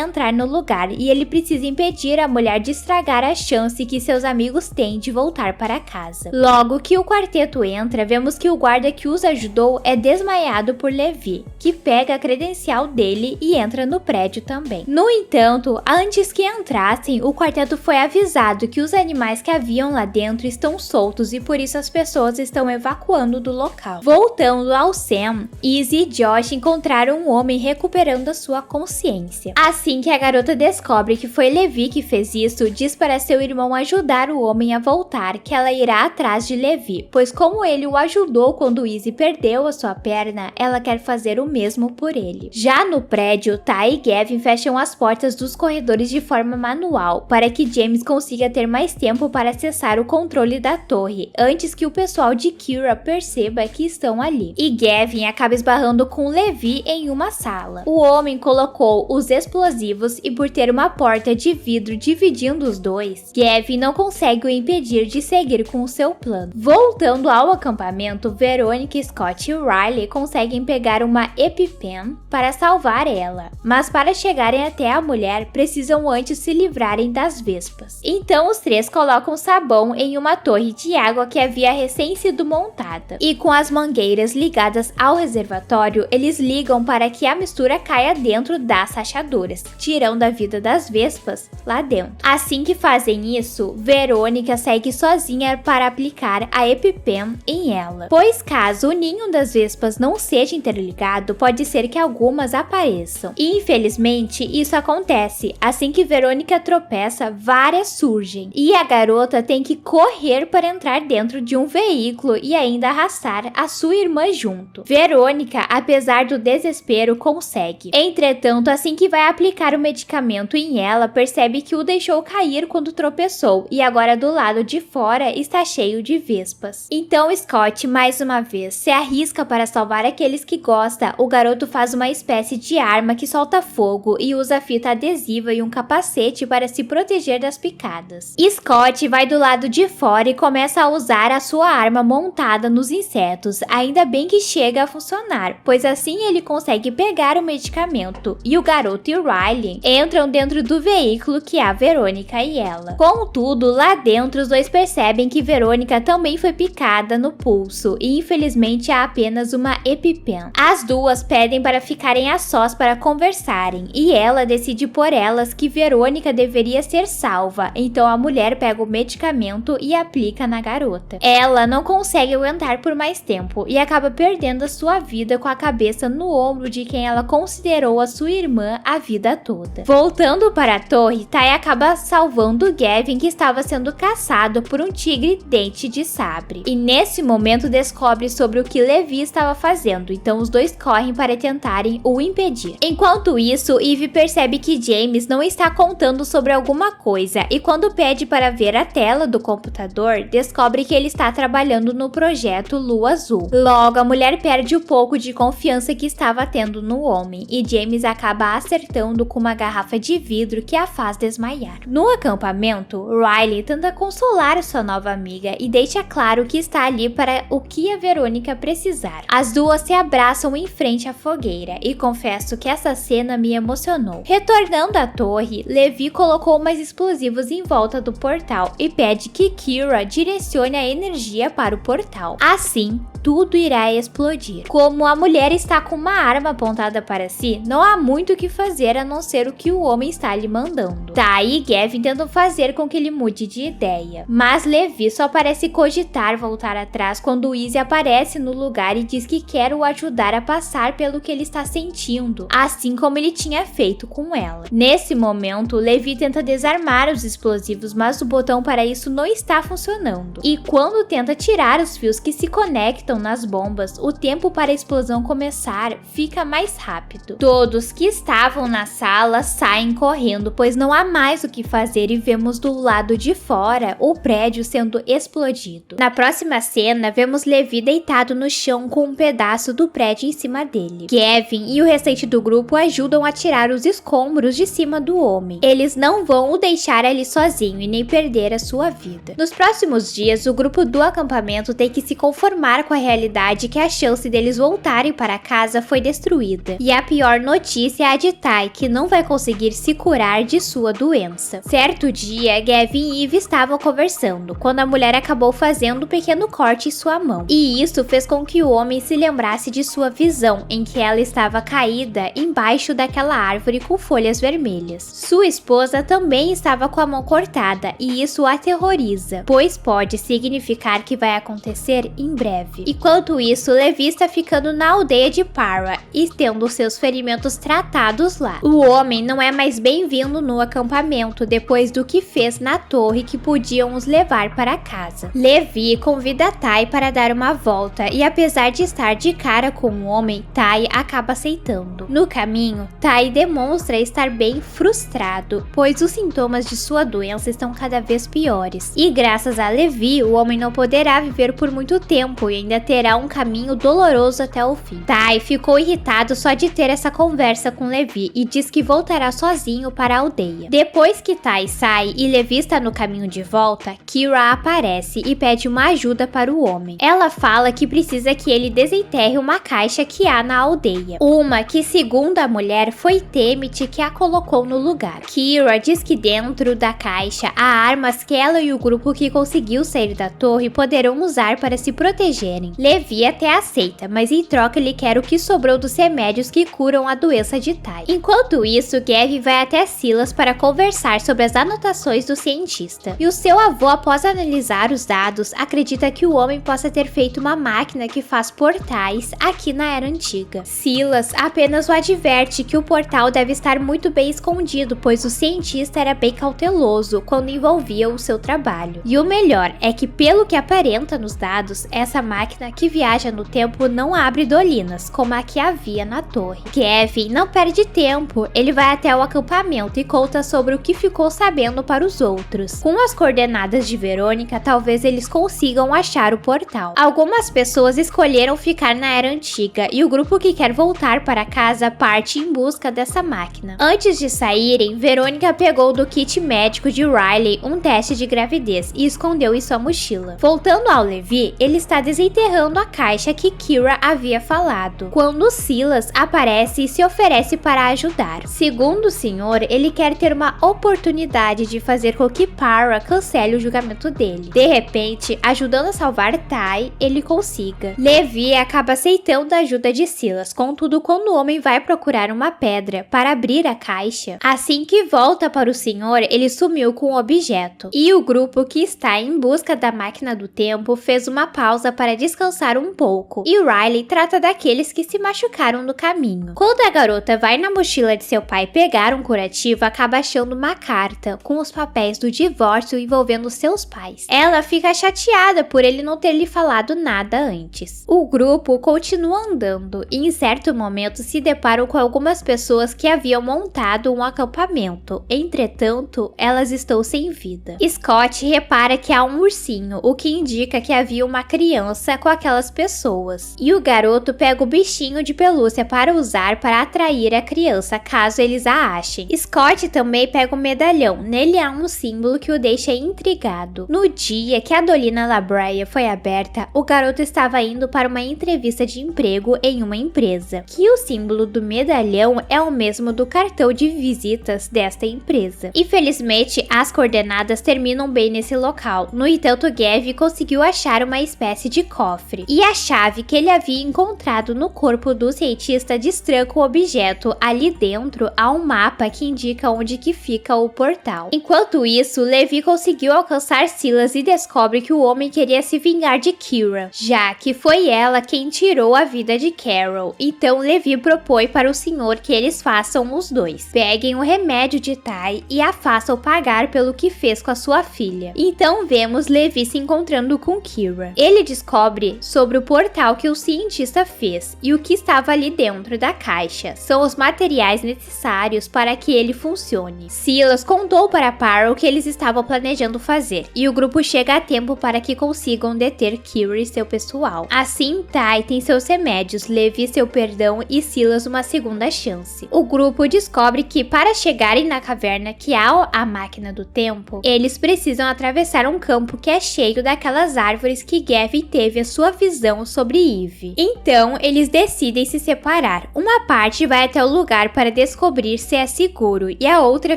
entrar no lugar e ele precisa impedir a mulher de estragar a chance que seus amigos têm de voltar para casa. Logo que o quarteto entra, vemos que o guarda que os ajudou é desmaiado por Levi, que pega a credencial dele e entra no prédio também. No entanto, antes que entrassem, o quarteto foi avisado que os animais que haviam lá dentro estão soltos e por isso as pessoas estão evacuando do local. Voltando ao Sam, Izzy e Josh encontraram um homem recuperando a sua consciência. Assim que a garota descobre que foi Levi que fez isso, diz para seu irmão ajudar o homem a voltar, que ela irá atrás de Levi, pois como ele o ajudou quando Izzy perdeu a sua perna, ela quer fazer o mesmo por ele. Já no prédio, Ty e Gavin fecham as portas dos corredores de forma manual, para que James consiga ter mais tempo para acessar o controle da torre, antes que o pessoal de Kira perceba que estão ali. E Gavin acaba esbarrando com Levi em uma sala. O homem colocou os explosivos e por ter uma porta de vidro dividindo os dois, Gavin não consegue o impedir de seguir com o seu plano. Voltando ao acampamento, Verônica e Scott e Riley conseguem pegar uma EpiPen para salvar ela, mas para chegarem até a mulher precisam antes se livrarem das vespas. Então os três colocam sabão em uma torre de água que havia recém sido montada, e com as mangueiras ligadas ao reservatório, eles ligam para que a mistura caia dentro das rachaduras, tirando a vida das vespas lá dentro. Assim que fazem isso, Verônica segue sozinha para aplicar a EpiPen em ela, pois caso o ninho das vespas não seja interligado, pode ser que algumas apareçam. E infelizmente isso acontece. Assim que Verônica tropeça, várias surgem, e a garota tem que correr para entrar dentro de um veículo e ainda arrastar a sua irmã junto. Verônica, apesar do desespero, consegue. Entretanto, assim que vai aplicar o medicamento em ela, percebe que o deixou cair quando tropeçou, e agora do lado de fora está cheio de vespas. Então Scott, mais uma vez, se arrisca para salvar aqueles que gosta. O garoto faz uma espécie de arma que solta fogo e usa fita adesiva e um capacete para se proteger das picadas. Scott vai do lado de fora e começa a usar a sua arma montada nos insetos. Ainda bem que chega a funcionar, pois assim ele consegue pegar o medicamento, e o garoto e o Riley entram dentro do veículo que há Verônica e ela. Contudo, lá dentro os dois percebem que Verônica também foi picada no pulso e infelizmente há apenas uma EpiPen. As duas pedem para ficarem a sós para conversarem, e ela decide por elas que Verônica deveria ser salva, então a mulher pega o medicamento e aplica na garota. Ela não consegue aguentar por mais tempo e acaba perdendo a sua vida com a cabeça no ombro de quem ela considerou a sua irmã a vida toda. Voltando para a torre, Ty acaba salvando Gavin, que estava sendo caçado por um tigre dente de sabre, e nesse momento descobre sobre o que Levi estava fazendo, então os dois correm para tentarem o impedir. Enquanto isso, Eve percebe que James não está contando sobre alguma coisa, e quando pede para ver a tela do computador, descobre que ele está trabalhando no projeto Lua Azul. Logo, a mulher perde um pouco de confiança que estava tendo no homem, e James acaba acertando com uma garrafa de vidro que a faz desmaiar. No acampamento, Riley tenta consolar sua nova amiga e deixa claro que está ali para o que a Verônica precisar. As duas se abraçam em frente à fogueira, e confesso que essa cena me emocionou. Retornando à torre, Levi colocou mais explosivos em volta do portal e pede que Kira direcione a energia para o portal. Assim, tudo irá explodir. Como a mulher está com uma arma apontada para si, não há muito o que fazer a não ser o que o homem está lhe mandando. Ty e Gavin tentam fazer com que ele mude de ideia, mas Levi só parece cogitar voltar atrás quando Izzy aparece no lugar e diz que quer o ajudar a passar pelo que ele está sentindo, assim como ele tinha feito com ela. Nesse momento, Levi tenta desarmar os explosivos, mas o botão para isso não está funcionando, e quando tenta tirar os fios que se conectam nas bombas, o tempo para a explosão começar fica mais rápido. Todos que estavam na sala saem correndo, pois não há mais o que fazer, e vemos do lado de fora o prédio sendo explodido. Na próxima cena, vemos Levi deitado no chão com um pedaço do prédio em cima dele. Gavin e o restante do grupo ajudam a tirar os escombros de cima do homem. Eles não vão o deixar ali sozinho e nem perder a sua vida. Nos próximos dias, o grupo do acampamento tem que se conformar com a realidade que a chance deles voltarem para casa foi destruída. E a pior notícia é a de Ty, que não vai conseguir se curar de sua doença. Certo dia, Gavin e Eve estavam conversando, quando a mulher acabou fazendo um pequeno corte em sua mão. E isso fez com que o homem se lembrasse de sua visão, em que ela estava caída embaixo daquela árvore com folhas vermelhas. Sua esposa também estava com a mão cortada, e isso o aterroriza, pois pode significar que vai acontecer em breve. Enquanto isso, Levi está ficando na aldeia de Para e tendo seus ferimentos tratados lá. O homem não é mais bem-vindo no acampamento depois do que fez na torre que podiam os levar para casa. Levi convida Ty para dar uma volta e, apesar de estar de cara com o homem, Ty acaba aceitando. No caminho, Ty demonstra estar bem frustrado, pois os sintomas de sua doença estão cada vez piores. E graças a Levi, o homem não poderá viver por muito tempo e ainda terá um caminho doloroso até o fim. Ty ficou irritado só de ter essa conversa com Levi e diz que voltará sozinho para a aldeia. Depois que Ty sai e Levi está no caminho de volta, Kira aparece e pede uma ajuda para o homem. Ela fala que precisa precisa que ele desenterre uma caixa que há na aldeia. Uma que, segundo a mulher, foi Temit que a colocou no lugar. Kira diz que dentro da caixa há armas que ela e o grupo que conseguiu sair da torre poderão usar para se protegerem. Levi até aceita, mas em troca ele quer o que sobrou dos remédios que curam a doença de Tai. Enquanto isso, Gav vai até Silas para conversar sobre as anotações do cientista. E o seu avô, após analisar os dados, acredita que o homem possa ter feito uma máquina que faz portais aqui na Era Antiga. Silas apenas o adverte que o portal deve estar muito bem escondido, pois o cientista era bem cauteloso quando envolvia o seu trabalho. E o melhor é que, pelo que aparenta nos dados, essa máquina que viaja no tempo não abre dolinas, como a que havia na torre. Kevin não perde tempo, ele vai até o acampamento e conta sobre o que ficou sabendo para os outros. Com as coordenadas de Verônica, talvez eles consigam achar o portal. Algumas pessoas escolheram ficar na Era Antiga e o grupo que quer voltar para casa parte em busca dessa máquina. Antes de saírem, Verônica pegou do kit médico de Riley um teste de gravidez e escondeu em sua mochila. Voltando ao Levi, ele está desenterrando a caixa que Kira havia falado, quando Silas aparece e se oferece para ajudar. Segundo o senhor, ele quer ter uma oportunidade de fazer com que Para cancele o julgamento dele. De repente, ajudando a salvar Tai, ele consiga. Levi acaba aceitando a ajuda de Silas, contudo, quando o homem vai procurar uma pedra para abrir a caixa, assim que volta para o senhor, ele sumiu com o objeto. E o grupo que está em busca da máquina do tempo fez uma pausa para descansar um pouco, e Riley trata daqueles que se machucaram no caminho. Quando a garota vai na mochila de seu pai pegar um curativo, acaba achando uma carta com os papéis do divórcio envolvendo seus pais. Ela fica chateada por ele não ter lhe falado nada antes. O grupo continua andando e em certo momento se deparam com algumas pessoas que haviam montado um acampamento. Entretanto, elas estão sem vida. Scott repara que há um ursinho, o que indica que havia uma criança com aquelas pessoas. E o garoto pega o bichinho de pelúcia para usar para atrair a criança, caso eles a achem. Scott também pega o medalhão. Nele há um símbolo que o deixa intrigado. No dia que a Dolina La Brea foi aberta, o garoto estava indo para uma entrevista de emprego em uma empresa, que o símbolo do medalhão é o mesmo do cartão de visitas desta empresa. Infelizmente, as coordenadas terminam bem nesse local. No entanto, Gav conseguiu achar uma espécie de cofre, e a chave que ele havia encontrado no corpo do cientista destranca o objeto. Ali dentro há um mapa que indica onde que fica o portal. Enquanto isso, Levi conseguiu alcançar Silas e descobre que o homem queria se vingar de Kira, já que foi ela quem tirou a vida de Carol. Então Levi propõe para o senhor que eles façam os dois. Peguem o remédio de Tai e a façam pagar pelo que fez com a sua filha. Então vemos Levi se encontrando com Kira. Ele descobre sobre o portal que o cientista fez e o que estava ali dentro da caixa. São os materiais necessários para que ele funcione. Silas contou para Para o que eles estavam planejando fazer e o grupo chega a tempo para que consigam deter Kira e seu pessoal. Assim, Tai tem seus remédios, Levi seu perdão e Silas uma segunda chance. O grupo descobre que para chegarem na caverna que há a máquina do tempo, eles precisam atravessar um campo que é cheio daquelas árvores que Gavin teve a sua visão sobre Eve. Então, eles decidem se separar. Uma parte vai até o lugar para descobrir se é seguro e a outra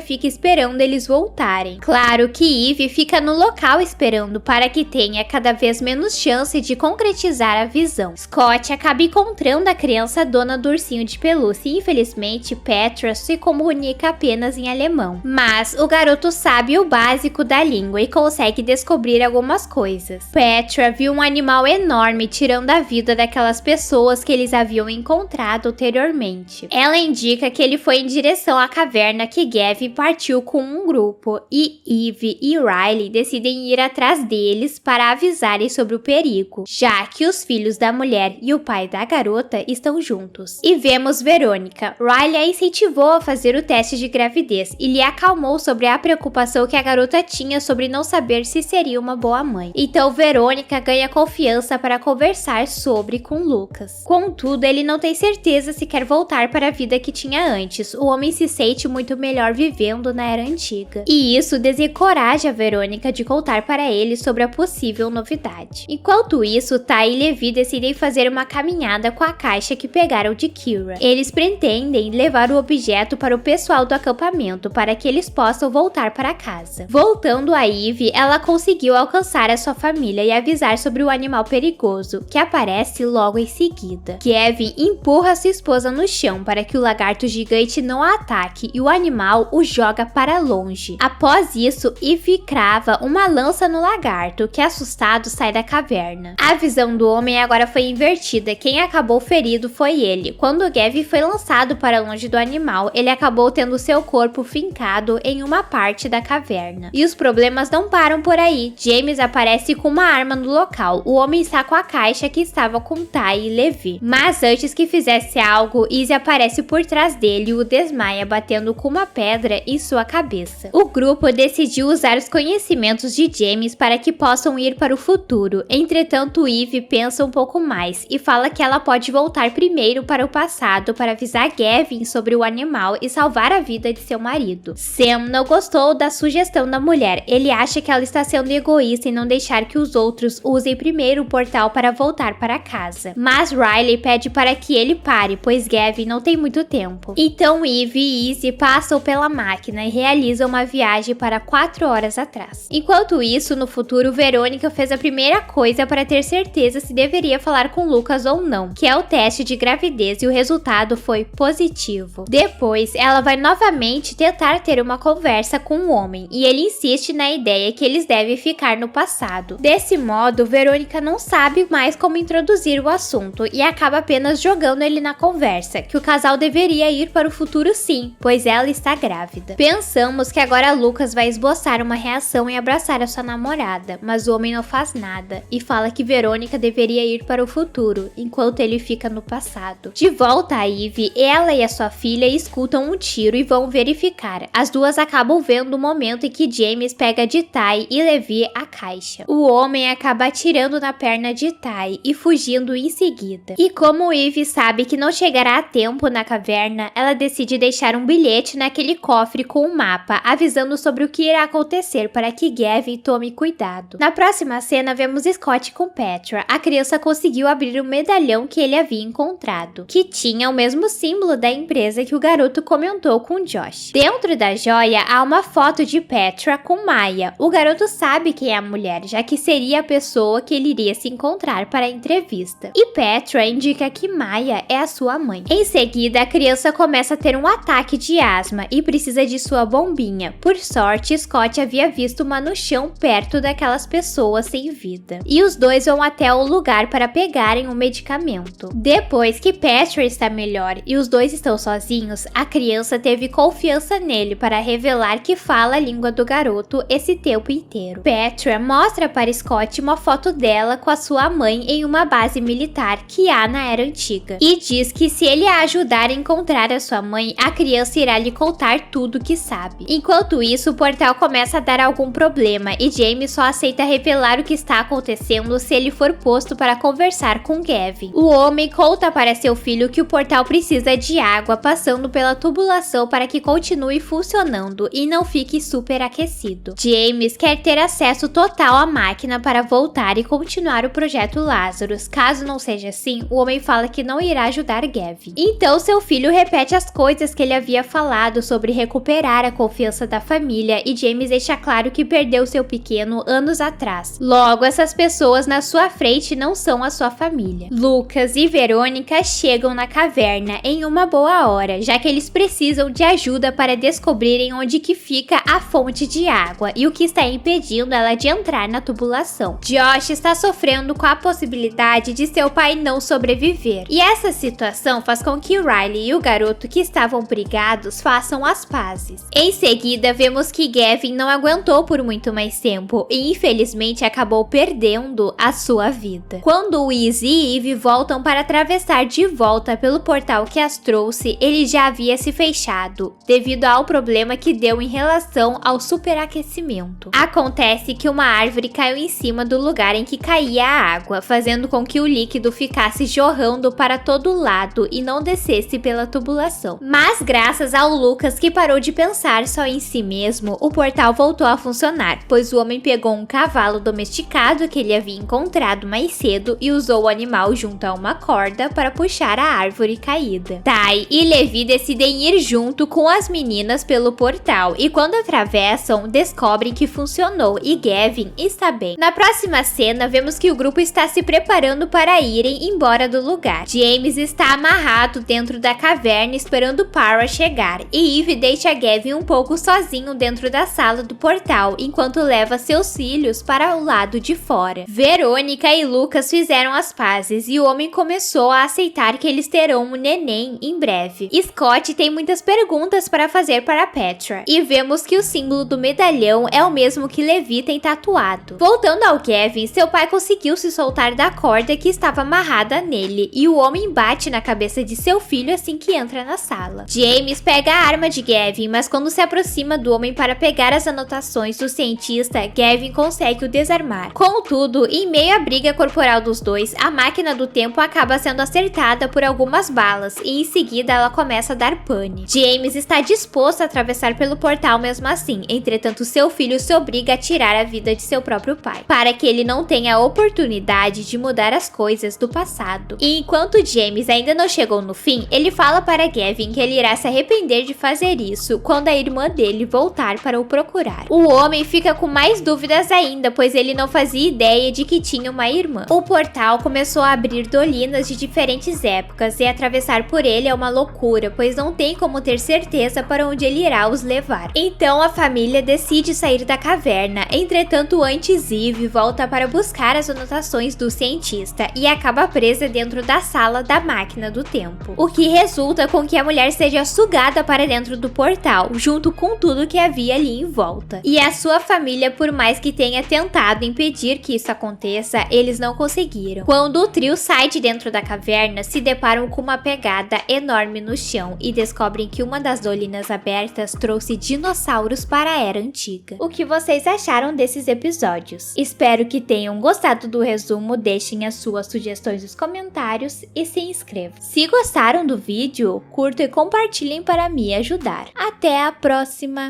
fica esperando eles voltarem. Claro que Eve fica no local esperando para que tenha cada vez menos chance de concretizar a visão. Scott acaba encontrando a criança dona do ursinho de pelúcia e infelizmente Petra se comunica apenas em alemão. Mas o garoto sabe o básico da língua e consegue descobrir algumas coisas. Petra viu um animal enorme tirando a vida daquelas pessoas que eles haviam encontrado anteriormente. Ela indica que ele foi em direção à caverna que Gavin partiu com um grupo e Eve e Riley decidem ir atrás deles para avisarem sobre o perigo, já que os filhos da mulher e o pai da garota estão juntos. E vemos Verônica. Riley a incentivou a fazer o teste de gravidez e lhe acalmou sobre a preocupação que a garota tinha sobre não saber se seria uma boa mãe. Então Verônica ganha confiança para conversar sobre com Lucas. Contudo, ele não tem certeza se quer voltar para a vida que tinha antes. O homem se sente muito melhor vivendo na Era Antiga. E isso desencoraja a Verônica de contar para ele sobre a possível novidade. Enquanto isso, Tai Ty e Levi decidem fazer uma caminhada com a caixa que pegaram de Kira. Eles pretendem levar o objeto para o pessoal do acampamento para que eles possam voltar para casa. Voltando a Eve, ela conseguiu alcançar a sua família e avisar sobre o animal perigoso, que aparece logo em seguida. Gavin empurra sua esposa no chão para que o lagarto gigante não a ataque e o animal o joga para longe. Após isso, Eve crava uma lança no lagarto, que assustado sai da caverna. A visão do homem agora foi invertida, quem acabou ferido foi ele. Quando Gavin foi lançado para longe do animal, ele acabou tendo seu corpo fincado em uma parte da caverna. E os problemas não param por aí. James aparece com uma arma no local. O homem está com a caixa que estava com Ty e Levi. Mas antes que fizesse algo, Izzy aparece por trás dele e o desmaia, batendo com uma pedra em sua cabeça. O grupo decidiu usar os conhecimentos de James para que possam ir para o futuro. Entretanto, Eve pensa um pouco mais e fala que ela pode voltar primeiro para o passado para avisar Gavin sobre o animal e salvar a vida de seu marido. Sam não gostou da sugestão da mulher. Ele acha que ela está sendo egoísta em não deixar que os outros usem primeiro o portal para voltar para casa. Mas Riley pede para que ele pare, pois Gavin não tem muito tempo. Então Eve e Izzy passam pela máquina e realizam uma viagem para 4 horas atrás. Enquanto isso, no futuro, Verônica fez a primeira coisa para ter certeza se deveria falar com Lucas ou não, que é o teste de gravidez, e o resultado foi positivo. Depois, ela vai novamente tentar ter uma conversa com o homem, e ele insiste na ideia que eles devem ficar no passado. Desse modo, Verônica não sabe mais como introduzir o assunto e acaba apenas jogando ele na conversa, que o casal deveria ir para o futuro sim, pois ela está grávida. Pensamos que agora Lucas vai esboçar uma reação e abraçar a sua namorada, mas o homem não faz nada e fala que Verônica deveria ir para o futuro, enquanto ele fica no passado. De volta a Eve, ela e a sua filha escutam um tiro e vão verificar. As duas acabam vendo o momento em que James pega de Ty e Levi a caixa. O homem acaba atirando na perna de Ty e fugindo em seguida. E como Eve sabe que não chegará a tempo na caverna, ela decide deixar um bilhete naquele cofre com um mapa, avisando sobre o que irá acontecer para que Gavin tome cuidado. Na próxima cena, vemos Scott com Petra. A criança conseguiu abrir o medalhão que ele havia encontrado, que tinha o mesmo símbolo da empresa que o garoto comentou com Josh. Dentro da joia há uma foto de Petra com Maya. O garoto sabe quem é a mulher, já que seria a pessoa que ele iria se encontrar para a entrevista. E Petra indica que Maya é a sua mãe. Em seguida, a criança começa a ter um ataque de asma e precisa de sua bombinha. Por sorte, Scott havia visto uma no chão perto daquelas pessoas sem vida. E os dois vão até o lugar para pegarem o medicamento. Depois que Petra está melhor e os dois estão sozinhos, a criança teve confiança nele para revelar que fala a língua do garoto esse tempo inteiro. Petra mostra para Scott uma foto dela com a sua mãe em uma base militar que há na era antiga e diz que se ele a ajudar a encontrar a sua mãe, a criança irá lhe contar tudo que sabe. Enquanto isso, o portal começa a dar algum problema e James só aceita revelar o que está acontecendo se ele for posto para conversar com Gavin. O homem conta para seu filho que o portal precisa de água passando pela tubulação para que continue funcionando e não fique superaquecido. James quer ter acesso total à máquina para voltar e continuar o projeto Lazarus. Caso não seja assim, o homem fala que não irá ajudar Gavin. Então seu filho repete as coisas que ele havia falado sobre recuperar a confiança da família e James deixa claro que perdeu seu pequeno anos atrás. Logo, essas pessoas na sua frente não são a sua família. Lucas e Verônica chegam na caverna em uma boa hora, já que eles precisam de ajuda para descobrirem onde que fica a fonte de água e o que está impedindo ela de entrar na tubulação. Josh está sofrendo com a possibilidade de seu pai não sobreviver, e essa situação faz com que Riley e o garoto que estavam brigados façam as pazes. Em seguida, vemos que Gavin não aguentou por muito mais tempo e infelizmente acabou perdendo a sua vida. Quando Izzy e Eve voltam para atravessar de volta pelo portal que as trouxe, ele já havia se fechado, devido ao problema que deu em relação ao superaquecimento. Acontece que uma árvore caiu em cima do lugar em que caía a água, fazendo com que o líquido ficasse jorrando para todo lado e não descesse pela tubulação. Mas graças ao Lucas, que parou de pensar só em si mesmo, o portal voltou a funcionar, pois o homem pegou um cavalo domesticado que ele havia encontrado mais cedo e usou o animal junto a uma corda para puxar a árvore caída. Tai e Levi decidem ir junto com as meninas pelo portal e quando atravessam, descobrem que funcionou e Gavin está bem. Na próxima cena, vemos que o grupo está se preparando para irem embora do lugar. James está amarrado dentro da caverna esperando Para chegar e Eve deixa Gavin um pouco sozinho dentro da sala do portal enquanto leva seus filhos para o lado de fora. Verônica e Lucas fizeram as pazes e o homem começou a aceitar que eles terão um neném em breve. Scott tem muitas perguntas para fazer para Petra e vemos que o símbolo do medalhão é o mesmo que Levi tem tatuado. Voltando ao Gavin, seu pai conseguiu se soltar da corda que estava amarrada nele e o homem bate na cabeça de seu filho assim que entra na sala. James pega a arma de Gavin, mas quando se aproxima do homem para pegar as anotações do cientista, Gavin consegue o desarmar. Contudo, em meio à briga corporal dos dois, a máquina do tempo acaba sendo acertada por algumas balas e em seguida ela começa a dar pane. James está disposto a atravessar pelo portal mesmo assim, entretanto seu filho se obriga a tirar a vida de seu próprio pai, para que ele não tenha a oportunidade de mudar as coisas do passado. E enquanto James ainda não chegou no fim, ele fala para Gavin que ele irá se arrepender de fazer isso quando a irmã dele voltar para o procurar. O homem fica com mais dúvidas ainda, pois ele não fazia ideia de que tinha uma irmã. O portal começou a abrir dolinas de diferentes épocas e atravessar por ele é uma loucura, pois não tem como ter certeza para onde ele irá os levar. Então a família decide sair da caverna, entretanto antes Eve volta para buscar as anotações do cientista e acaba presa dentro da sala da máquina do tempo, o que resulta com que a mulher seja sugada para dentro do portal, junto com tudo que havia ali em volta. E a sua família, por mais que tenha tentado impedir que isso aconteça, eles não conseguiram. Quando o trio sai de dentro da caverna, se deparam com uma pegada enorme no chão e descobrem que uma das dolinas abertas trouxe dinossauros para a Era Antiga. O que vocês acharam desses episódios? Espero que tenham gostado do resumo, deixem as suas sugestões nos comentários e se inscrevam. Se gostaram do vídeo, curtam e compartilhem para me ajudar. Até a próxima!